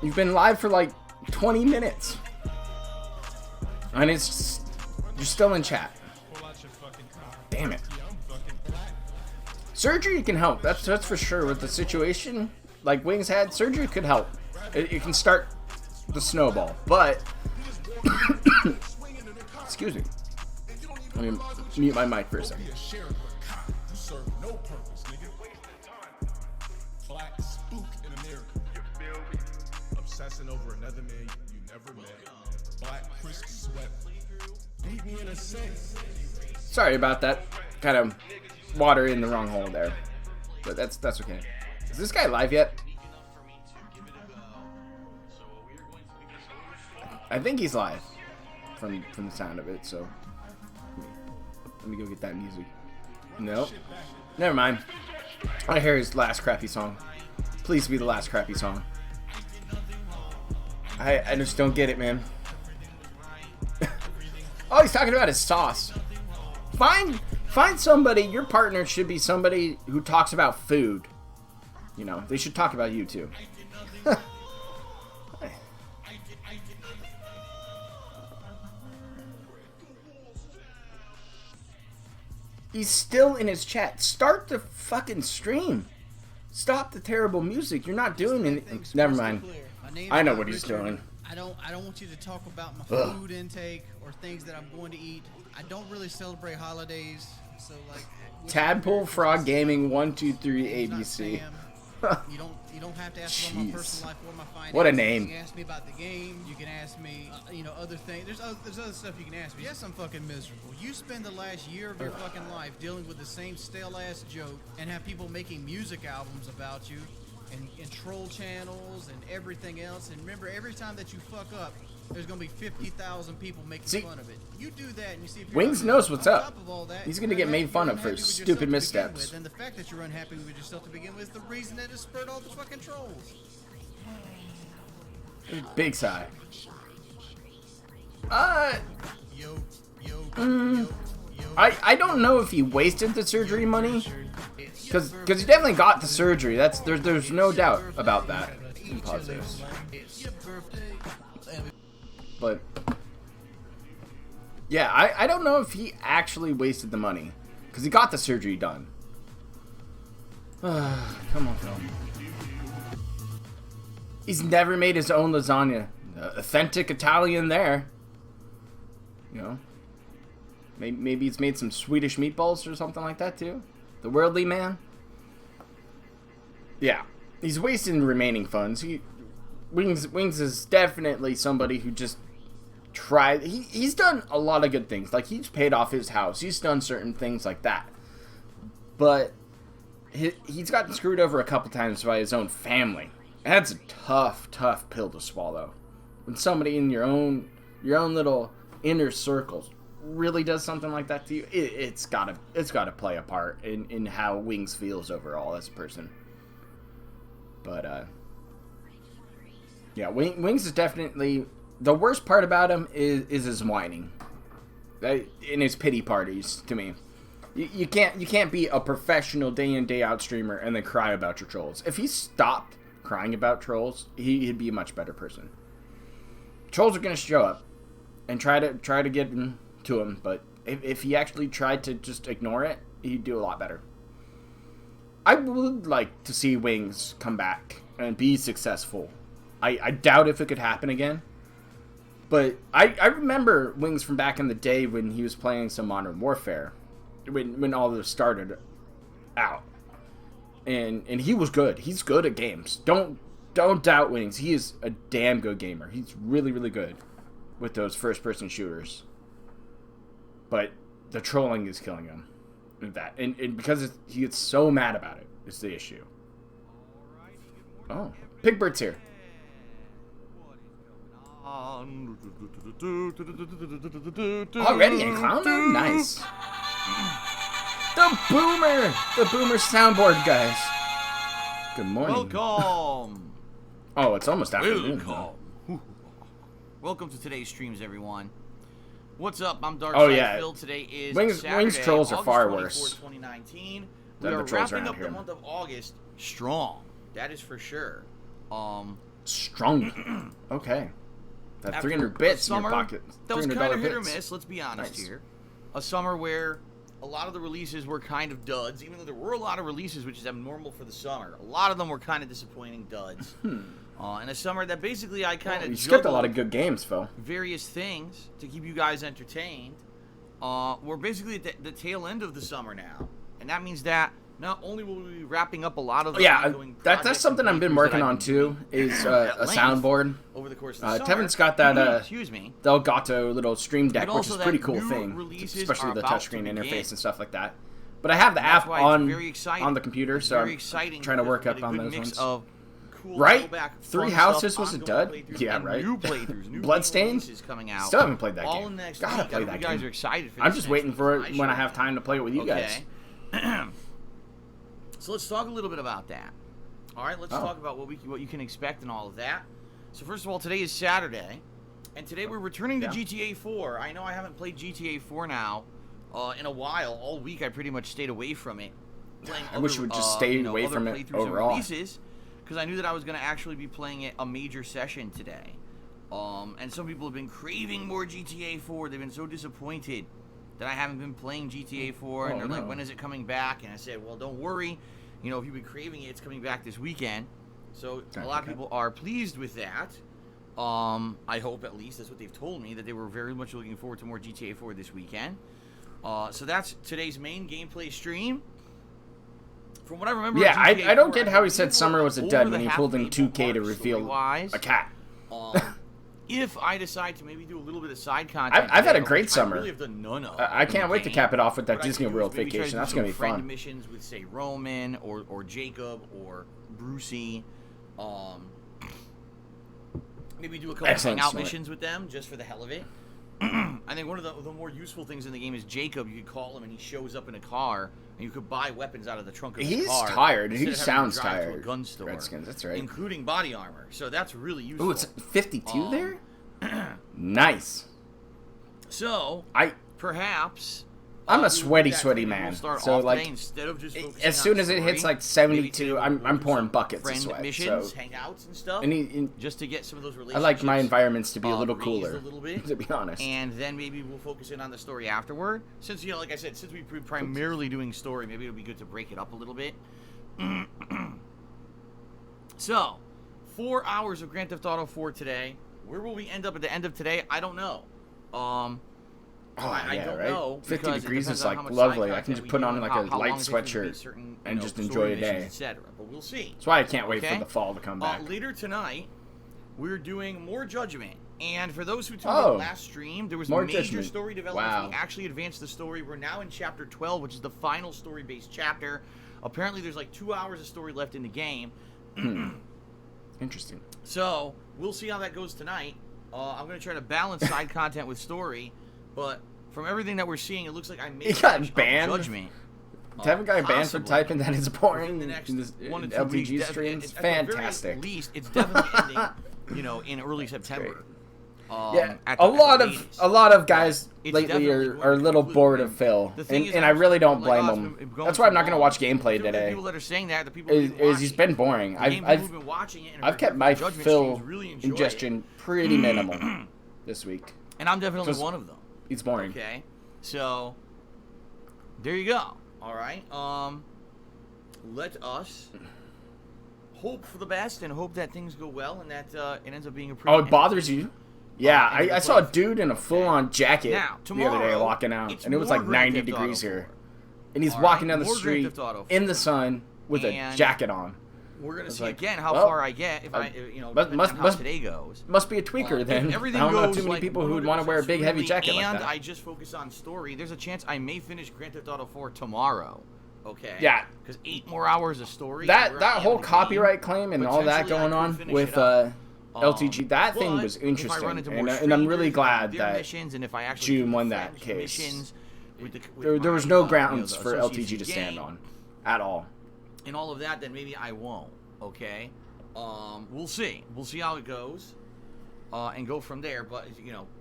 You've been live for like 20 minutes. And it's just, you're still in chat. Damn it. Surgery can help. That's for sure. With the situation like Wings had, surgery could help. It can start the snowball, but excuse me. Let me mute my mic for a second. Black spook in America. Obsessing over another man you never met. Black crispy sweat. Beat me in a sense. Sorry about that. Kind of water in the wrong hole there. But that's okay. Is this guy live yet? I think he's live from the sound of it, so let me go get that music. Nope. Never mind. I hear his last crappy song. Please be the last crappy song. I just don't get it, man. Oh, he's talking about his sauce. Find somebody. Your partner should be somebody who talks about food. You know, they should talk about you too. He's still in his chat. Start the fucking stream. Stop the terrible music. You're not doing anything. Never mind. I know what he's doing. I don't want you to talk about my food intake or things that I'm going to eat. I don't really celebrate holidays, so like. Tadpole Frog Gaming 123 ABC. You don't have to ask about my personal life or my finances. What a name. You can ask me about the game. You can ask me, other things. There's other stuff you can ask me. Yes, I'm fucking miserable. You spend the last year of your fucking life dealing with the same stale ass joke and have people making music albums about you and troll channels and everything else. And remember, every time that you fuck up, there's gonna be 50,000 people making fun of it. You do that, and you see if you're Wings knows what's up. That, he's gonna get made fun of for his stupid missteps. And the fact that you're unhappy with yourself to begin with is the reason that it spurred all the fucking trolls. Big sigh. I don't know if he wasted the surgery money, because he definitely got the surgery. There's no doubt about that. Pause this. But yeah, I don't know if he actually wasted the money, because he got the surgery done. Come on, Phil. He's never made his own lasagna. Authentic Italian there. You know, maybe he's made some Swedish meatballs or something like that too. The worldly man. Yeah, he's wasting remaining funds. Wings is definitely somebody who just tried. He's done a lot of good things. Like, he's paid off his house. He's done certain things like that. But he's gotten screwed over a couple times by his own family. That's a tough pill to swallow. When somebody in your own little inner circles really does something like that to you, it's gotta play a part in how Wings feels overall as a person. But yeah, Wings is definitely, the worst part about him is his whining, in his pity parties. To me, you can't be a professional day in day out streamer and then cry about your trolls. If he stopped crying about trolls, he'd be a much better person. Trolls are gonna show up and try to get to him, but if he actually tried to just ignore it, he'd do a lot better. I would like to see Wings come back and be successful. I doubt if it could happen again. But I remember Wings from back in the day when he was playing some Modern Warfare. When all this started out. And he was good. He's good at games. Don't doubt Wings. He is a damn good gamer. He's really, really good with those first-person shooters. But the trolling is killing him. And because he gets so mad about it, is the issue. Oh, Big Bird's here. Already in clown mode? Nice. The boomer soundboard guys. Good morning. Welcome. Oh, it's almost afternoon. Welcome to today's streams, everyone. What's up? I'm Dark Phil. Today is Saturday, Wings trolls are far 24, worse. 2019. We are wrapping up the month of August strong. That is for sure. Strong. Okay. That 300 bits in your pocket. That was kind of hit or miss, let's be honest here. A summer where a lot of the releases were kind of duds, even though there were a lot of releases, which is abnormal for the summer. A lot of them were kind of disappointing duds. In a summer that basically I kind of you skipped a lot of good games, Phil. Various things to keep you guys entertained. We're basically at the tail end of the summer now, and that means that not only will we be wrapping up a lot of that's something I've been working on too, is a soundboard. Over the course of the summer. Tevin's got that excuse me, the Elgato little stream deck, which is a pretty cool thing, especially the touchscreen interface and stuff like that. But I have the app on the computer, so I'm trying to work up on those ones. Right? Three Houses was a dud? Yeah, right. New playthroughs, new Bloodstained? is coming out. Still haven't played that all game. In the next Gotta week. play that you game. guys are excited for I'm this just next waiting for week. it when I have time to play it with you guys. So let's talk a little bit about that. All right, let's talk about what you can expect and all of that. So first of all, today is Saturday, and today we're returning to GTA 4. I know I haven't played GTA 4 now in a while. All week I pretty much stayed away from it. I wish you would just stay away from it overall. Because I knew that I was going to actually be playing it a major session today. And some people have been craving more GTA 4. They've been so disappointed that I haven't been playing GTA 4. And they're like, when is it coming back? And I said, well, don't worry. You know, if you've been craving it, it's coming back this weekend. So a lot of people are pleased with that. I hope, at least, that's what they've told me, that they were very much looking forward to more GTA 4 this weekend. So that's today's main gameplay stream. From what I remember, yeah, I don't get how he said Summer was a dud when he pulled in 2K to reveal a cat. If I decide to maybe do a little bit of side content, I've had a great summer. I really have done none of. I can't wait to cap it off with that Disney World vacation. That's gonna be fun. Friend missions with, say, Roman or Jacob or Brucey. Maybe do a couple hangout missions with them just for the hell of it. I think one of the more useful things in the game is Jacob. You could call him and he shows up in a car, and you could buy weapons out of the trunk of his car. He's tired. He sounds tired. tired. To a gun store, Redskins, that's right. Including body armor. So that's really useful. Ooh, it's 52 there? Nice. So, perhaps... I'm a sweaty man. So, like, instead of just as soon as it hits, like, 72, I'm pouring buckets of sweat. Missions, hangouts and stuff, just to get some of those relationships. I like my environments to be a little cooler, to be honest. And then maybe we'll focus in on the story afterward. Since, you know, like I said, since we're primarily doing story, maybe it'll be good to break it up a little bit. So, 4 hours of Grand Theft Auto 4 today. Where will we end up at the end of today? I don't know. I don't know. 50 degrees is like lovely. I can just put on like a light sweatshirt and just enjoy a day. But we'll see. That's why I can't wait for the fall to come back. Later tonight, we're doing more Judgment. And for those who tuned in last stream, there was major story development. We actually advanced the story. We're now in Chapter 12, which is the final story-based chapter. Apparently, there's like 2 hours of story left in the game. Interesting. So, we'll see how that goes tonight. I'm going to try to balance side content with story. But from everything that we're seeing, it looks like I may got banned. Judgment. Devin got banned for typing that it's boring in the next in this 1 to 2 LTG weeks. streams. At Fantastic. The very least, it's definitely ending, you know, in early September. Yeah, a lot of guys lately are a little bored of Phil, and I really don't blame them. That's why I'm not going to watch gameplay today. People that are saying that, the people is he's been boring. I've kept my Phil ingestion pretty minimal this week, and I'm definitely one of them. It's boring. Okay, so there you go. All right. Let us hope for the best and hope that things go well and that it ends up being a pretty. Oh, it bothers you? Yeah, I saw a dude in a full-on jacket the other day walking out, and it was like 90 degrees here, and he's walking down the street in the sun with a jacket on. We're gonna see again how far I get if how today goes. Must be a tweaker then. I don't know too many people who would want to wear a big heavy jacket like that. And I just focus on story. There's a chance I may finish Grand Theft Auto 4 tomorrow. Okay. Yeah. Because 8 more hours of story. That whole copyright claim and all that going on with LTG, that thing was interesting, and I'm really glad that June won that case. There was no grounds for LTG to stand on at all. And all of that, then maybe I won't. Okay, we'll see. We'll see how it goes, and go from there. But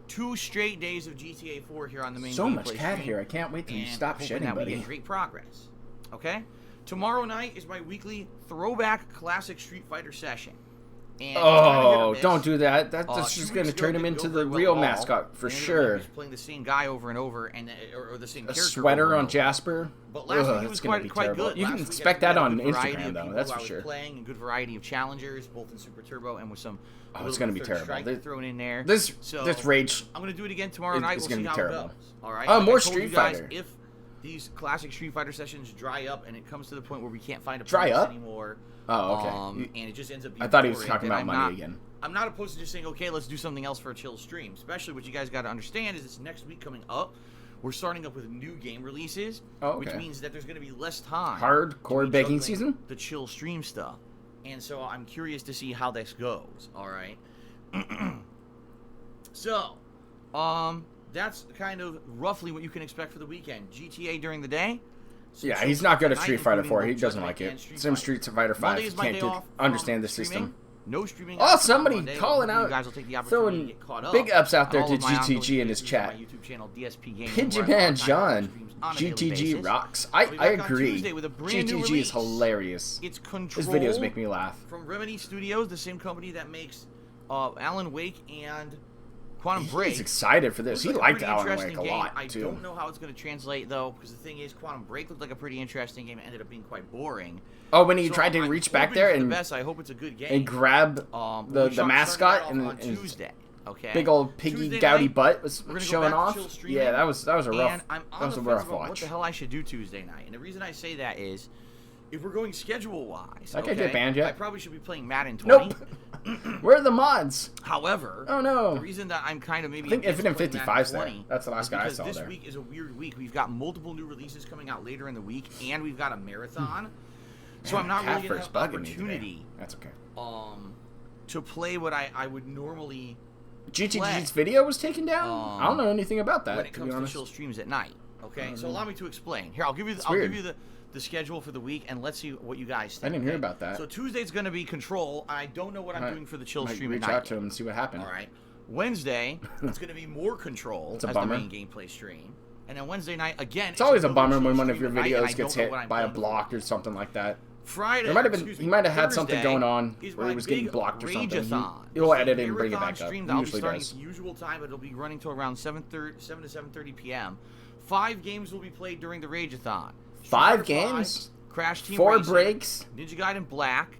2 straight days of GTA 4 here on the main. So much cat here. I can't wait till you stop shitting, buddy. We get great progress. Okay, tomorrow night is my weekly throwback classic Street Fighter session. And don't do that. That's just going to turn him into the real mascot for sure. He's playing the same guy over and over, or the same character. A sweater on Jasper. But last week it was quite good. You can expect that on Instagram, though. That's for sure. Playing a good variety of challengers, both in Super Turbo and with some. Oh, it's going to be terrible. Thrown in there. This rage. I'm going to do it again tomorrow night. It's going to be terrible. All right. Oh, more Street Fighter. If these classic Street Fighter sessions dry up and it comes to the point where we can't find a dry up anymore. Oh, okay. And it just ends up being I thought he boring, was talking about money again. I'm not opposed to just saying, okay, let's do something else for a chill stream. Especially what you guys got to understand is this next week coming up, we're starting up with new game releases, okay. which means that there's going to be less time. Hardcore baking season? The chill stream stuff. And so I'm curious to see how this goes, all right? So, that's kind of roughly what you can expect for the weekend. GTA during the day. Yeah, he's not good at Street Fighter 4. He doesn't like it. Sim Street Fighter 5. He can't understand the system. No streaming. Oh, somebody calling out, throwing big ups out there to GTG in his chat. Pigeon Man John, GTG rocks. I agree. GTG is hilarious. It's His videos make me laugh. From Remedy Studios, the same company that makes Alan Wake and Quantum Break. He's excited for this. He liked Alan Wake a lot, too. I don't know how it's going to translate, though, because the thing is, Quantum Break looked like a pretty interesting game. It ended up being quite boring. Oh, when he tried to reach back there and I hope it's a good game. And grab the mascot and Tuesday. Okay. Big old piggy gouty butt was showing off. Yeah, that was a rough. I'm on the fence about what the hell I should do Tuesday night. And the reason I say that is, if we're going schedule-wise, I can't get banned yet. I probably should be playing Madden 20. Nope. Where are the mods? However, oh no. The reason that I'm kind of maybe I think Infinite 55's there. That's the last guy I saw this there. This week is a weird week. We've got multiple new releases coming out later in the week, and we've got a marathon. So I'm not really going to have opportunity. That's okay. To play what I would normally. GTG's video was taken down. I don't know anything about that. When it comes to chill streams at night. Okay, so allow me to explain. Here, I'll give you the schedule for the week, and let's see what you guys think. I didn't hear about that. So Tuesday's going to be Control. I don't know what I'm doing for the chill stream at night. Reach out to him and see what happened. All right. Wednesday, it's going to be more Control as the main gameplay stream. And then Wednesday night, again... It's always a bummer when one of your videos gets hit by a block or something like that. Friday, he might have had something going on where he was getting blocked or something. He'll edit it and bring it back up. He usually does. At the usual time, but it'll be running till around 7 to 7:30 p.m. 5 games will be played during the Rageathon. 5 games? Crash Team 4 Racing, breaks? Ninja Gaiden Black,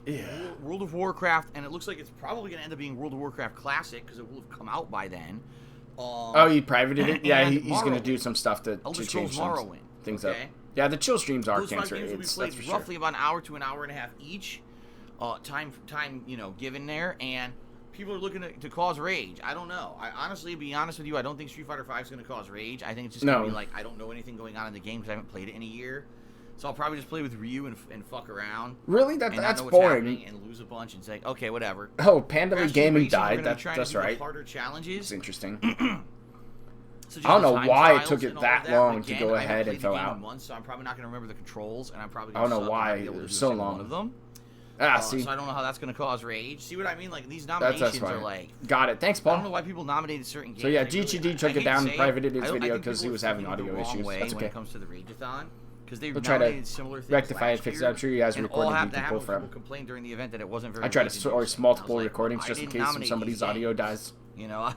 yeah. World of Warcraft, and it looks like it's probably going to end up being World of Warcraft Classic because it will have come out by then. Oh, he privated it? Yeah, he's going to do some stuff to change some things up. Yeah, the chill streams are cancer AIDS, that's for sure. Roughly about an hour to an hour and a half each. Time given there, and people are looking to cause rage. I don't know. I honestly, to be honest with you, I don't think Street Fighter 5 is going to cause rage. I think it's just going to be like, I don't know anything going on in the game because I haven't played it in a year. So I'll probably just play with Ryu and fuck around. Really? That's boring. And lose a bunch and say, okay, whatever. Oh, Panda Gaming died. That's right. Harder challenges. It's interesting. So I don't know why it took it that long to go ahead and fill out. Once, so I'm probably not going to remember the controls, and I'm probably I don't know why it was so long. One of them. See. So I don't know how that's going to cause rage. See what I mean? Like these nominations are like. Got it. Thanks, Paul. I don't know why people nominated certain games. So yeah, GTD took it down and privated his video because he was having audio issues. That's okay. When it comes to the Rageathon, because they try to similar things rectify it, fix it. I'm sure you guys are recording people from. Complained during the event that it wasn't very. I try to source multiple recordings just in case somebody's audio dies. You know,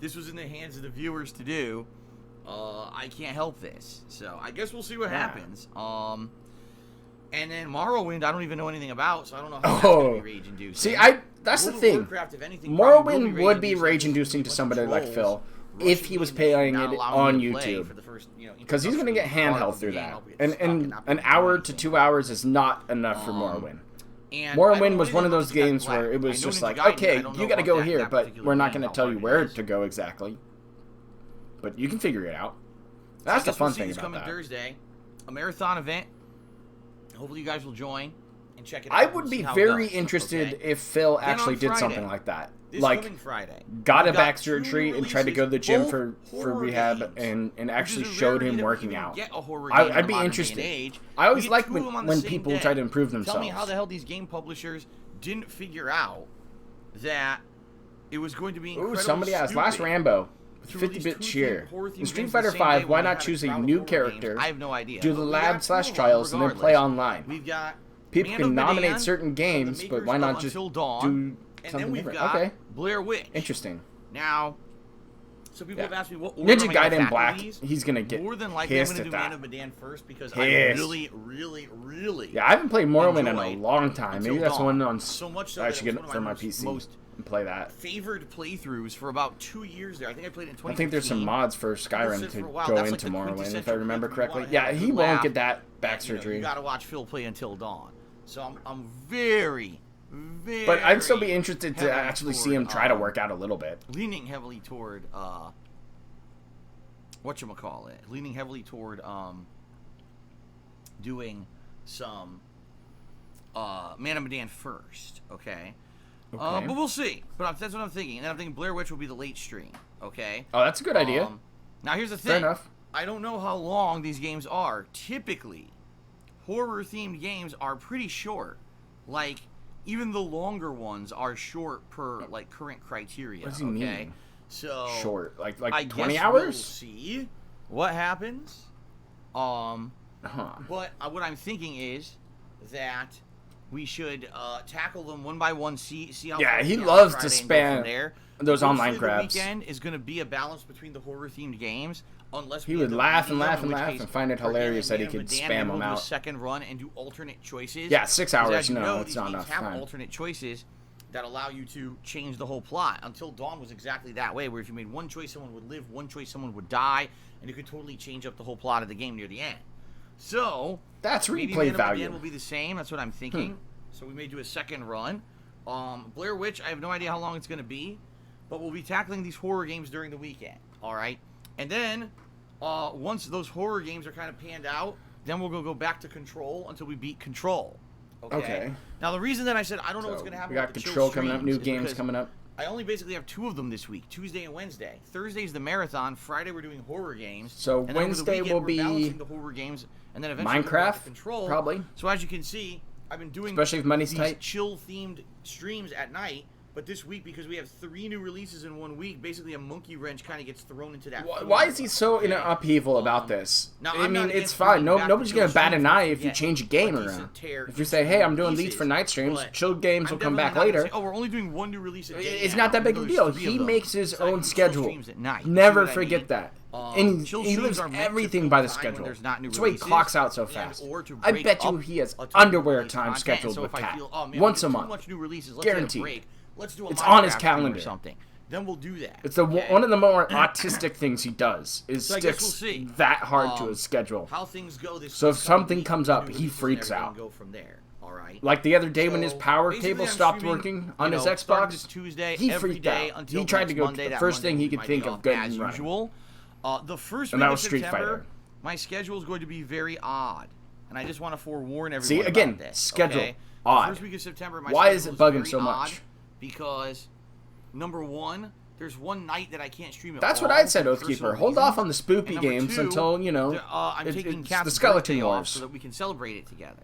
this was in the hands of the viewers to do. I can't help this, so I guess we'll see what happens. And then Morrowind, I don't even know anything about, so I don't know how that's going to be rage-inducing. See, that's the thing. Morrowind would be rage-inducing to somebody like Phil if he was playing it on YouTube, because he's going to get handheld through that. And an hour to 2 hours is not enough for Morrowind. Morrowind was one of those games where it was just like, okay, you got to go here, but we're not going to tell you where to go exactly. But you can figure it out. That's the fun thing about that. Thursday, a marathon event. Hopefully you guys will join and check it out. I would be very interested if Phil actually did something like that. Like, got a back surgery and tried to go to the gym for rehab and actually showed him working out. I'd be interested. I always like when people try to improve themselves. Tell me how the hell these game publishers didn't figure out that it was going to be incredibly stupid. Somebody asked, Last Rambo. 50-bit cheer. In Street Fighter 5, why not choose a new character, I have no idea. do the lab/trials, and then play online? We've got people can nominate certain games, but why not just do something different? Okay. Blair Witch. Interesting. Now, so people have asked me what order Ninja Gaiden Black. He's gonna get more than likely pissed I'm gonna do at Man that. of Medan first because I really. Yeah, I haven't played Morrowind in a long time. Maybe that's one on. So much so I should get it for my PC. And play that. Favored playthroughs for about 2 years there. I think I played it in 2015. I think there's some mods for Skyrim to go into Morrowind, if I remember correctly. Yeah, he won't get that back surgery. You gotta watch Phil play Until Dawn. So I'm very. But I'd still be interested to actually see him try to work out a little bit. Leaning heavily toward whatchamacallit, leaning heavily toward doing some Man of Medan first, okay? But we'll see. But that's what I'm thinking. And then I'm thinking Blair Witch will be the late stream, okay? Oh, that's a good idea. Now, here's the thing. Fair enough. I don't know how long these games are. Typically, horror-themed games are pretty short. Like, even the longer ones are short per, like, current criteria, What does he mean? So short, like I 20 guess hours? We'll see what happens. But what I'm thinking is that we should tackle them one by one. See how. Yeah, he far loves to Friday and go from spam there. those Hopefully online grabs. The weekend is going to be a balance between the horror-themed games, unless He we would end up laugh beating and laugh them, and in which laugh case, and find it for him hilarious and that he could Dan, spam we'll them do a out. second run and do alternate choices. Yeah, 6 Because hours, as you no, know, it's these not games enough have time. alternate choices that allow you to change the whole plot. Until Dawn was exactly that way, where if you made one choice, someone would live, one choice, someone would die, and you could totally change up the whole plot of the game near the end. So that's maybe replay Man of value. Medan will be the same. That's what I'm thinking. So we may do a second run. Blair Witch, I have no idea how long it's going to be, but we'll be tackling these horror games during the weekend. All right, and then once those horror games are kind of panned out, then we'll go back to Control until we beat Control. Okay. Now the reason that I said I don't know what's going to happen. We got with the Control chill coming up, streams new is games because coming up. I only basically have 2 of them this week, Tuesday and Wednesday. Thursday's the marathon. Friday we're doing horror games. So and then over the Wednesday weekend, will we're be balancing the horror games, and then eventually we'll go back to Minecraft, Control. probably. So as you can see, I've been doing Especially if money's these tight. chill-themed streams at night. But this week, because we have 3 new releases in 1 week, basically a monkey wrench kind of gets thrown into that. Why is he so in an upheaval about this? Now, I I'm mean, not it's against fine. bringing back Nobody's the going to chill bat an streams eye if if we you get change a game a decent around. tear If you say, hey, I'm doing releases, leads for night streams, but chill games I'm will come back definitely not later. gonna say, oh, we're only doing 1 new release a day. It's now, not that big of a even deal. though there's 3 He of them. makes his So I can own do chill schedule. streams at night. You see Never what I forget mean? that. And chill he streams lives are meant to everything fill by the time when schedule. there's not new That's why he releases, clocks out so and fast. or to I break bet you up he has a ton of underwear release time content. scheduled So with if I Cat. feel, oh, man, Once we a get month. Too much new releases. Let's take a Guaranteed. break. Let's do a It's on his Minecraft stream calendar. or something. Then we'll do that. It's one of the more autistic things he does is So I guess sticks we'll see. that hard to his schedule. How things go this So if this coming something week, comes new up, he releases and freaks everything out. Go from there. All right. Like the other day when his So, power basically, cable I'm stopped streaming, working on his starting Xbox, this Tuesday, he every freaked day out. until He tried next to go Monday. the That first thing Monday he will could be think my of day good off and as running. usual. The first And week that of was Street September, Fighter. my schedule is going to be very odd, and I just want to forewarn everyone. See, again, about this, schedule, okay? odd. The first week of September, my Why is schedule it bugging very so odd much? Because number one, there's one night that I can't stream at That's all what I said, for Oathkeeper. personal Hold reasons. off on the spoopy And number games two, until, you know, I'm taking it's Cat's the Skeleton birthday off Wars. so that we can celebrate it together.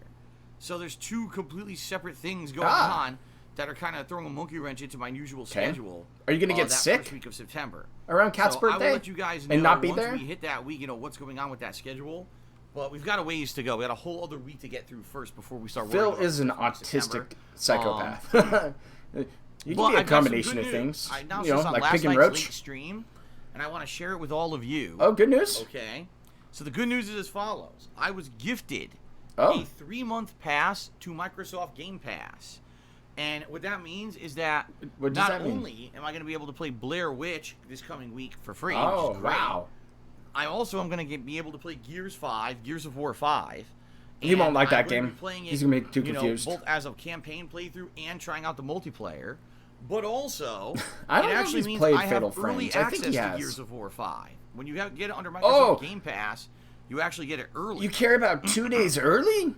So there's 2 completely separate things going Ah. on that are kind of throwing a monkey wrench into my usual schedule. Are you gonna get that sick first week of September around Cat's so I birthday will let you guys know and not be once there? we hit that week, what's going on with that schedule. But we've got a ways to go. We got a whole other week to get through first before we start. Phil worrying is an about September. autistic psychopath. You can Well, be a I've got some combination good of news. things. I announced You know, this on like last Pig and night's Roach. late stream, and I want to share it with all of you. Oh, good news. Okay. So the good news is as follows. I was gifted Oh. a 3-month pass to Microsoft Game Pass. And what that means is that What does not that mean? only am I going to be able to play Blair Witch this coming week for free, Oh, which is great, wow. I also am going to be able to play Gears of War 5. He won't And like that I'm gonna game. be playing it, He's gonna be too you know, confused. both as a campaign playthrough and trying out the multiplayer. But also, I don't it know if actually he's means played I have Fatal early Frames. I think access he to has. Gears of War 5. When you get it under Microsoft Oh. Game Pass, you actually get it early. You care about 2 days early?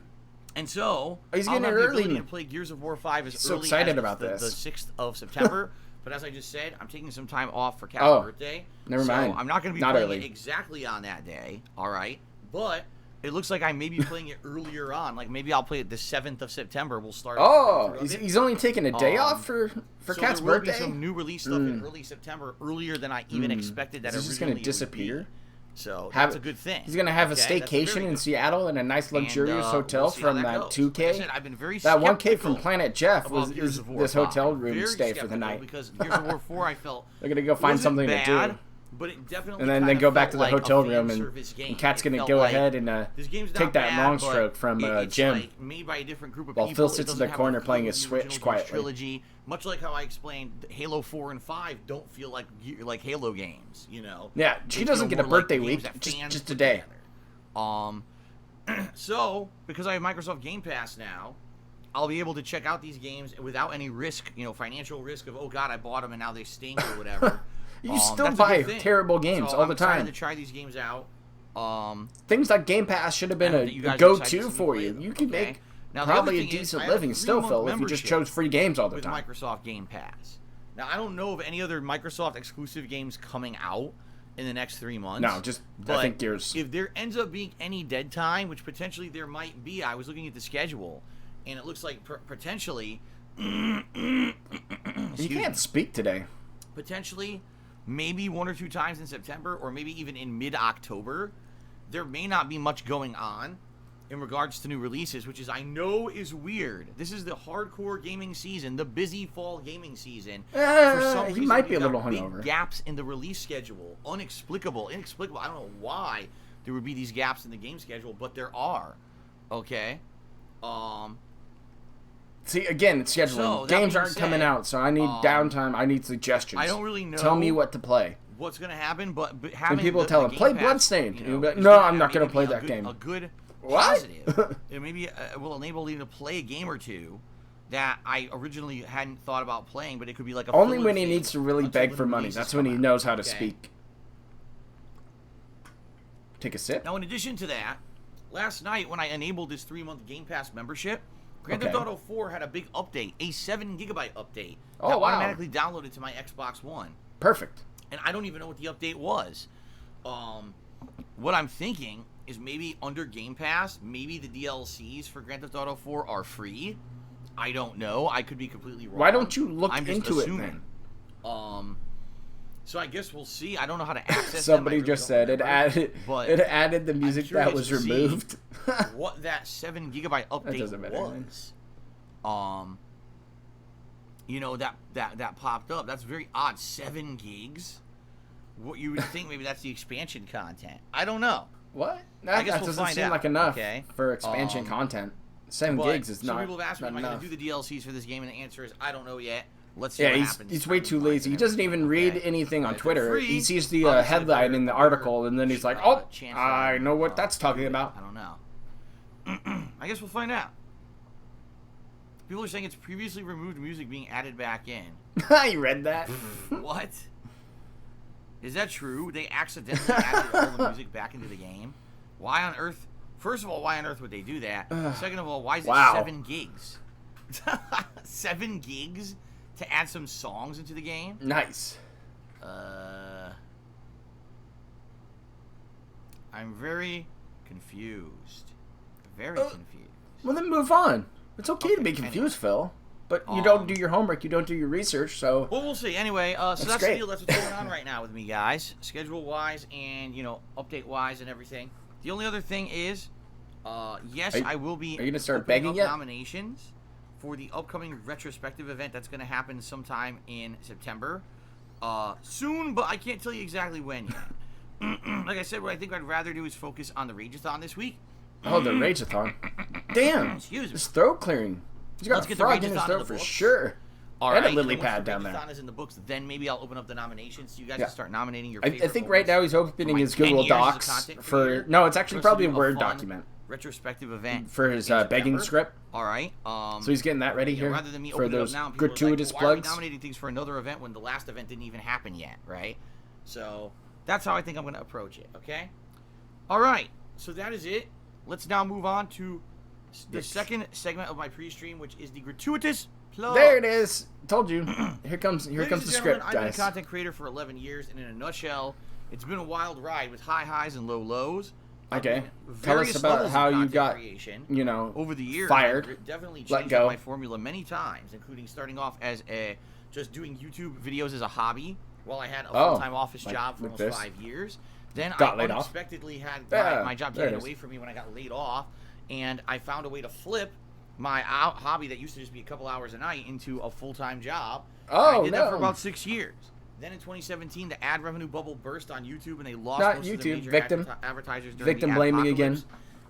And so, He's I'll getting have it the early. ability to play Gears of War 5 as So early excited as about the this. 6th of September. But as I just said, I'm taking some time off for Cat's Oh, birthday. never mind. So I'm not going to be Not playing early. it exactly on that day, all right? But it looks like I may be playing it earlier on. Like maybe I'll play it the 7th of September. We'll start. Oh, the playthrough of it. he's only taking a day off for so Cat's there will birthday? be some new release stuff in early September, earlier than I even expected that Is he just originally going to disappear? So Have- that's a good thing. He's going to have a Okay, that's very staycation in good. Seattle in a nice luxurious And, hotel we'll see how from that that goes. 2K. Like I said, I've been very that 1K from skeptical Planet Jeff about was Gears is of War this 5. hotel room Very stay for the skeptical night. Because Gears of War 4 I felt They're going to go find wasn't something bad, to do. but it definitely And then kinda go back to the felt like hotel a fan room, service game. and Cat's It going to felt go like, ahead and this game's take not that bad, long but stroke from it's Jim. like made by a different group of While people. Phil It sits in doesn't the have corner feel playing of his the Switch original Gears quietly. trilogy, much like how I explained Halo 4 and 5 don't feel like Halo games, you know. Yeah, They she doesn't feel get a more like birthday games week, that just fans a put day. together. So, because I have Microsoft Game Pass now, I'll be able to check out these games without any risk, financial risk of, oh god, I bought them and now they stink or whatever. You still buy terrible games all the time. I'm trying to try these games out. Things like Game Pass should have been a go-to for you. You can make probably a decent living still, Phil, if you just chose free games all the time. With Microsoft Game Pass. Now, I don't know of any other Microsoft exclusive games coming out in the next 3 months. No, I think there's... If there ends up being any dead time, which potentially there might be, I was looking at the schedule, and it looks like potentially... You can't speak today. Potentially, maybe 1 or 2 times in September, or maybe even in mid-October, there may not be much going on in regards to new releases, which is, I know, is weird. This is the hardcore gaming season, the busy fall gaming season. For some reason, he might be a little hungover. Big gaps in the release schedule. Inexplicable. I don't know why there would be these gaps in the game schedule, but there are. Okay? See, again, it's scheduling. So, games aren't coming out, so I need downtime. I need suggestions. I don't really know. Tell me what to play. What's going to happen, but having when people tell him, play Bloodstained. You know, no, I'm not going to play that game. A good what? Positive. It maybe will enable you to play a game or two that I originally hadn't thought about playing, but it could be like a only when he needs to really beg for money. That's when he knows how to speak. Take a sip. Now, in addition to that, last night when I enabled this 3-month Game Pass membership, Grand Theft Auto 4 had a big update, a 7-gigabyte update that automatically downloaded to my Xbox One. Perfect. And I don't even know what the update was. What I'm thinking is maybe under Game Pass, maybe the DLCs for Grand Theft Auto 4 are free. I don't know. I could be completely wrong. Why don't you look into assuming. It then? So I guess we'll see. I don't know how to access Somebody them. just said it added the music that was removed. What that 7-gigabyte update was. You know, that popped up. That's very odd. 7 gigs? What you would think maybe that's the expansion content. I don't know. What? That doesn't seem like enough for expansion content. 7 gigs is not enough. Some people have asked me, am I going to do the DLCs for this game? And the answer is, I don't know yet. Let's see what happens. He's way too lazy. He doesn't even read anything on Twitter. He sees the headline in the article, and then he's like, oh, I know what that's talking about. I don't know. I guess we'll find out. People are saying it's previously removed music being added back in. You read that? What? Is that true? They accidentally added all the music back into the game? Why on earth? First of all, why on earth would they do that? Second of all, why is it 7 gigs? 7 gigs to add some songs into the game? Nice. I'm very confused. Very confused. Well, then move on. It's okay to be confused, Phil. But you don't do your homework, you don't do your research, so... Well, we'll see. Anyway, so that's the deal. That's what's going on right now with me, guys. Schedule-wise and, you know, update-wise and everything. The only other thing is, yes, I will be... Are you going to start begging yet? Nominations for the upcoming retrospective event that's going to happen sometime in September. Soon, but I can't tell you exactly when yet. Like I said, what I think I'd rather do is focus on the Rageathon this week. Oh, the Rageathon. Damn. Excuse me. His throat clearing. He's got a frog in his throat for sure. All and right, a lily pad down there. Is in the books, then maybe I'll open up the nominations so you guys can start nominating your favorite I think right now he's opening his Google Docs for... No, it's actually probably a Word document. Retrospective event. For his begging script. All right. So he's getting that ready here rather than me for those now, gratuitous like, why plugs. are we nominating things for another event when the last event didn't even happen yet, right? So that's how I think I'm going to approach it, okay? All right. So that is it. Let's now move on to the second segment of my pre-stream, which is the gratuitous plug. There it is. Told you. Here comes the script, guys. I've been a content creator for 11 years, and in a nutshell, it's been a wild ride with high highs and low lows. Okay. Tell us about how you got, you know, over the years, fired, I've definitely let changed go. my formula many times, including starting off as just doing YouTube videos as a hobby while I had a full-time office job for almost 5 years. Then I unexpectedly had my job taken away from me when I got laid off, and I found a way to flip my hobby that used to just be a couple hours a night into a full-time job. I did that for about 6 years. Then in 2017, the ad revenue bubble burst on YouTube, and they lost most of the major advertisers during victim the blaming again.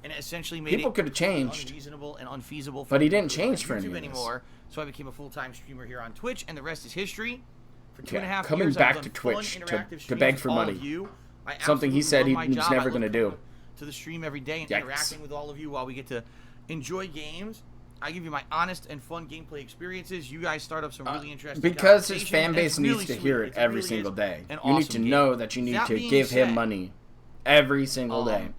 And it essentially made people could have changed, unreasonable and unfeasible for but he didn't change for YouTube anymore. So I became a full-time streamer here on Twitch, and the rest is history. For 2.5 years, coming back to Twitch to beg for money. Something he said he was never going to do. To the stream every day and interacting with all of you while we get to enjoy games. I give you my honest and fun gameplay experiences. You guys start up some really interesting because his fan base really needs to sweet. hear it every single day. You Awesome need to game. know that you need That to being give him said, money every single day.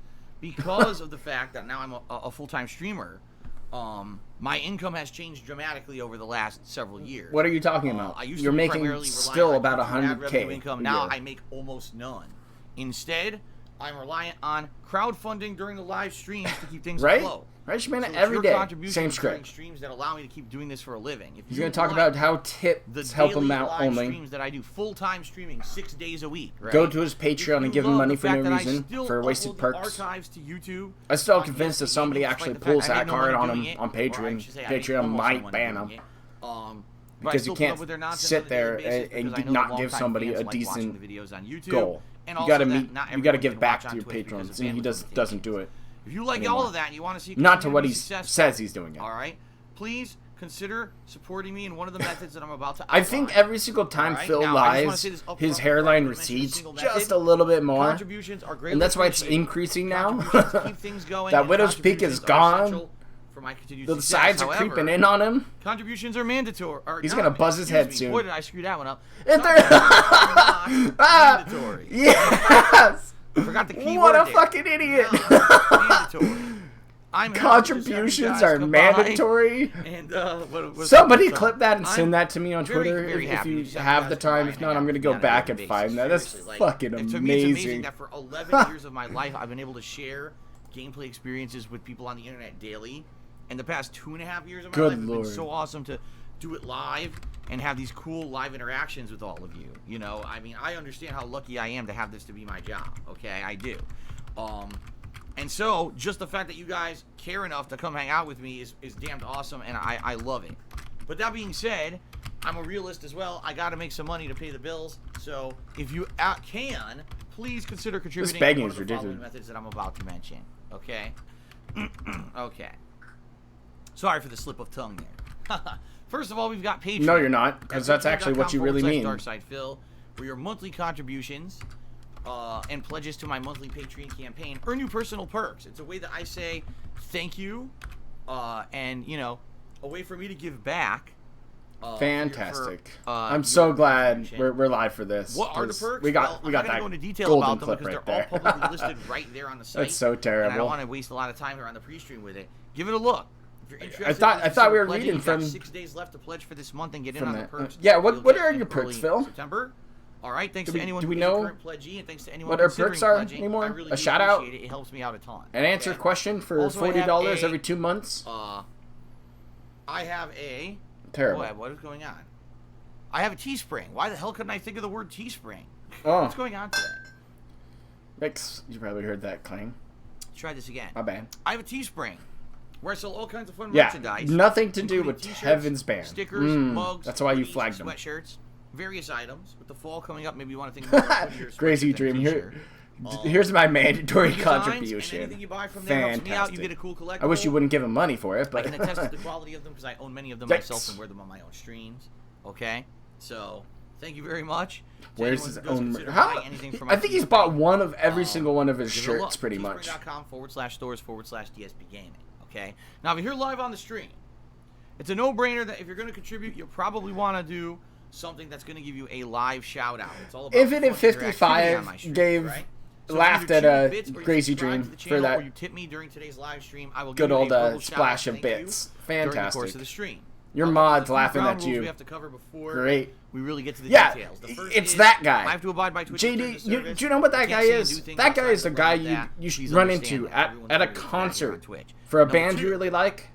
Because of the fact that now I'm a full-time streamer, my income has changed dramatically over the last several years. What are you talking about? I used You're to be making primarily still reliant about on ad revenue $100K income. a Now year. I make almost none. Instead, I'm reliant on crowdfunding during the live streams to keep things Right? afloat. Right, man, So it's every your day, contributions same during script. streams that allow me to keep doing this for a living. If He's you going to talk like about how the tips help him daily out live only. streams that I do full-time streaming 6 days a week. Right? Go to his Patreon and give him money for no reason, for wasted perks. Archives to YouTube. I'm still convinced if somebody actually pulls that card on him on Patreon, Patreon might ban him. Because you can't sit there and not give somebody a decent goal. You gotta give back to your patrons, and he doesn't do it. If you like all of that and you want to see not to what he success, says he's doing it. All right, please consider supporting me in one of the methods that I'm about to. I think every single time Phil lies, his hairline recedes just a little bit more, Contributions are greatly and that's why it's appreciated. increasing now. Keep things going, That and Widow's Peak is contributions are gone. essential for my continued The success. sides are However, creeping in on him. Contributions are mandatory. He's gonna buzz his head soon. Boy, did I screw that one up. If they're mandatory. Yes. I forgot the key What word a there. fucking idiot. Mandatory. I'm Contributions are mandatory. And somebody clip that and send that to me on very, Twitter very if happy you to have the time. If not, I'm gonna go back and find that. That's fucking To me, it's amazing amazing. that for 11 years of my life, I've been able to share gameplay experiences with people on the internet daily. And the past 2.5 years of my life have been so awesome to do it live and have these cool live interactions with all of you. You know, I mean, I understand how lucky I am to have this to be my job. Okay, I do. And so, just the fact that you guys care enough to come hang out with me is damned awesome, and I love it. But that being said, I'm a realist as well. I got to make some money to pay the bills. So, if you can, please consider contributing This begging to one is of the following ridiculous. methods that I'm about to mention. Okay? Okay. Sorry for the slip of tongue there. First of all, we've got Patreon. No, you're not, because that's actually what you really mean. DarkSidePhil, for your monthly contributions and pledges to my monthly Patreon campaign earn you personal perks. It's a way that I say thank you, and you know, a way for me to give back. Fantastic! I'm so glad we're live for this. What are the perks? We got I'm that not gonna go into detail golden about them clip because right they're there. all publicly listed right there on the site. That's so terrible. And I don't want to waste a lot of time here on the pre-stream with it. Give it a look. If you're interested, I thought we were pledging, reading you've got from 6 days left to pledge for this month and get in from on the that. perks. Yeah, You'll what get are in your perks, early Phil? September. All right, thanks Do to we- anyone do we who's know a current pledgee, and thanks to anyone what our considering perks are pledging. anymore? I really A do shout out? appreciate it. It helps me out a ton. An answer question for Also, I have $40 a, every 2 months. I have a Terrible. Boy, what is going on? I have a Teespring. Why the hell couldn't I think of the word Teespring? Oh. What's going on today? Mix. You probably heard that clang. Let's try this again. My bad. I have a Teespring where I sell all kinds of fun Yeah, merchandise. nothing to do including with t-shirts, Heaven's Band. Stickers, mugs. That's why you hoodies, flagged them. Sweatshirts, various items. With the fall coming up, maybe you want to think about putting your Crazy sweatshirt than a dream. Here, t-shirt. here's my mandatory Designs, contribution. and anything you buy from there helps me out. You Fantastic. get a cool collectible. I wish you wouldn't give him money for it, but I can attest to the quality of them because I own many of them Thanks. myself and wear them on my own streams. Okay, so thank you very much. To where's anyone his who does own? consider How? buying anything from I my think he's Teespring, bought one of every single one of his give it a look. shirts, pretty much. Teespring.com/stores/DSPGaming. Okay. Now, if you're live on the stream, it's a no-brainer that if you're going to contribute, you'll probably want to do something that's going to give you a live shout-out. It's all about Even if fun interactivity on my 55 streams, gave right? So laughed if you at either a contribute bits or you crazy subscribe dream to the for channel, that or you tip me during today's live stream, I will good give you old a verbal splash shout-out of thank you bits. during the Fantastic. course of the stream. Your There's mods a few laughing ground at rules you. we have to cover before Great. we really get to the Yeah, details. The first it's is that guy. I have to abide by Twitch JD, terms of you, service. do you know what that I guy can't say and is? do things That guy outside is the the guy realm of that. you should Please run understand into that. at Everyone's a very glad you're on concert Twitch. for a Number band two, you really like,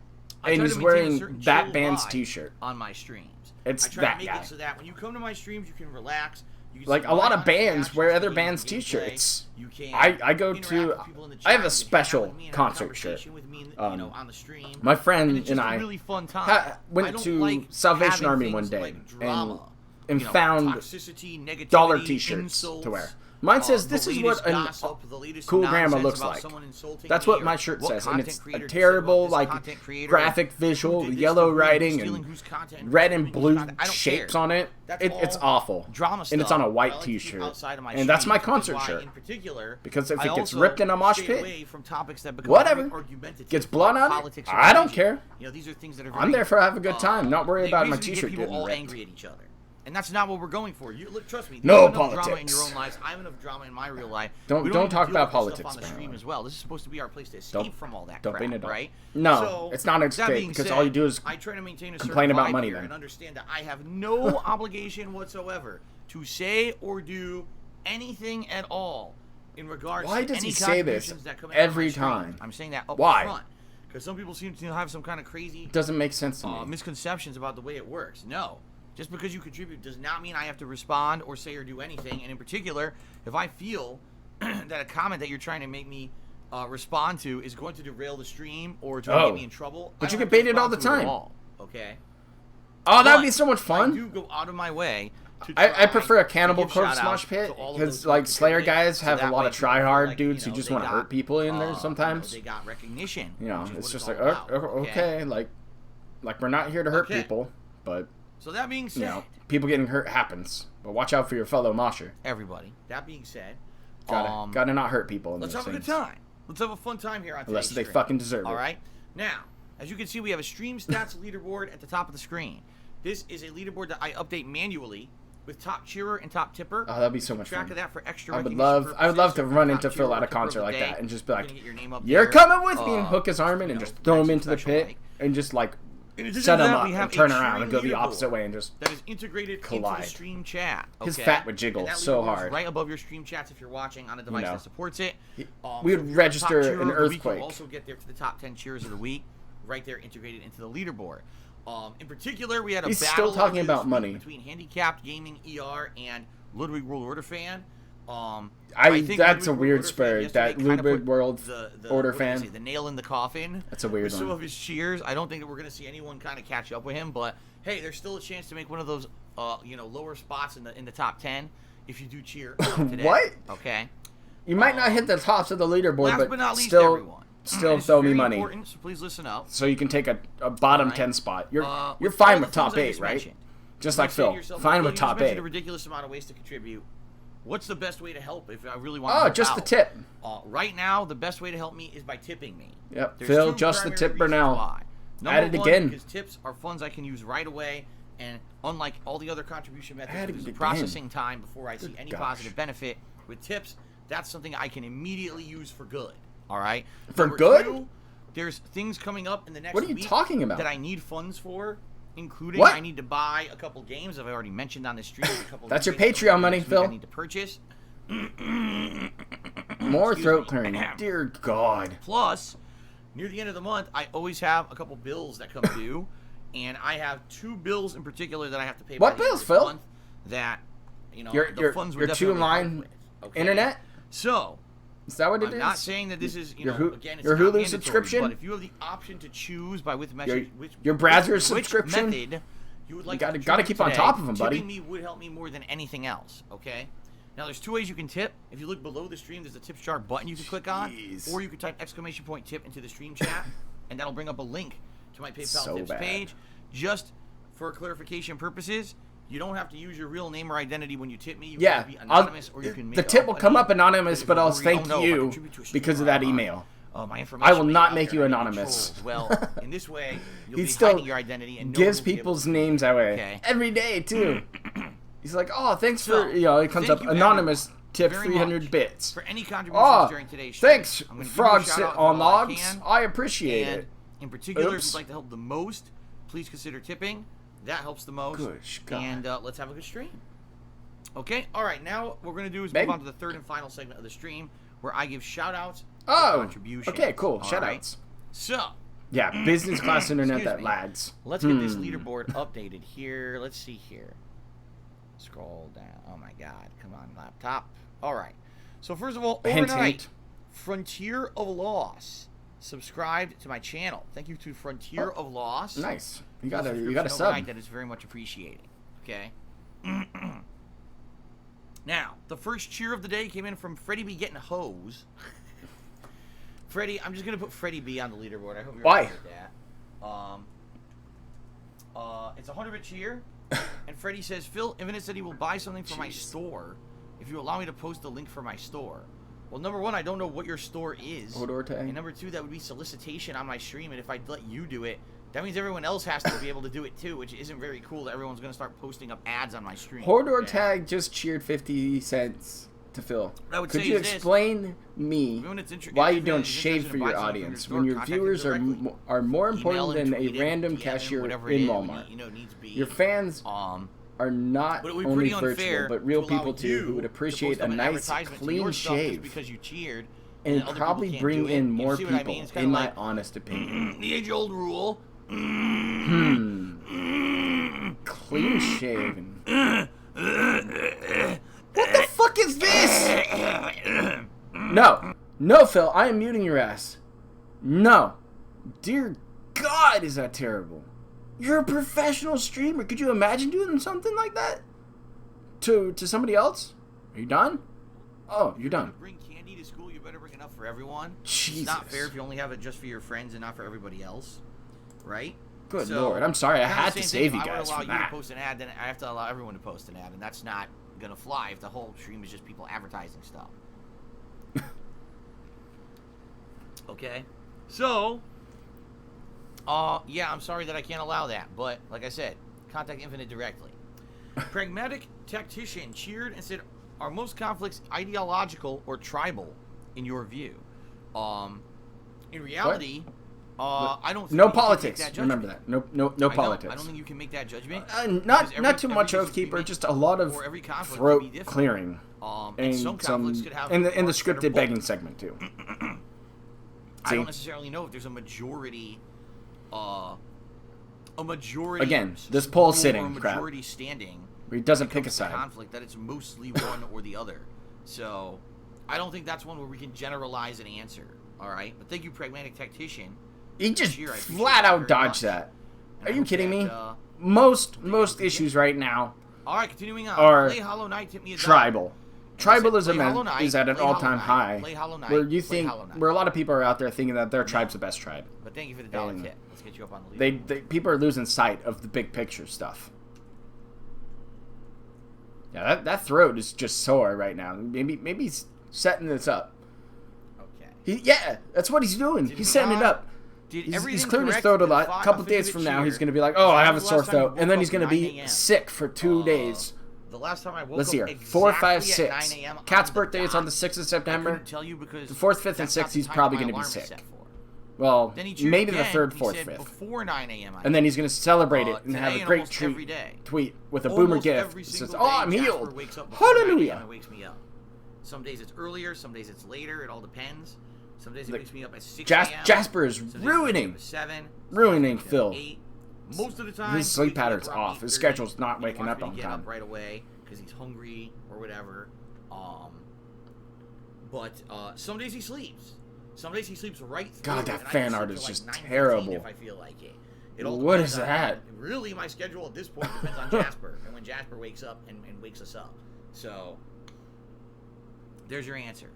I and try he's to maintain a wearing certain that chill band's vibe t-shirt. on my streams. It's I try that to make guy. it so that when you come to my streams, you can relax. You can Like see a lot my of bands honest wear reactions other to bands' games and t-shirts. gameplay. You can I go interact to with people in the I have chat. a You can hang out special with me and have a concert shirt. conversation with me, you know, on the stream. My friend and it's and just I a really fun time. I went don't to like Salvation having Army things one day like drama, and you know, found toxicity, negativity, dollar t-shirts insults, to wear. Mine says this is what a cool grandma looks like. That's what my shirt says, and it's a terrible like graphic visual, yellow writing and red and blue shapes on it. It's awful, and it's on a white T-shirt, and that's my concert shirt. Because if it gets ripped in a mosh pit, whatever, gets blood on it, I don't care. I'm there for have a good time, not worry about my T-shirt getting ripped. Angry at each other. And that's not what we're going for. You look, trust me. No politics. Drama in your own politics. lives. I have enough drama in my real life. Don't talk about politics, on the stream apparently. as well. This is supposed to be our place to escape from all that Don't crap, be an adult. right? No, So, it's not an that being escape because said, all you do is I try to maintain a complain certain about vibe money here then. and understand that I have no obligation whatsoever to say or do anything at all in regards Why to does any he say this contributions that come out every of my stream. time? I'm saying that up Why? front. Because some people seem to have some kind of crazy Doesn't make sense to me. misconceptions about the way it works. No. Just because you contribute does not mean I have to respond or say or do anything. And in particular, if I feel that a comment that you're trying to make me respond to is going to derail the stream or to get me in trouble, but I you don't get have to baited all the respond to it time. at all, okay? Oh, that would But be so much fun. I do go out of my way to I prefer a try Cannibal to give Corpse shout-outs mosh pit to all of because those like who Slayer contributed, guys so have a that lot way of people try feel hard like, dudes you who know, just they want to got, hurt people in there sometimes. they got recognition. You know, which is it's what just all like about, okay, like we're not here to hurt people, but so that being said, you know, people getting hurt happens. But watch out for your fellow mosher. Everybody. That being said, Gotta not hurt people. In let's those have a good things. time. Let's have a fun time here on Unless today's they stream. fucking deserve it. All right. Now, as you can see, we have a stream stats leaderboard at the top of the screen. This is a leaderboard that I update manually with top cheerer and top tipper. Oh, that'd be so much Track fun. of that for extra I would recognition love to purposes. run Top into Phil cheerer at a or tipper of concert the like day. that and just be like, You're gonna get your name up "You're there. coming with me," and hook his arm in you and know, just throw him nice into the special pit like. and just like In addition set to him that, up we have and a turn around and go cheering the opposite leaderboard way and just that is integrated collide. into the stream chat. His okay? fat would jiggle And that so leaderboard is hard. right above your stream chats if you're watching on a device know. that supports it. We so would if you're register top cheerer an of the week, earthquake. You'll also get there to the top 10 cheers of the week, right there integrated into the leaderboard. In particular, we had a He's battle still talking this about week money. between Handicapped Gaming ER and Ludwig World Order Fan. I think that's a Ludwig weird Order spur. Fan That yesterday kinda Ludwig put World Order what did I fan. say, the nail in the coffin. That's a weird with some one. of his cheers. I don't think that we're going to see anyone kind of catch up with him, but hey, there's still a chance to make one of those lower spots in the top 10 if you do cheer today. What? Okay. You might not hit the tops of the leaderboard, Last but but not least, still everyone. still This is throw me very money. important, so please listen up. So you can take a bottom Alright. 10 spot. You're With fine all with the top things I 8, just right? mentioned, Just you like might say to Phil. yourself, Fine "Well, with you top just mentioned 8. a ridiculous amount of ways to contribute. What's the best way to help if I really want to Oh, help just the out? tip. Right now, the best way to help me is by tipping me. Yep, There's Phil, two just the primary tip reasons Burnell. why. Add Number it one, again. because tips are funds I can use right away, and unlike all the other contribution methods, Add it there's a again. processing time before I see Good any gosh. positive benefit. With tips, that's something I can immediately use for good. All right. For Number good? two, there's things coming up in the next What are you week talking about? that I need funds for, including What? I need to buy a couple games I've already mentioned on the stream. A couple That's new your games Patreon money, this week I Phil. need to purchase. More Excuse throat me. clearing. Dear God. Plus, near the end of the month, I always have a couple bills that come due, and I have 2 bills in particular that I have to pay. What by the end bills, of this Phil? month that Your funds would your definitely 2-line help with, okay? internet? So, Is that what it is? I'm not saying that this is Your again, it's your not Hulu mandatory, subscription? But if you have the option to choose by which message, your Brazzers which subscription? method you would like You to gotta keep on today, top of 'em, buddy. Tipping me would help me more than anything else. Okay. Now there's 2 ways you can tip. If you look below the stream, there's a tip jar button you can click on, or you can type !tip into the stream chat, and that'll bring up a link to my PayPal So tips bad. page. Just for clarification purposes, you don't have to use your real name or identity when you tip me. You Yeah, can be anonymous, or you can make the tip up will a come name. up anonymous, but I'll Worry, thank oh no, if I you contribute to a because of stream, that email. my I information will may not be make out you there and anonymous. trolls. Well, in this way, you'll He be still hiding your identity and no gives one will be able people's to- names away Okay. every day too. He's like, "Oh, thanks So, for it comes thank up you anonymous everyone tip very 300 much bits." for any contributions Oh, during today's stream. thanks, I'm gonna give you a Frog shout Sit out on for all I Logs. can. I appreciate And it. in particular, if Oops. you'd like to help the most, please consider tipping. That helps the most. Gosh, God. And let's have a good stream. Okay, all right. Now what we're going to do is Babe. move on to the third and final segment of the stream, where I give shout-outs Oh, for contributions. okay, cool. All Shout-outs. So, Yeah, business class internet Excuse that me. lags. Let's get this leaderboard updated here. Let's see here. Scroll down. Oh my God! Come on, laptop. All right. So first of all, Hint, overnight, hint. Frontier of Loss subscribed to my channel. Thank you to Frontier of Loss. Nice. You for got the a subscription sub. overnight. That is very much appreciated. Okay. Now, the first cheer of the day came in from Freddie B getting hose. Freddie, I'm just going to put Freddie B on the leaderboard. I hope you're Why? okay with that. It's a 100-bit cheer. And Freddie says, Phil, Infinite said he will buy something for my store if you allow me to post the link for my store. Well, number one, I don't know what your store is. And number two, that would be solicitation on my stream. And if I let you do it, that means everyone else has to be able to do it too, which isn't very cool that everyone's going to start posting up ads on my stream. Hodor Tag just cheered 50 cents to Phil. Could you explain me why you don't shave for your audience when your viewers are more important than a random cashier in Walmart? Your fans are not only virtual, but real people too, who would appreciate a nice, clean shave because you cheered, and probably bring in more people, in my honest opinion. The age-old rule. Clean shaven. What the fuck is this? No, Phil, I am muting your ass. No. Dear God, is that terrible. You're a professional streamer. Could you imagine doing something like that? To somebody else? Are you done? Oh, you're done. Bring candy to school, you better bring enough for everyone. Jesus. It's not fair if you only have it just for your friends and not for everybody else. Right? Good Lord. I'm sorry. I had to save you guys from that. If I would allow you that. to post an ad, then I have to allow everyone to post an ad, and that's not gonna fly if the whole stream is just people advertising stuff. Okay? So, yeah, I'm sorry that I can't allow that, but like I said, contact Infinite directly. Pragmatic Tactician cheered and said, are most conflicts ideological or tribal in your view? In reality, I don't think no you can make politics. that Remember that. No politics. I don't think you can make that judgment. Not too much Oathkeeper, just a lot of throat clearing. And some conflicts could have in the parts that are scripted both. begging segment too. I don't necessarily know if there's a majority. Again, this poll sitting crap. Majority standing. Where he doesn't pick a side. Conflict that it's mostly one or the other. So, I don't think that's one where we can generalize an answer. All right, but thank you, Pragmatic Tactician. He just flat out dodged that. Are you kidding me? Most issues right now. All right, continuing on. Are Play Hollow Knight tipped me a tribal. Tribalism Knight, is at an all-time high. Play Hollow Knight, where you play think Hollow Knight. where a lot of people are out there thinking that their tribe's the best tribe. But thank you for the dollar tip. Let's get you up on the lead. They people are losing sight of the big picture stuff. Yeah, that throat is just sore right now. Maybe he's setting this up. Okay. That's what he's doing. He's setting it up. He's clearing his throat a lot. A couple days from now, he's going to be like, "Oh, I have a sore throat," and then he's going to be sick for 2 days. The last time I woke Let's see up here. 4, 5, exactly 6. at 9 a.m. Cat's birthday is on the 6th of September. I couldn't tell you because the 4th, 5th, and that's not 6th, the he's time probably my going to be alarm is sick. set for. Well, Then he cheered maybe the again. 3rd, He 4th, said 5th. before 9 a.m. And then he's going to celebrate it and today have a and great almost every day. tweet with a Almost boomer gift. every That says, single "Oh, day, I'm Jasper healed. wakes up before 9 a.m. Hallelujah." and wakes me up. Some days it's earlier, some days it's later. It all depends. Some days it wakes me up at 6 a.m. Jasper is Some days it wakes me ruining up at 7. ruining Phil. 8. Most of the time, His sleep he wakes me up pattern's around off. His 8:30. schedule's not He waking wants up me to on get time. up right away because he's hungry or whatever. But some days he sleeps. Some days he sleeps right through. God, that and I fan can art sleep is till, just like 9:15 terrible. If I feel like it. It all What depends is on- that? Really, my schedule at this point depends on Jasper and when Jasper wakes up and wakes us up. So there's your answer.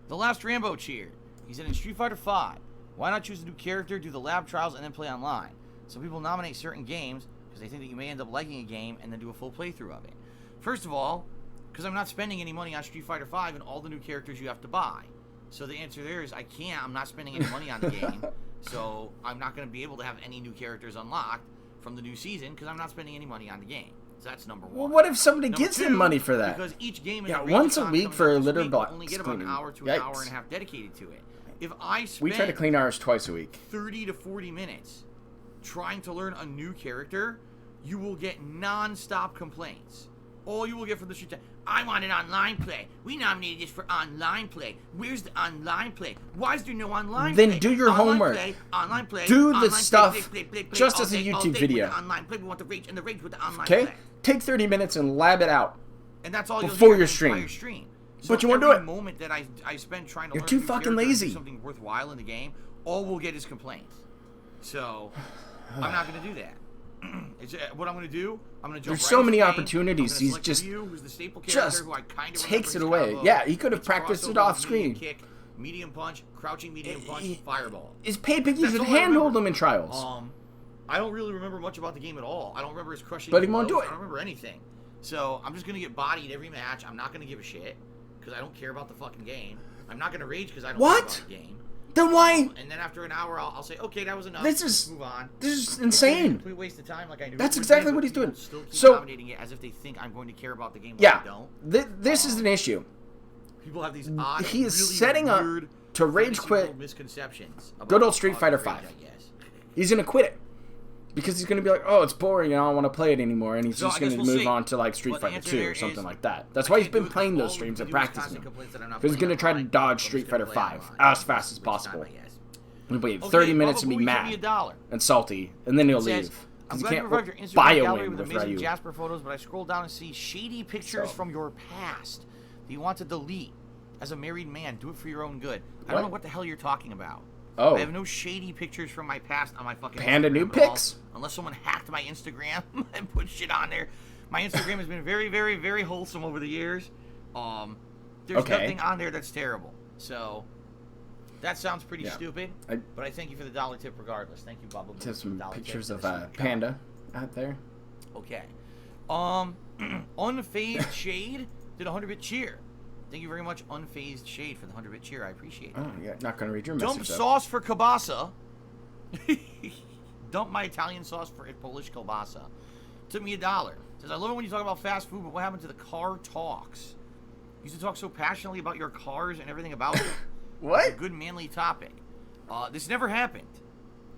The last Rambo cheered. He said in Street Fighter V, why not choose a new character, do the lab trials, and then play online? Some people nominate certain games because they think that you may end up liking a game and then do a full playthrough of it. First of all, because I'm not spending any money on Street Fighter V and all the new characters you have to buy. So the answer there is I can't. I'm not spending any money on the game. So I'm not going to be able to have any new characters unlocked from the new season because I'm not spending any money on the game. So that's number one. Well, what if somebody Number gives two, him money for that? Because each game is Yeah, a once a Raycon week coming for out a this litter week, box we'll only get about an cleaning. hour to an hour Yikes. and a half dedicated to it. If I spend We try to clean ours twice a week. 30 to 40 minutes trying to learn a new character, you will get non-stop complaints. All you will get from the street, I want an online play. We nominated this for online play. Where's the online play? Why is there no online play? Then do your Online homework. Play, online play, Do the online play, stuff play, just all as a day, all YouTube day video. With the online play. We want the rage and the rage with the online Okay? play. Take 30 minutes and lab it out. And that's all you'll before hear your the entire stream. So But you won't do every it. moment that I spend trying to You're learn too a new fucking character and do lazy. something worthwhile in the game, all we'll get is complaints. So I'm not going to do that. what I'm going to do, I'm going to jump There's right so into many the game. opportunities. I'm gonna He's select just Ryu, who's the staple character, who I kind of takes it remember. He's away. kind of Yeah, he could have it's practiced it crossover, off medium screen. Kick, medium punch, crouching medium punch, fireball. His paid pick, you That's should all I handhold remember. him in trials. I don't really remember much about the game at all. I don't remember his crushing. But he won't do blows. it. I don't remember anything. So I'm just gonna get bodied every match. I'm not gonna give a shit because I don't care about the fucking game. I'm not gonna rage because I don't care about the game. Then why? And then after an hour, I'll say, okay, that was enough. This Let's is move on. This is It's a insane. complete waste of time, like I knew. That's it would exactly be, what but he's doing. people Still keep So dominating it as if they think I'm going to care about the game. When yeah, I don't. this is an issue. People have these odd. He is really setting up weird to rage fantasy quit world misconceptions. About good old Street Fighter rage, 5. I guess. He's gonna quit it because he's gonna be like, oh, it's boring and I don't want to play it anymore, and he's So just I guess gonna we'll move see. on to like Street But the Fighter answer 2 there or something is, like that. That's I why he's can't been do it playing because those all streams we and do is practicing constant them. complaints that I'm not Because he's playing gonna try to online, dodge so I'm Street just gonna Fighter play 5 online. as fast as Waste time, possible. I guess. He'll wait Okay, 30 minutes Bubba and be Boy, give me mad $1 and salty, and then he'll It says, leave. I'm Because he glad you can't revived your Instagram bio gallery win with with amazing Ryu. Jasper photos, but I scroll down and see shady pictures from your past that you want to delete. As a married man, do it for your own good. I don't know what the hell you're talking about. Oh. I have no shady pictures from my past on my fucking Panda Instagram nude at all, pics? unless someone hacked my Instagram and put shit on there. My Instagram has been very, very, very wholesome over the years. There's Okay. nothing on there that's terrible. So that sounds pretty Yeah. stupid. But I thank you for the $1 tip regardless. Thank you, Bubba. There's some $1 tip pictures for of the sweet Panda out there. Okay. Unfazed Shade did a 100-bit cheer. Thank you very much, Unfazed Shade, for the 100-bit cheer. I appreciate it. Oh, yeah, not gonna read your Dump message. sauce for kielbasa. Dump my Italian sauce for Polish kielbasa. Took me $1. Says, I love it when you talk about fast food, but what happened to the car talks? You used to talk so passionately about your cars and everything about them. What? It's a good manly topic. This never happened.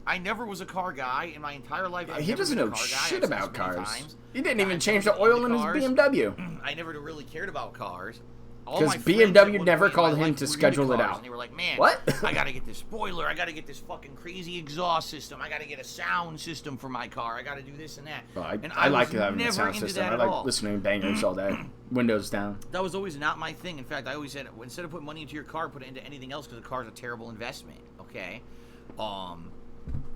I never was a car guy in my entire life. I've He never doesn't been a know car guy. shit I've said about this many cars. times. He didn't even I've change never the oil been in his into BMW. I never really cared about cars. All Because my friends at BMW one never point in my called him life to were into schedule it cars, out. And they were like, man, What? I gotta get this spoiler. I gotta get this fucking crazy exhaust system. I gotta get a sound system for my car. I gotta do this and that. Well, and I like was having a never sound into system. that I at like all. listening to bangers all day. Windows down. That was always not my thing. In fact, I always said, instead of putting money into your car, put it into anything else because a car's a terrible investment. Okay?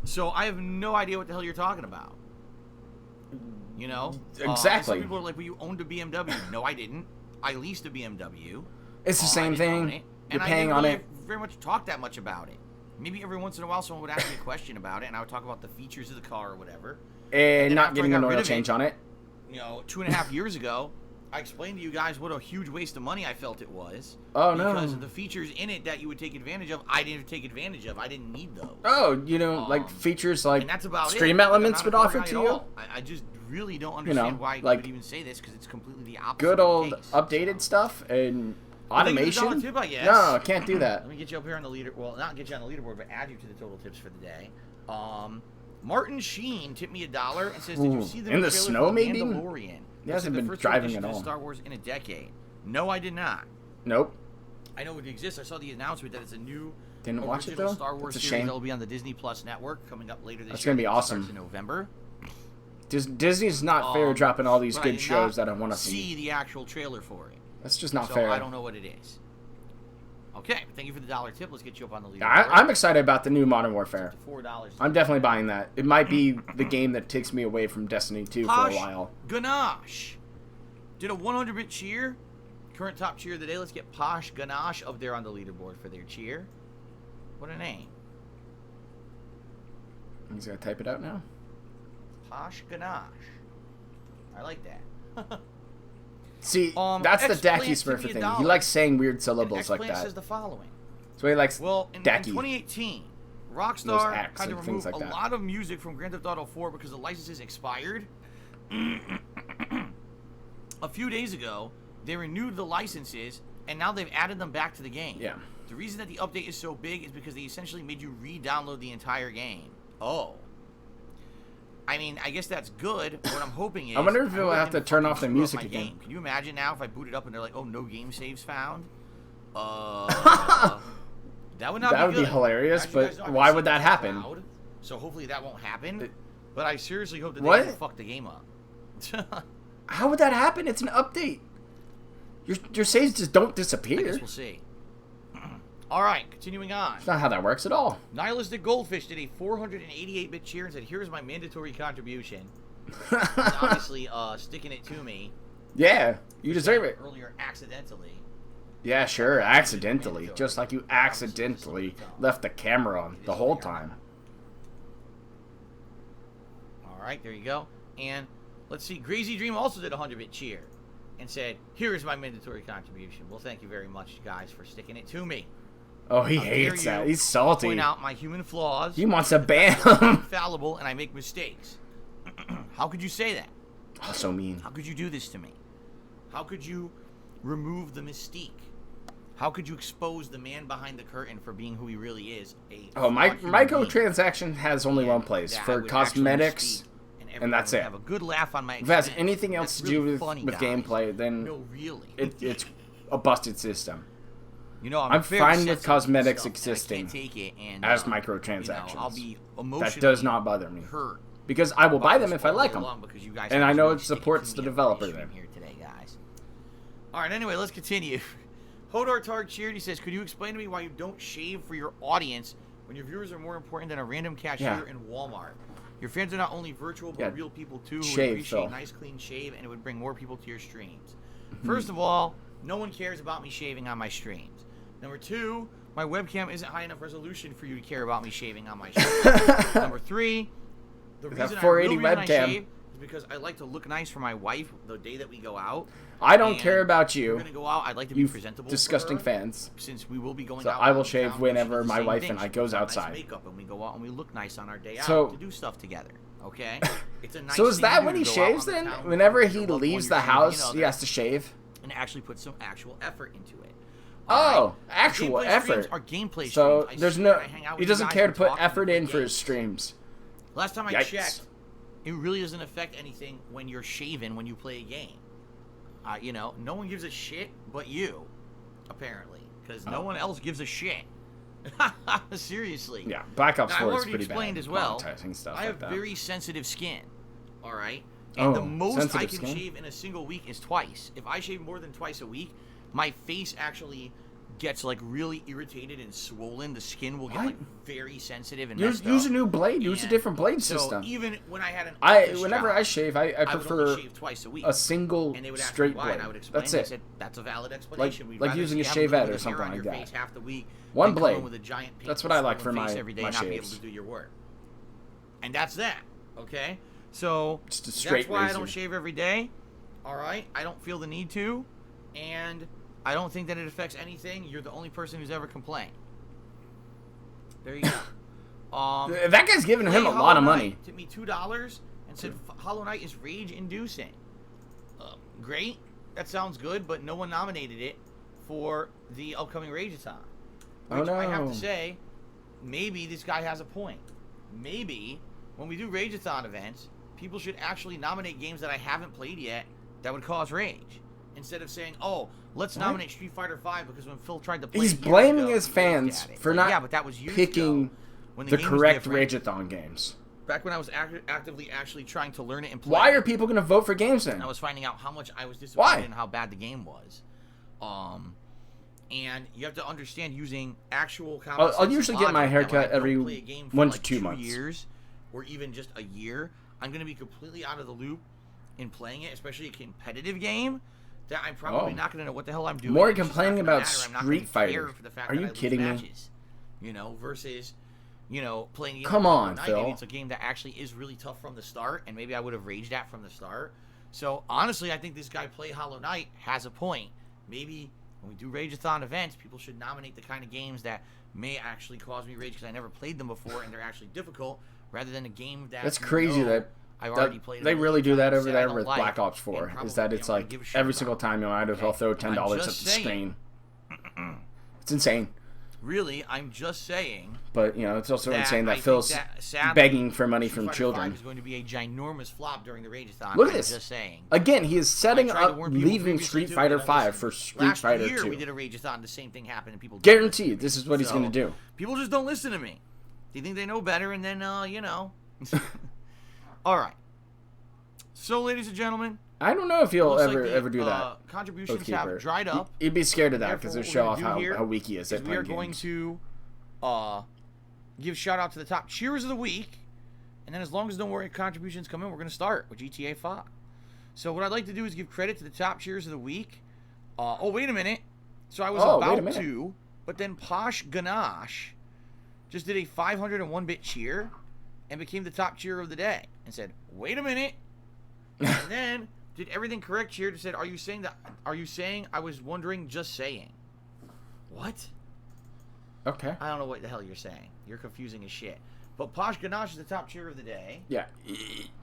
So I have no idea what the hell you're talking about. You know? Exactly. Some people are like, well, you owned a BMW. No, I didn't. I leased a BMW. It's the I same didn't own thing. it, You're and paying I on didn't it. really very much talk that much about it. Maybe every once in a while someone would ask me a question about it, and I would talk about the features of the car or whatever. And then not after getting I an got rid oil of change on it. You know, 2.5 years ago, I explained to you guys what a huge waste of money I felt it was. Oh, no. Because of the features in it that you would take advantage of, I didn't take advantage of. I didn't need those. Oh, you know, like features like And that's about Stream it. Elements I'm would not a offer car guy to at you. all. I just really don't understand why you like, would even say this, because it's completely the opposite. Good of old the case. updated stuff and Well, thank you for the automation. $1 tip, I guess. No, I can't do that. Let me get you up here on the leader. Well, not get you on the leaderboard, but add you to the total tips for the day. Martin Sheen tipped me $1 and says, "Did you Ooh, see the in new the trailer snow, for maybe? Mandalorian? He hasn't the been first driving addition at to all. Star Wars in a decade." No, I did not. Nope. I know it exists. I saw the announcement that it's a new Didn't watch it, original though? Star Wars That's a series shame. that will be on the Disney Plus network coming up later this That's year. gonna be I think it starts awesome. in November. Disney's not fair dropping all these But good did shows not that I want to see see. the actual trailer for it. That's just not so fair. I don't know what it is. Okay, thank you for the $1 tip. Let's get you up on the leaderboard. I'm excited about the new Modern Warfare. $4. I'm definitely buying that. It might be the game that takes me away from Destiny 2 for a Posh while. Ganache did a 100-bit cheer. Current top cheer of the day. Let's get Posh Ganache up there on the leaderboard for their cheer. What a name. He's gonna type it out now. Posh Ganache. I like that. See, that's the X-Plant Dacky sent Smurfer me thing. $1. He likes saying weird And syllables like X-Plant that. says the following. So he likes Well, in Dacky. 2018, Those Rockstar acts kind and of things removed like a that. lot of music from Grand Theft Auto 4 because the licenses expired. A few days ago, they renewed the licenses, and now they've added them back to the game. Yeah. The reason that the update is so big is because they essentially made you re-download the entire game. Oh. I mean, I guess that's good. What I'm hoping is... I wonder if hope you'll it have to didn't turn fucking off the screw up music my again. game. Can you imagine now if I boot it up and they're like, oh, no game saves found? That would not That be would good. be hilarious, As you guys but know, why I've would seen that happen? cloud, so hopefully that won't happen. But I seriously hope that What? they don't fuck the game up. How would that happen? It's an update. Your saves just don't disappear. I guess we'll see. All right, continuing on. That's not how that works at all. Nihilistic Goldfish did a 488-bit cheer and said, "Here's my mandatory contribution." He's obviously sticking it to me. Yeah, you deserve it. Earlier, accidentally. Yeah, sure, accidentally. Just like you accidentally left the camera on the whole time. All right, there you go. And let's see, Crazy Dream also did a 100-bit cheer and said, "Here is my mandatory contribution." Well, thank you very much, guys, for sticking it to me. Oh, he hates that. He's salty. Point out my human flaws. He wants to ban I'm him. infallible, and I make mistakes. How could you say that? Oh, so mean. How could you do this to me? How could you remove the mystique? How could you expose the man behind the curtain for being who he really is? Microtransaction has only one place, for cosmetics, and that's it. Have a good laugh on my if it has anything else to do with gameplay, then no, really. it's a busted system. You know, I'm fine with cosmetics stuff, existing take it and, as microtransactions. I'll be emotionally that does not bother me. Hurt because I will buy them if I like them, and I know it supports the developer then. Here today, guys. All right. Anyway, let's continue. Hodor Targ cheered. He says, "Could you explain to me why you don't shave for your audience when your viewers are more important than a random cashier in Walmart? Your fans are not only virtual but real people too who would appreciate a nice clean shave, and it would bring more people to your streams." First of all, no one cares about me shaving on my streams. Number two, my webcam isn't high enough resolution for you to care about me shaving on my streams. Number three, the reason I shave is because I like to look nice for my wife the day that we go out. I don't care about you. We're gonna go out. I'd like to be presentable. Disgusting fans. Since we will be going so out. I will shave whenever my wife and I goes outside. Nice makeup and we go out and we look nice on our day out to do stuff together. Okay. It's a nice. So is that when he shaves then? Whenever he leaves the house, he has to shave. And actually put some actual effort into it. Oh, actual effort. Are gameplay so streams. there's no. He doesn't care to put effort in for his streams. Last time I checked, it really doesn't affect anything when you're shaving when you play a game. You know, no one gives a shit but you, apparently, because no one else gives a shit. Seriously. Yeah, Black Ops 4 is pretty bad. I've already explained as well. I have very sensitive skin. All right. And the most I can shave in a single week is twice. If I shave more than twice a week, my face actually gets like really irritated and swollen. The skin will get like very sensitive and messed up. Use a new blade. Use a different blade system. So even when I had an whenever I shave, I prefer shave twice a week. A single straight blade. That's it. I said, that's a valid explanation. Like using a shavette or something like that. Half the week, one blade. That's what I like for my every day my and not be able shaves. to do your work. And that's that. Okay. So just a straight that's why razor. I don't shave every day. All right. I don't feel the need to, and I don't think that it affects anything. You're the only person who's ever complained. There you go. That guy's giving him a lot of money. Took me $2 and said Hollow Knight is rage-inducing. Great. That sounds good, but no one nominated it for the upcoming Rageathon. Which I have to say, maybe this guy has a point. Maybe when we do Rageathon events, people should actually nominate games that I haven't played yet that would cause rage. Instead of saying, oh, let's nominate Street Fighter V because when Phil tried to play He's blaming his fans for not picking when the correct Rageathon games. Back when I was actively actually trying to learn it and play Why are people going to vote for games then? I was finding out how much I was disappointed in how bad the game was. And you have to understand using actual common sense. I'll usually get my haircut every 1 to 2 months. 2 years or even just a year. I'm going to be completely out of the loop in playing it, especially a competitive game. That I'm probably not going to know what the hell I'm doing. More complaining about Street Fighter. Are you kidding me? You know, versus, you know, playing a game. Come on, Phil. Maybe it's a game that actually is really tough from the start, and maybe I would have raged at from the start. So, honestly, I think this guy Play Hollow Knight has a point. Maybe when we do Rageathon events, people should nominate the kind of games that may actually cause me rage because I never played them before and they're actually difficult, rather than a game that That's crazy that I've already played. They really do that over there with Black Ops 4. Is that it's like every single time you might as well throw $10 at the screen. It's insane. Really, I'm just saying. But you know, it's also insane that Phil's begging for money from children. Is going to be a ginormous flop during the Rageathon. Look at this. Just saying. Again, he is setting up leaving Street Fighter 5 for Street Fighter 2. Last year we did a Rageathon. The same thing happened, and people guaranteed. This is what he's going to do. People just don't listen to me. They think they know better, and then you know. All right. So, ladies and gentlemen, I don't know if he'll ever do that. Contributions have dried up. He'd be scared of that because Therefore, it'll show what off we're gonna do how weak he is at we are playing going games. to give shout out to the top cheers of the week, and then as long as no more contributions come in, we're going to start with GTA 5. So what I'd like to do is give credit to the top cheers of the week. Oh, wait a minute. So I was about to, but then Posh Ganache just did a 501-bit cheer and became the top cheer of the day and said, wait a minute. And then did everything correct cheer to said, are you saying I was wondering, just saying? What? Okay. I don't know what the hell you're saying. You're confusing as shit. But Posh Ganache is the top cheer of the day. Yeah.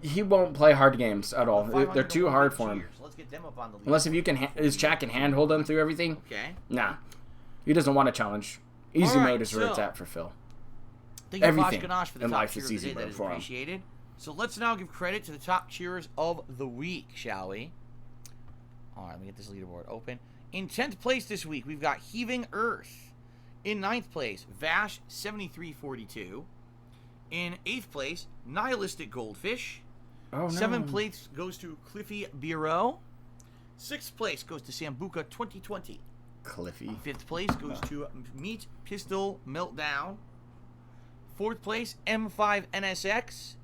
He won't play hard games at all. They're too hard for him. So let's get them up on the lead. Unless if you can, his chat can handhold him through everything. Okay. Nah. He doesn't want a challenge. Easy mode is where it's at for Phil. Thank you, Everything Posh Ganache, for the in top life cheer is of the easy day. That mode is for him. appreciated. So let's now give credit to the top cheerers of the week, shall we? All right, let me get this leaderboard open. In 10th place this week, we've got Heaving Earth. In 9th place, Vash 7342. In 8th place, Nihilistic Goldfish. Oh, no. 7th place goes to Cliffy Bureau. 6th place goes to Sambuca 2020. Cliffy. 5th place goes to Meat Pistol Meltdown. 4th place, M5 NSX.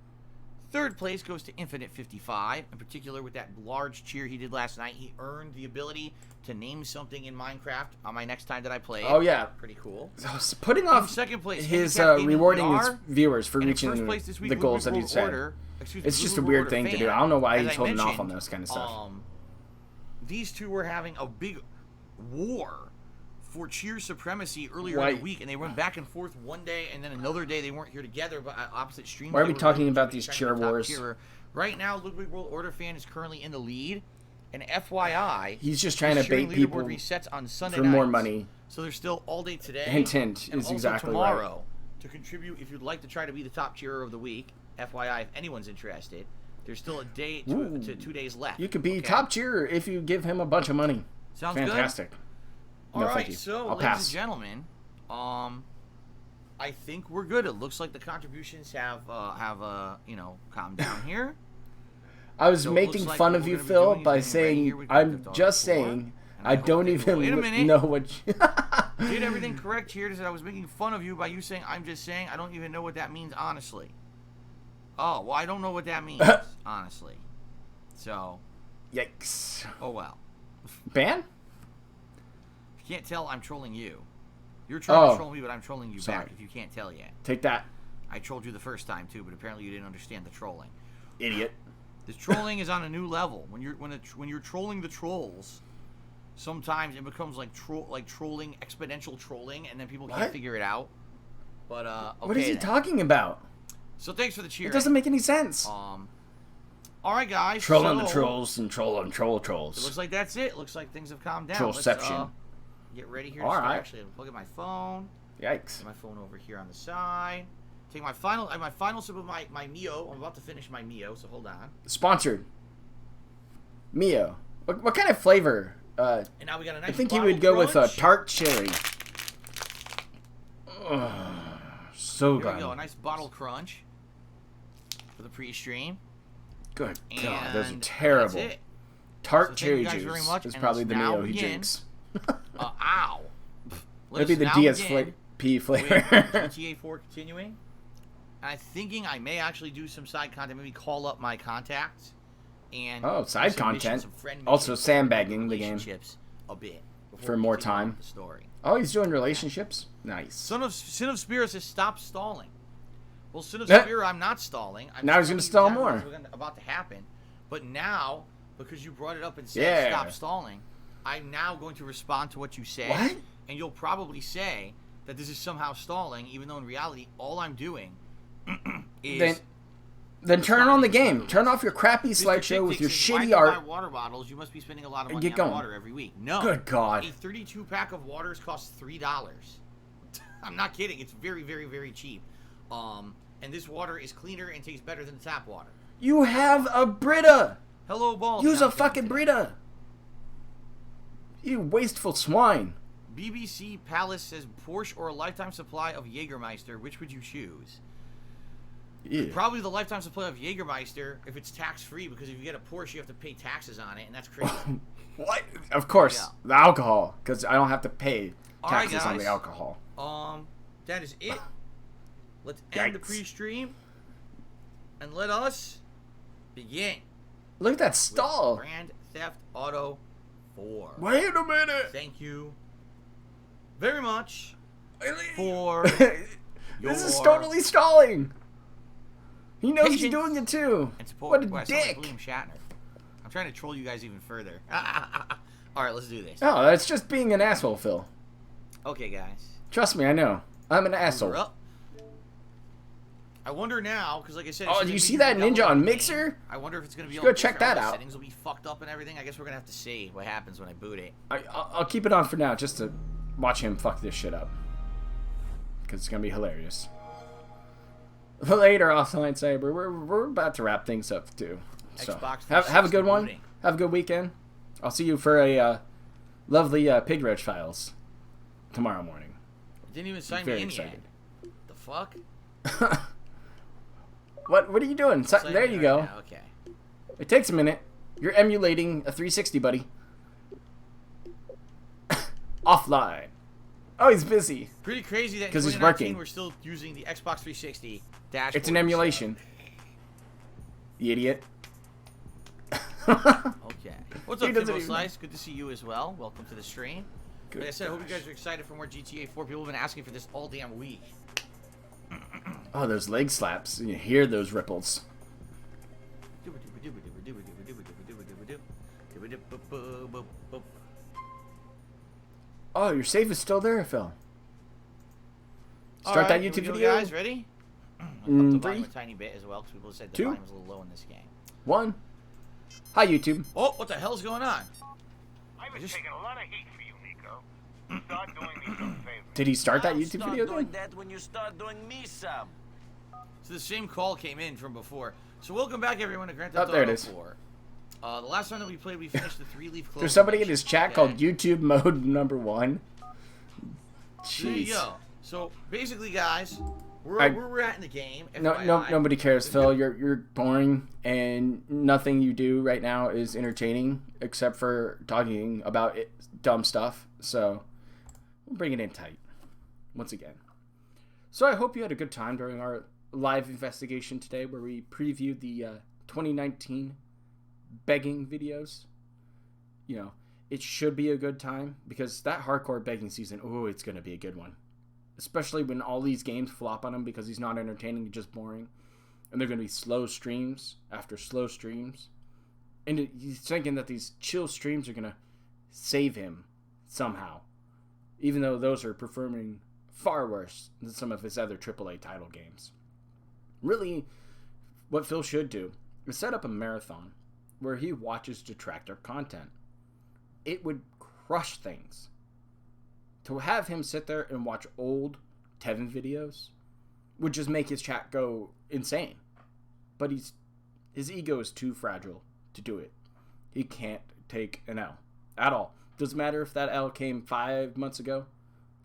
3rd place goes to Infinite 55. In particular, with that large cheer he did last night, he earned the ability to name something in Minecraft on my next time that I play. Oh, yeah. Pretty cool. So putting off second place, his Handicap rewarding Gaming his VR. viewers for And in reaching first place this week, the goals that Blue he said. Order, It's just a Blue weird Order thing to do. fan. I don't know why As he's I holding off mentioned, on this kind of stuff. These two were having a big war for cheer supremacy earlier Why- in the week, and they went back and forth one day, and then another day they weren't here together, but at opposite streams. Why are they we were talking both about trying these to cheer be top wars? cheerer. Right now, Ludwig World Order fan is currently in the lead, and FYI, He's just trying his to bait cheering people leaderboard resets on Sunday for more nights. money. So there's still all day today. Hint, and is also exactly tomorrow to contribute if you'd like to try to be the top cheerer of the week. FYI, if anyone's interested, there's still a day to 2 days left. You could be okay? top cheerer if you give him a bunch of money. Sounds Fantastic. good. No, All thank right, you. so I'll ladies pass. and gentlemen, I think we're good. It looks like the contributions have calmed down here. I was So it making looks like fun what of we're you, gonna be Phil, doing is by getting ready here saying with I'm Grand Theft just Auto 4, saying and I hope don't they even wait a minute. know what. Did everything correct here? That I was making fun of you by you saying I'm just saying. I don't even know what that means, honestly. Oh well, I don't know what that means, honestly. So. Yikes. Oh well. Ban? If you can't tell, I'm trolling you. You're trying to Oh. troll me, but I'm trolling you Sorry. back. If you can't tell yet. Take that, I trolled you the first time too, but apparently you didn't understand the trolling. idiot. This trolling is on a new level. When you're trolling the trolls, sometimes it becomes like trolling, exponential trolling, and then people can't What? figure it out. But okay. What is he then. talking about? So thanks for the cheer. It doesn't make any sense. All right, guys. Trolling so, the trolls and trolling It trolls. looks like that's it. Looks like things have calmed down. Trollception. Let's get ready here. All to start. right. Actually, I'm plugging my phone. Yikes. Get my phone over here on the side. Take my final sip of my Mio. I'm about to finish my Mio, so hold on. Sponsored. Mio. What kind of flavor? And now we got a nice I think he bottle would go with a crunch. tart cherry. So Here good. we go. A nice bottle crunch for the pre-stream. Good God, those are And terrible. that's it. Tart So thank cherry you guys juice very much, is and probably let's the now Mio he begin. drinks. Ow. That'd be the Let's now DSPG begin flavor. with GTA 4 continuing. I'm thinking I may actually do some side content, maybe call up my contacts and Oh, side do some missions, content. some friend Also missions, sandbagging the game relationships a bit before for we more continue on time. with the story. Oh, he's doing relationships? Nice. Sin of Spirits has stopped stalling. Well, Sin of Eh. Spirit, I'm not stalling. I'm Now he's telling gonna you stall exactly more. what's about to happen. But now, because you brought it up and said Yeah. stop stalling, I'm now going to respond to what you say. What? And you'll probably say that this is somehow stalling, even though in reality, all I'm doing is... Then turn on the game. Turn off your crappy Mr. slideshow with Tick your says, shitty why do you art. buy water bottles? You must be spending a lot of And money get on going. water every week. No. Good God. A 32-pack of waters costs $3. I'm not kidding. It's very, very, very cheap. And this water is cleaner and tastes better than tap water. You have a Brita. Hello, Balls. Use Now a fucking Brita. You wasteful swine. BBC Palace says Porsche or a lifetime supply of Jägermeister. Which would you choose? Yeah. Probably the lifetime supply of Jägermeister if it's tax-free, because if you get a Porsche, you have to pay taxes on it, and that's crazy. What? Of course, the alcohol, because I don't have to pay taxes on the alcohol. That is it. Let's end the pre-stream, and let us begin. Look at that stall. Grand Theft Auto 4. Wait a minute. Thank you very much for This is totally stalling. He knows he's doing it too. What a dick. William Shatner. I'm trying to troll you guys even further. All right, let's do this. Oh, that's just being an asshole, Phil. Okay, guys. Trust me, I know. I'm an asshole. I wonder now, because like I said... Oh, do you see that ninja on Mixer? I wonder if it's going to be all go check that out. Settings will be fucked up and everything. I guess we're going to have to see what happens when I boot it. I'll keep it on for now, just to watch him fuck this shit up. Because it's going to be hilarious. Later, Offline Cyber, we're about to wrap things up, too. So, have a good one. Have a good weekend. I'll see you for a lovely Pig Roach Files tomorrow morning. Didn't even sign me in yet. The fuck? What are you doing? There you go. Now. Okay. It takes a minute. You're emulating a 360, buddy. Offline. Oh, he's busy. Pretty crazy that in 2019 we're still using the Xbox 360 dashboard. It's an emulation. You idiot. Okay. What's up, Timbo Slice? Good to see you as well. Welcome to the stream. Like I said, I hope you guys are excited for more GTA 4. People have been asking for this all damn week. Oh, those leg slaps. You hear those ripples. Oh, your save is still there, Phil. Start that YouTube video. Guys, ready? Up the volume a tiny bit as well, because people said the volume was a little low in this game. 1. Hi, YouTube. Oh, what the hell's going on? I was taking a lot of heat for you, Nico. Start doing me some favors. Did he start that YouTube video then? That when you start doing me some. So the same call came in from before. So welcome back, everyone, to Grand Theft Auto 4. There it is. The last time that we played, we finished the 3-leaf clover. There's somebody in his chat called YouTube Mode number 1. Jeez. There you go. So basically, guys, where we're at in the game. Nobody cares, Phil. You're boring, and nothing you do right now is entertaining, except for talking about dumb stuff. So we'll bring it in tight once again. So I hope you had a good time during our live investigation today, where we previewed the 2019 begging videos. You know, it should be a good time, because that hardcore begging season, it's going to be a good one. Especially when all these games flop on him because he's not entertaining, just boring. And they're going to be slow streams after slow streams. And he's thinking that these chill streams are going to save him somehow. Even though those are performing far worse than some of his other AAA title games. Really, what Phil should do is set up a marathon where he watches detractor content. It would crush things. To have him sit there and watch old Tevin videos would just make his chat go insane. But his ego is too fragile to do it. He can't take an L at all. Doesn't matter if that L came 5 months ago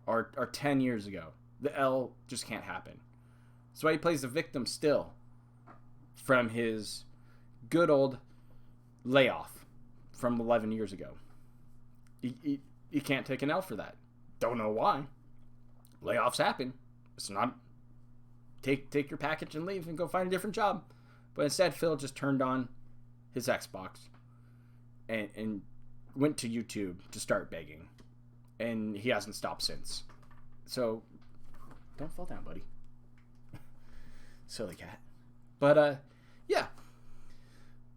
or 10 years ago. The L just can't happen. That's why he plays the victim still from his good old layoff from 11 years ago. He can't take an L for that. Don't know why. Layoffs happen. It's not take your package and leave and go find a different job. But instead, Phil just turned on his Xbox and went to YouTube to start begging. And he hasn't stopped since. So, don't fall down, buddy. Silly cat. But, yeah.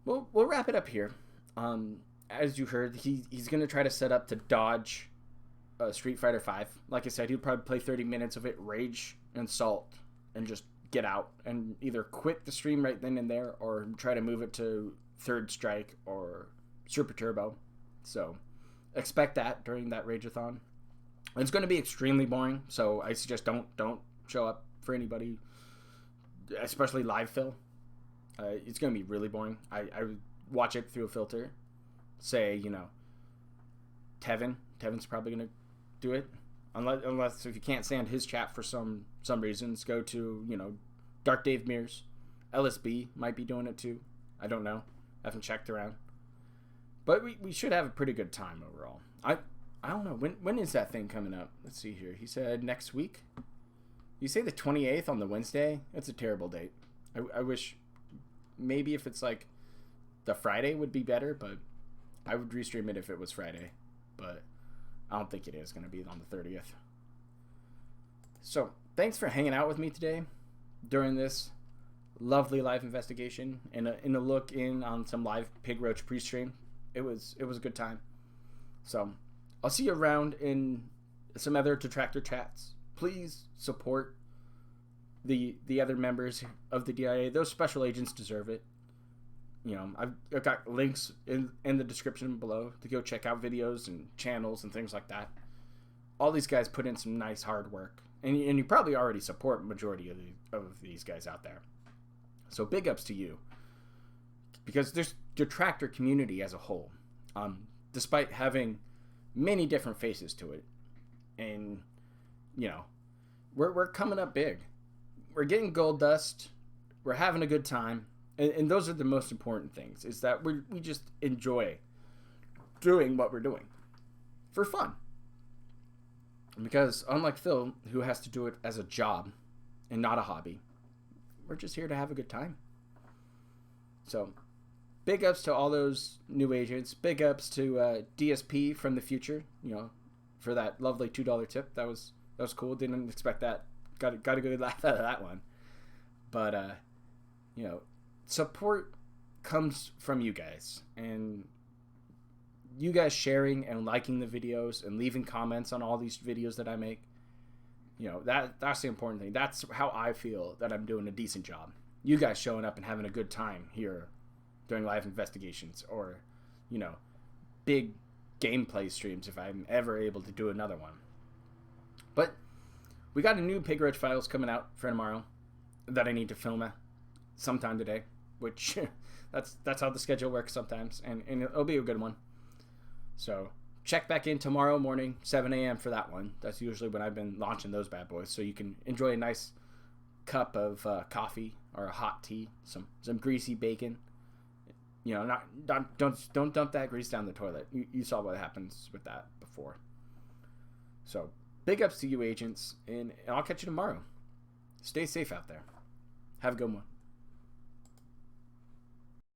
We'll wrap it up here. As you heard, he's going to try to set up to dodge Street Fighter 5. Like I said, he'll probably play 30 minutes of it, rage and salt, and just get out and either quit the stream right then and there or try to move it to Third Strike or Super Turbo. So expect that during that rageathon. It's going to be extremely boring, so I suggest don't show up for anybody, especially live Phil. It's going to be really boring. I would watch it through a filter. Say, Tevin's probably going to do it. Unless if you can't stand his chat for some reasons, go to, Dark Dave Mears LSB might be doing it too. I don't know. I haven't checked around. But we should have a pretty good time overall. I don't know. When is that thing coming up? Let's see here. He said next week. You say the 28th on the Wednesday? That's a terrible date. I wish maybe if it's like the Friday would be better, but I would restream it if it was Friday. But I don't think it is going to be on the 30th. So, thanks for hanging out with me today during this lovely live investigation and a look in on some live Pig Roach pre-stream. It was a good time. So, I'll see you around in some other detractor chats. Please support the other members of the DIA. Those special agents deserve it. You know, I've got links in the description below to go check out videos and channels and things like that. All these guys put in some nice hard work. And you probably already support majority of these guys out there. So big ups to you. Because there's detractor community as a whole. Despite having many different faces to it. And, you know, we're coming up big. We're getting gold dust. We're having a good time. And those are the most important things. Is that we just enjoy doing what we're doing. For fun. Because unlike Phil, who has to do it as a job and not a hobby, we're just here to have a good time. So, big ups to all those new agents. Big ups to DSP from the future, you know, for that lovely $2 tip. That was cool. Didn't expect that. Got a good laugh out of that one. But, you know, support comes from you guys. And you guys sharing and liking the videos and leaving comments on all these videos that I make, you know, that's the important thing. That's how I feel that I'm doing a decent job. You guys showing up and having a good time here during live investigations or, you know, big gameplay streams if I'm ever able to do another one. But we got a new Pig Roach Files coming out for tomorrow that I need to film sometime today, which that's how the schedule works sometimes, and it'll be a good one. So check back in tomorrow morning, 7 a.m. for that one. That's usually when I've been launching those bad boys. So you can enjoy a nice cup of coffee or a hot tea, some greasy bacon. You know, don't dump that grease down the toilet. You saw what happens with that before. So big ups to you agents, and I'll catch you tomorrow. Stay safe out there. Have a good one.